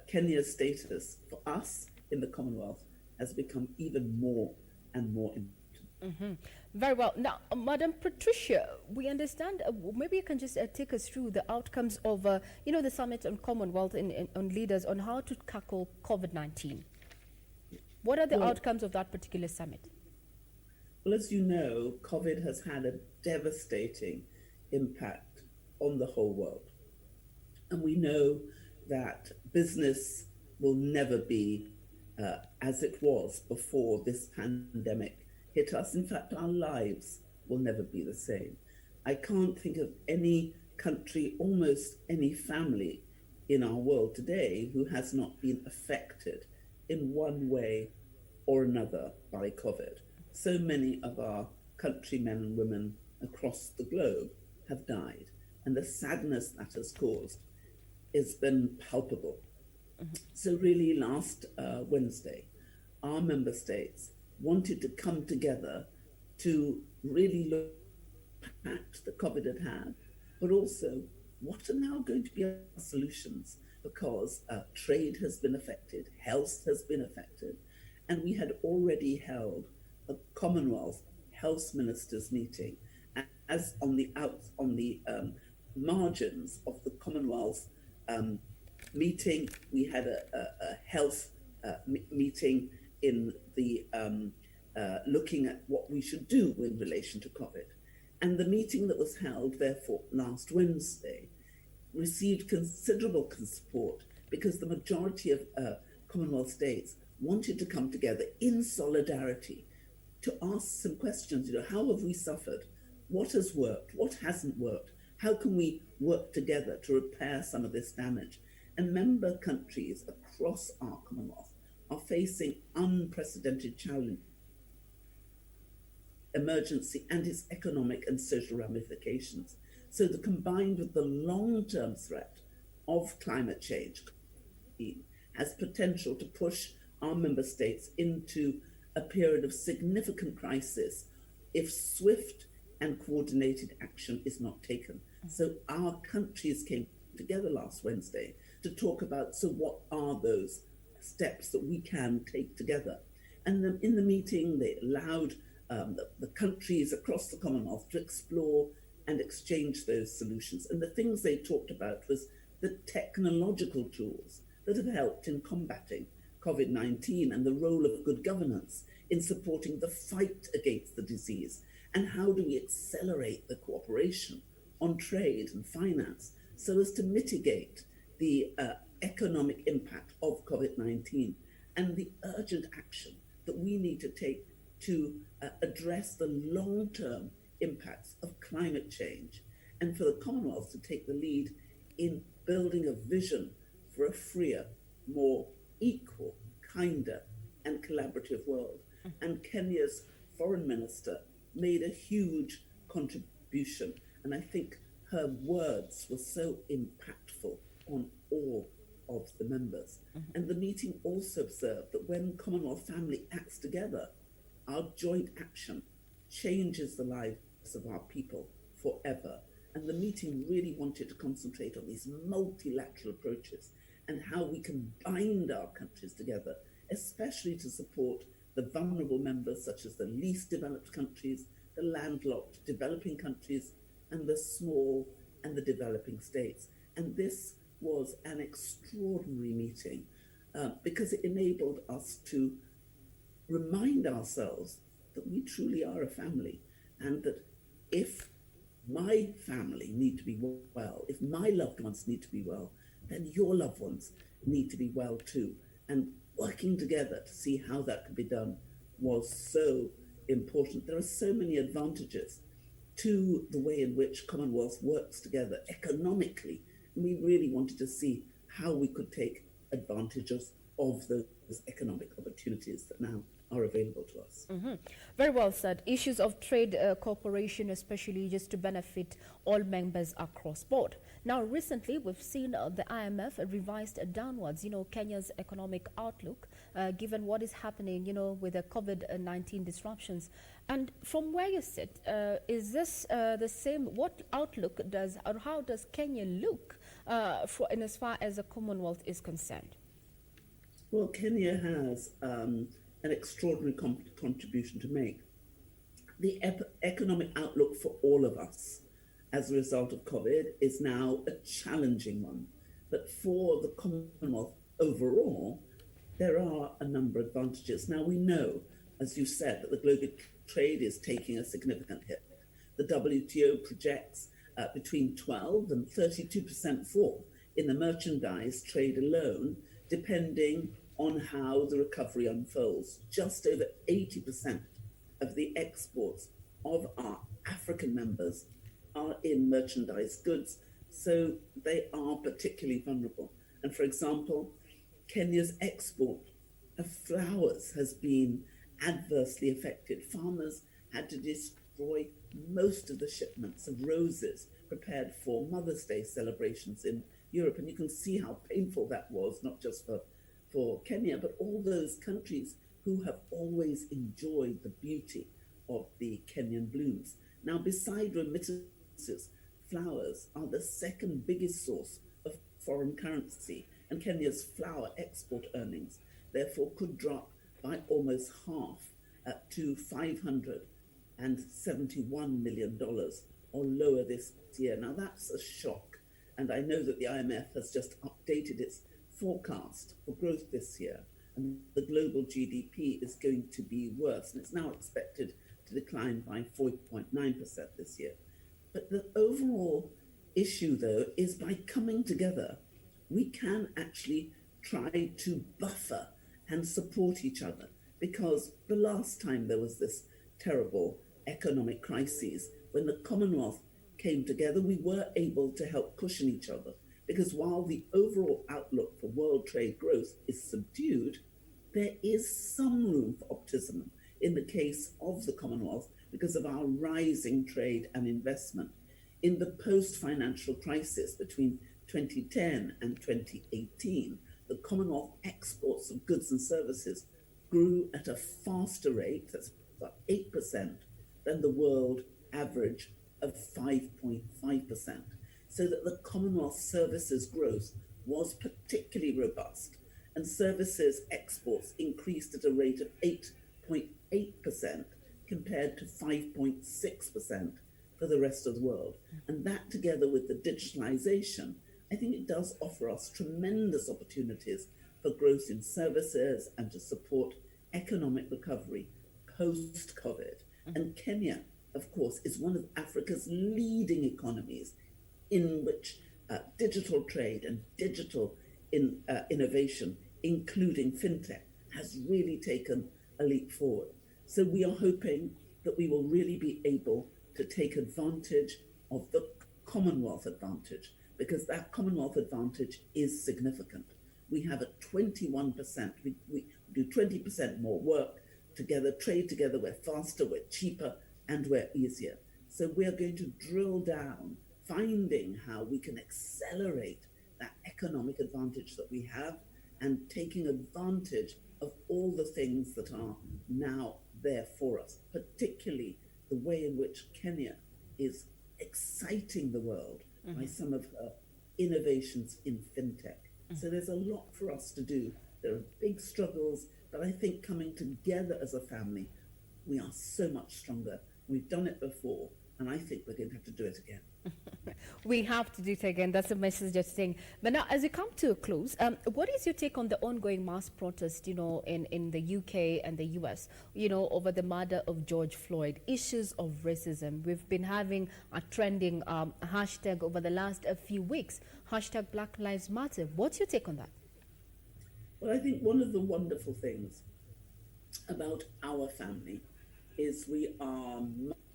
Kenya's status for us in the Commonwealth has become even more and more important. Very well. Now, Madam Patricia, we understand, maybe you can just take us through the outcomes of, the summit on Commonwealth on leaders on how to tackle COVID-19. What are the outcomes of that particular summit? Well, as you know, COVID has had a devastating impact on the whole world. And we know that business will never be as it was before this pandemic hit us. In fact, our lives will never be the same. I can't think of any country, almost any family in our world today who has not been affected in one way or another by COVID. So many of our countrymen and women across the globe have died, and the sadness that has caused has been palpable. So really last Wednesday, our member states wanted to come together to really look at the impact that COVID had, but also what are now going to be our solutions, because trade has been affected, health has been affected, and we had already held a Commonwealth Health Ministers meeting as on the margins of the Commonwealth meeting. We had a health meeting in the looking at what we should do in relation to COVID. And the meeting that was held, therefore, last Wednesday received considerable support because the majority of Commonwealth states wanted to come together in solidarity to ask some questions. You know, how have we suffered? What has worked? What hasn't worked? How can we work together to repair some of this damage? And member countries across our Commonwealth are facing unprecedented challenge, emergency and its economic and social ramifications. So the combined with the long-term threat of climate change has potential to push our member states into a period of significant crisis if swift and coordinated action is not taken. So our countries came together last Wednesday to talk about, so what are those steps that we can take together? And then in the meeting, they allowed the countries across the Commonwealth to explore and exchange those solutions. And the things they talked about was the technological tools that have helped in combating COVID-19 and the role of good governance in supporting the fight against the disease. And how do we accelerate the cooperation on trade and finance so as to mitigate the economic impact of COVID-19 and the urgent action that we need to take to address the long-term impacts of climate change, and for the Commonwealth to take the lead in building a vision for a freer, more equal, kinder and collaborative world. And Kenya's foreign minister made a huge contribution, and I think her words were so impactful on all of the members. And the meeting also observed that when Commonwealth family acts together, our joint action changes the lives of our people forever. And the meeting really wanted to concentrate on these multilateral approaches and how we can bind our countries together, especially to support the vulnerable members such as the least developed countries, the landlocked developing countries, and the small and the developing states. And this was an extraordinary meeting because it enabled us to remind ourselves that we truly are a family, and that if my family need to be well, if my loved ones need to be well, then your loved ones need to be well too. And working together to see how that could be done was so important. There are so many advantages to the way in which Commonwealth works together economically. And we really wanted to see how we could take advantages of those economic opportunities that now are available to us. Very well said. Issues of trade cooperation, especially just to benefit all members across board. Now, recently, we've seen the IMF revised downwards, Kenya's economic outlook, given what is happening, with the COVID-19 disruptions. And from where you sit, is this the same? What outlook does, or how does Kenya look in as far as the Commonwealth is concerned? Well, Kenya has an extraordinary contribution to make. The economic outlook for all of us as a result of COVID is now a challenging one. But for the Commonwealth overall, there are a number of advantages. Now, we know, as you said, that the global trade is taking a significant hit. The WTO projects between 12 and 32% fall in the merchandise trade alone, depending on how the recovery unfolds. Just over 80% of the exports of our African members are in merchandise goods, So they are particularly vulnerable. And for example, Kenya's export of flowers has been adversely affected. Farmers had to destroy most of the shipments of roses prepared for Mother's Day celebrations in Europe. And you can see how painful that was, not just for Kenya, but all those countries who have always enjoyed the beauty of the Kenyan blooms. Now, beside remittances, flowers are the second biggest source of foreign currency, and Kenya's flower export earnings therefore could drop by almost half to $571 million or lower this year. Now that's a shock, and I know that the IMF has just updated its forecast for growth this year, and the global GDP is going to be worse, and it's now expected to decline by 4.9% this year. But the overall issue, though, is by coming together, we can actually try to buffer and support each other. Because the last time there was this terrible economic crisis, when the Commonwealth came together, we were able to help cushion each other. Because while the overall outlook for world trade growth is subdued, there is some room for optimism in the case of the Commonwealth because of our rising trade and investment. In the post-financial crisis between 2010 and 2018, the Commonwealth exports of goods and services grew at a faster rate, that's about 8%, than the world average of 5.5%. So that the Commonwealth services growth was particularly robust, and services exports increased at a rate of 8.8% compared to 5.6% for the rest of the world. And that, together with the digitalization, I think it does offer us tremendous opportunities for growth in services and to support economic recovery post-COVID. And Kenya, of course, is one of Africa's leading economies in which digital trade and digital innovation, including fintech, has really taken a leap forward. So we are hoping that we will really be able to take advantage of the Commonwealth advantage, because that Commonwealth advantage is significant. We have a 21%, we do 20% more work together, trade together, we're faster, we're cheaper, and we're easier. So we are going to drill down, finding how we can accelerate that economic advantage that we have and taking advantage of all the things that are now there for us, particularly the way in which Kenya is exciting the world by some of her innovations in fintech. So there's a lot for us to do. There are big struggles, but I think coming together as a family, we are so much stronger. We've done it before, and I think we're going to have to do it again. We have to do it again. That's the message you're saying. But now, as we come to a close, what is your take on the ongoing mass protest, in the UK and the US, over the murder of George Floyd, issues of racism? We've been having a trending hashtag over the last few weeks, hashtag Black Lives Matter. What's your take on that? Well, I think one of the wonderful things about our family is we are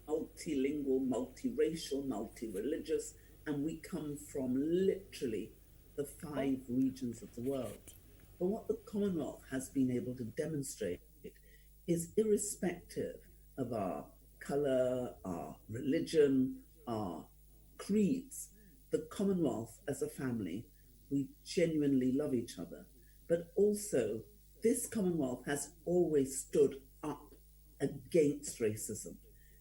multilingual, multiracial, multi-religious, and we come from literally the 5 regions of the world. But what the Commonwealth has been able to demonstrate is, irrespective of our colour, our religion, our creeds, the Commonwealth as a family, we genuinely love each other. But also, this Commonwealth has always stood up against racism.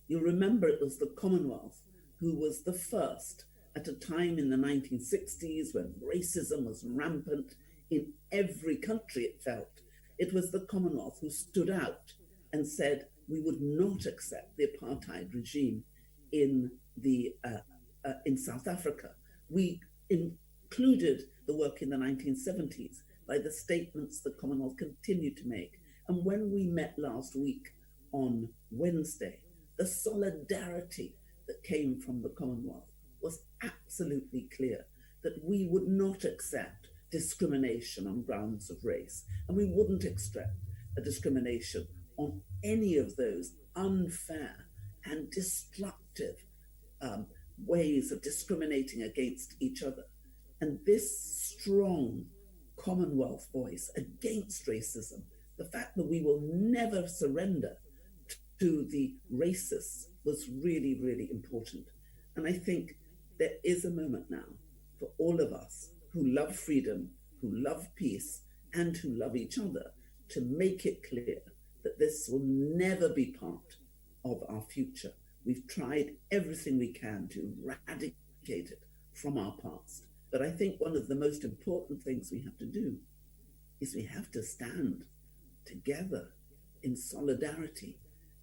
You remember it was the Commonwealth who was the first at a time in the 1960s when racism was rampant in every country, it felt. It was the Commonwealth who stood out and said we would not accept the apartheid regime in South Africa. We included the work in the 1970s by the statements the Commonwealth continued to make. And when we met last week on Wednesday, the solidarity that came from the Commonwealth was absolutely clear, that we would not accept discrimination on grounds of race, and we wouldn't accept a discrimination on any of those unfair and destructive ways of discriminating against each other. And this strong Commonwealth voice against racism, the fact that we will never surrender to the racists, was really, really important. And I think there is a moment now for all of us who love freedom, who love peace, and who love each other to make it clear that this will never be part of our future. We've tried everything we can to eradicate it from our past. But I think one of the most important things we have to do is we have to stand together in solidarity,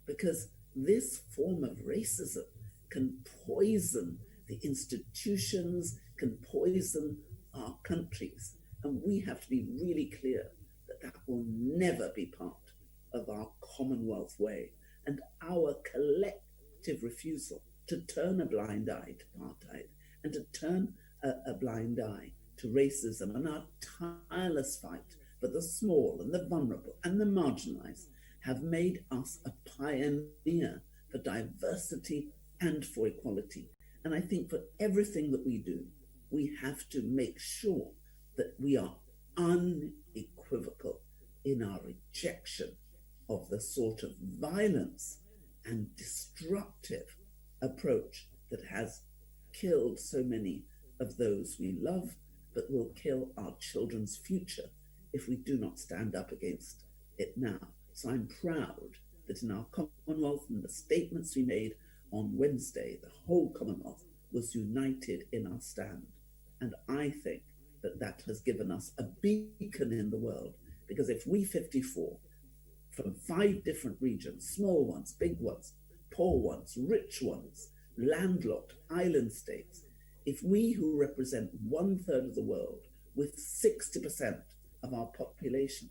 because this form of racism can poison the institutions, can poison our countries. And we have to be really clear that that will never be part of our Commonwealth way. And our collective refusal to turn a blind eye to apartheid and to turn a blind eye to racism, and our tireless fight for the small and the vulnerable and the marginalized have made us a pioneer for diversity and for equality. And I think for everything that we do, we have to make sure that we are unequivocal in our rejection of the sort of violence and destructive approach that has killed so many of those we love, but will kill our children's future if we do not stand up against it now. So I'm proud that in our Commonwealth and the statements we made on Wednesday, the whole Commonwealth was united in our stand. And I think that that has given us a beacon in the world, because if we 54 from 5 different regions, small ones, big ones, poor ones, rich ones, landlocked, island states, if we who represent 1/3 of the world with 60% of our population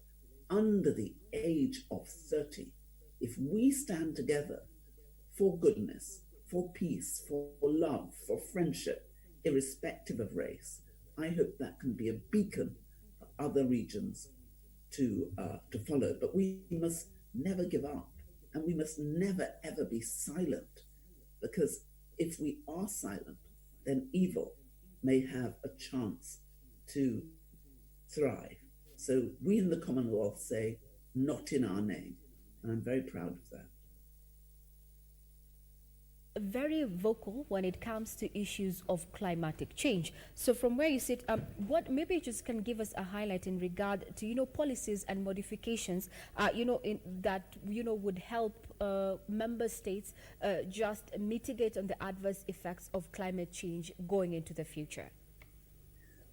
under the age of 30, if we stand together for goodness, for peace, for love, for friendship, irrespective of race, I hope that can be a beacon for other regions to follow. But we must never give up, and we must never ever be silent, because if we are silent, then evil may have a chance to thrive. So we in the Commonwealth say, not in our name, and I'm very proud of that. Very vocal when it comes to issues of climatic change. So from where you sit, what maybe you just can give us a highlight in regard to, policies and modifications, that, would help member states just mitigate on the adverse effects of climate change going into the future?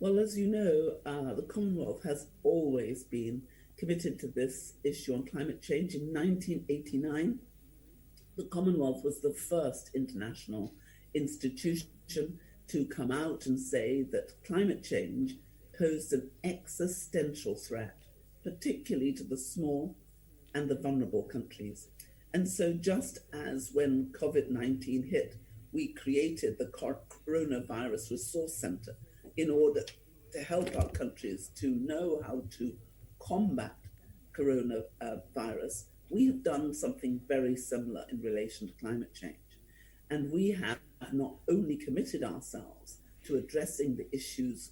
Well, as you know, the Commonwealth has always been committed to this issue on climate change. In 1989, the Commonwealth was the first international institution to come out and say that climate change posed an existential threat, particularly to the small and the vulnerable countries. And so just as when COVID-19 hit, we created the Coronavirus Resource Center in order to help our countries to know how to combat coronavirus, we have done something very similar in relation to climate change. And we have not only committed ourselves to addressing the issues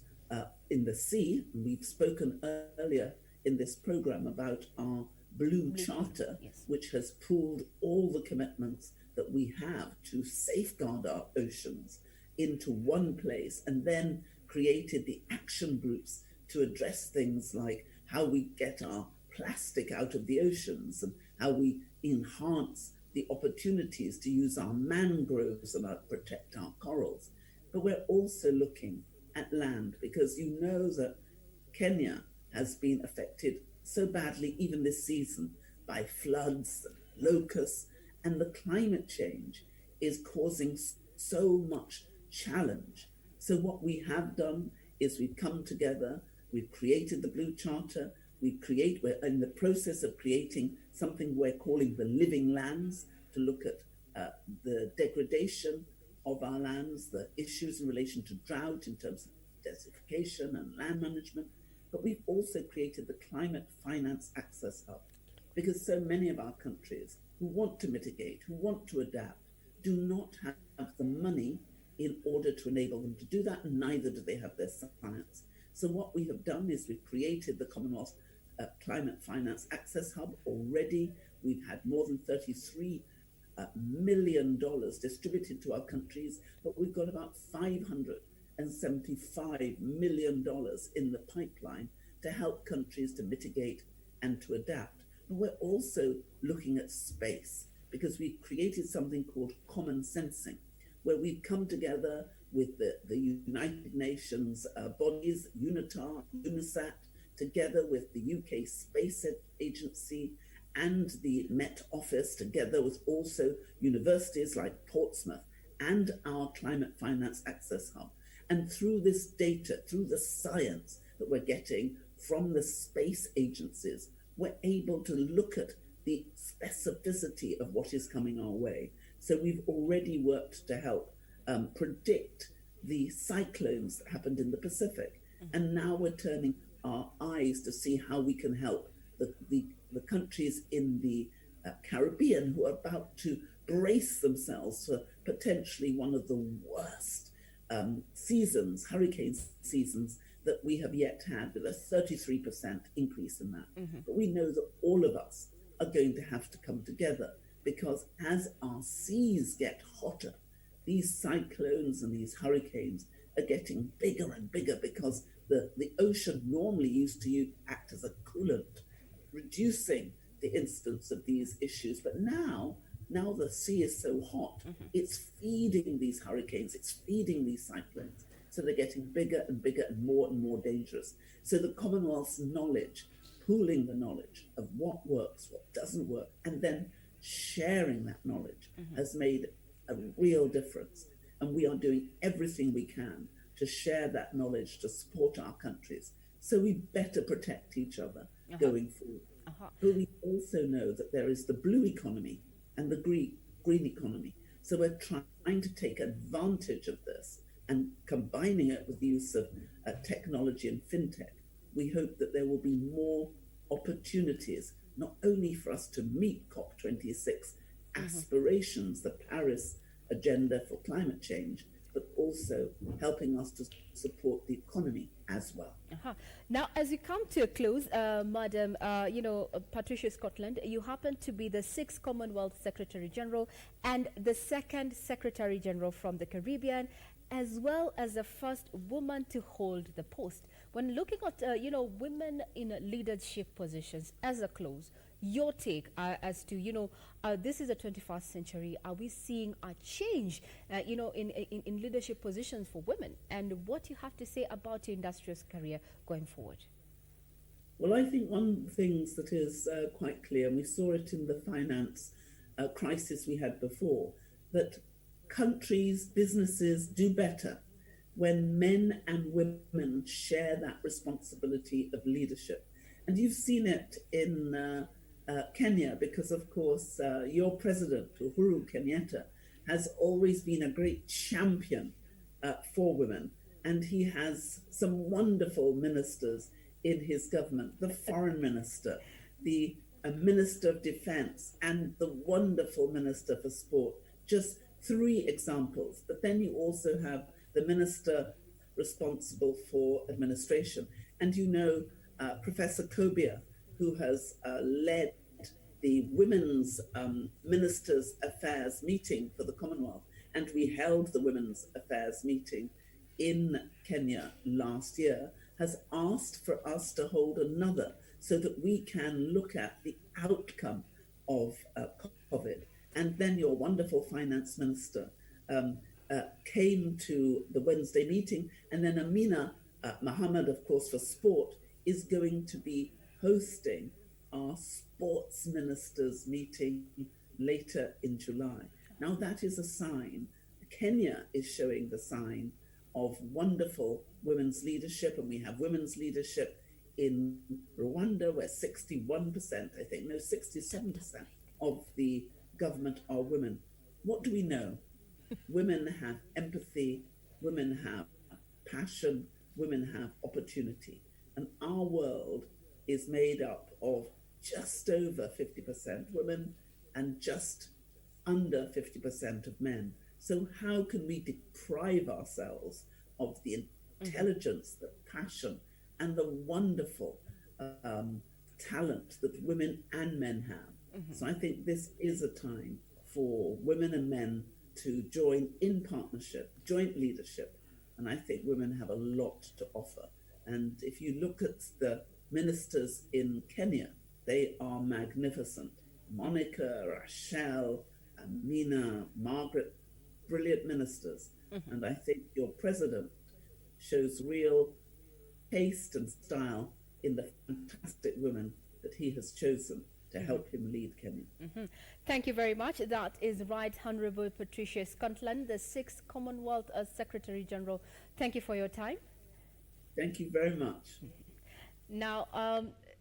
in the sea, and we've spoken earlier in this program about our Blue Charter, yes, which has pooled all the commitments that we have to safeguard our oceans into one place, and then created the action groups to address things like how we get our plastic out of the oceans and how we enhance the opportunities to use our mangroves and protect our corals. But we're also looking at land, because you know that Kenya has been affected so badly even this season by floods and locusts, and the climate change is causing so much challenge. So what we have done is we've come together, we've created the Blue Charter, we're in the process of creating something we're calling the living lands, to look at the degradation of our lands, the issues in relation to drought in terms of desertification and land management. But we've also created the Climate Finance Access Hub, because so many of our countries who want to mitigate, who want to adapt, do not have the money in order to enable them to do that, and neither do they have their science. So what we have done is we've created the Commonwealth Climate Finance Access Hub already. We've had more than $33 million distributed to our countries, but we've got about $575 million in the pipeline to help countries to mitigate and to adapt. But we're also looking at space, because we've created something called common sensing, where we've come together with the United Nations bodies, UNITAR, UNISAT, together with the UK Space Agency and the Met Office, together with also universities like Portsmouth and our Climate Finance Access Hub. And through this data, through the science that we're getting from the space agencies, we're able to look at the specificity of what is coming our way. So we've already worked to help predict the cyclones that happened in the Pacific. And now we're turning our eyes to see how we can help the countries in the Caribbean who are about to brace themselves for potentially one of the worst seasons, hurricane seasons, that we have yet had, with a 33% increase in that. But we know that all of us are going to have to come together, because as our seas get hotter, these cyclones and these hurricanes are getting bigger and bigger, because the ocean normally used to act as a coolant, reducing the incidence of these issues. But now the sea is so hot, it's feeding these hurricanes, it's feeding these cyclones. So they're getting bigger and bigger and more dangerous. So the Commonwealth's knowledge, pooling the knowledge of what works, what doesn't work, and then sharing that knowledge has made a real difference. And we are doing everything we can to share that knowledge to support our countries. So we better protect each other going forward. But we also know that there is the blue economy and the green economy. So we're trying to take advantage of this and combining it with the use of technology and fintech. We hope that there will be more opportunities, not only for us to meet COP26 aspirations, the Paris agenda for climate change, but also helping us to support the economy as well. Now, as you come to a close, Madam, Patricia Scotland, you happen to be the 6th Commonwealth Secretary General and the 2nd Secretary General from the Caribbean, as well as the first woman to hold the post. When looking at, women in leadership positions as a close, your take as to, this is the 21st century. Are we seeing a change, in leadership positions for women? And what you have to say about your industrious career going forward? Well, I think one of the things that is quite clear, and we saw it in the finance crisis we had before, that countries, businesses do better when men and women share that responsibility of leadership. And you've seen it in Kenya, because of course your president, Uhuru Kenyatta, has always been a great champion for women, and he has some wonderful ministers in his government, the foreign minister, the minister of defense, and the wonderful minister for sport. Just 3 examples. But then you also have the minister responsible for administration, and Professor Kobia, who has led the Women's Ministers' Affairs meeting for the Commonwealth. And we held the Women's Affairs meeting in Kenya last year, has asked for us to hold another so that we can look at the outcome of COVID. And then your wonderful finance minister came to the Wednesday meeting, and then Amina Mohammed, of course, for sport, is going to be hosting our sports ministers meeting later in July. Now that is a sign. Kenya is showing the sign of wonderful women's leadership, and we have women's leadership in Rwanda, where 67% of the government are women. What do we know? Women have empathy, women have passion, women have opportunity. And our world is made up of just over 50% women and just under 50% of men. So how can we deprive ourselves of the intelligence, the passion, and the wonderful talent that women and men have? So I think this is a time for women and men to join in partnership, joint leadership, and I think women have a lot to offer. And if you look at the ministers in Kenya, they are magnificent. Monica, Rachel, Amina, Margaret, brilliant ministers. And I think your president shows real taste and style in the fantastic women that he has chosen to help him lead Kenya. Thank you very much. That is Right Honorable Patricia Scotland, the 6th Commonwealth Secretary General. Thank you for your time. Thank you very much. Now,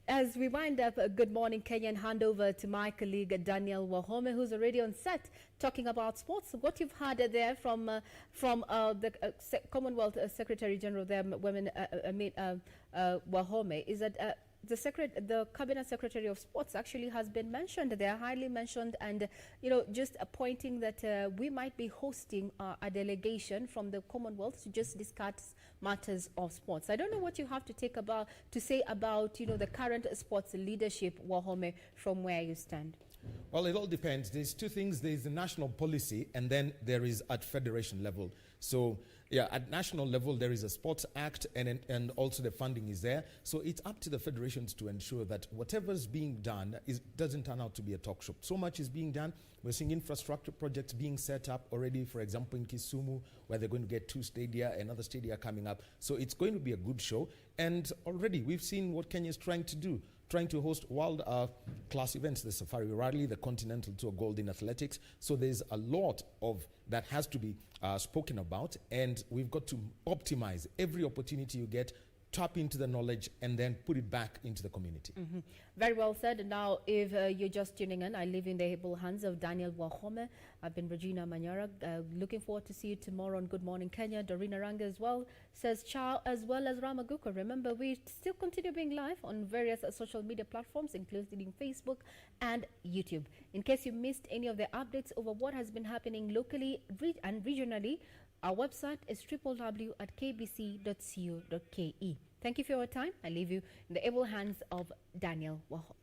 as we wind up, Good Morning Kenya, and hand over to my colleague Daniel Wahome, who's already on set talking about sports. What you've heard there from the Commonwealth Secretary General there, women, Wahome, is that the Cabinet Secretary of Sports actually has been mentioned. They are highly mentioned, and just pointing that we might be hosting a delegation from the Commonwealth to just discuss matters of sports. I don't know what you have to say about the current sports leadership, Wahome, from where you stand. Well, it all depends. There's two things. There's the national policy, and then there is at federation level. So, yeah, at national level, there is a sports act, and also the funding is there. So it's up to the federations to ensure that whatever's being done doesn't turn out to be a talk shop. So much is being done. We're seeing infrastructure projects being set up already, for example, in Kisumu, where they're going to get 2 stadia, another stadia coming up. So it's going to be a good show. And already we've seen what Kenya is trying to do, trying to host world class events, the Safari Rally, the Continental Tour Gold in athletics. So there's a lot of that has to be spoken about, and we've got to optimize every opportunity you get, tap into the knowledge, and then put it back into the community. Very well said. Now, if you're just tuning in, I leave in the able hands of Daniel Wahome. I've been Regina Manyara. Looking forward to see you tomorrow on Good Morning Kenya. Dorina Ranga as well says ciao, as well as Ramaguko. Remember, we still continue being live on various social media platforms, including Facebook and YouTube. In case you missed any of the updates over what has been happening locally and regionally, our website is www.kbc.co.ke. Thank you for your time. I leave you in the able hands of Daniel Wahome.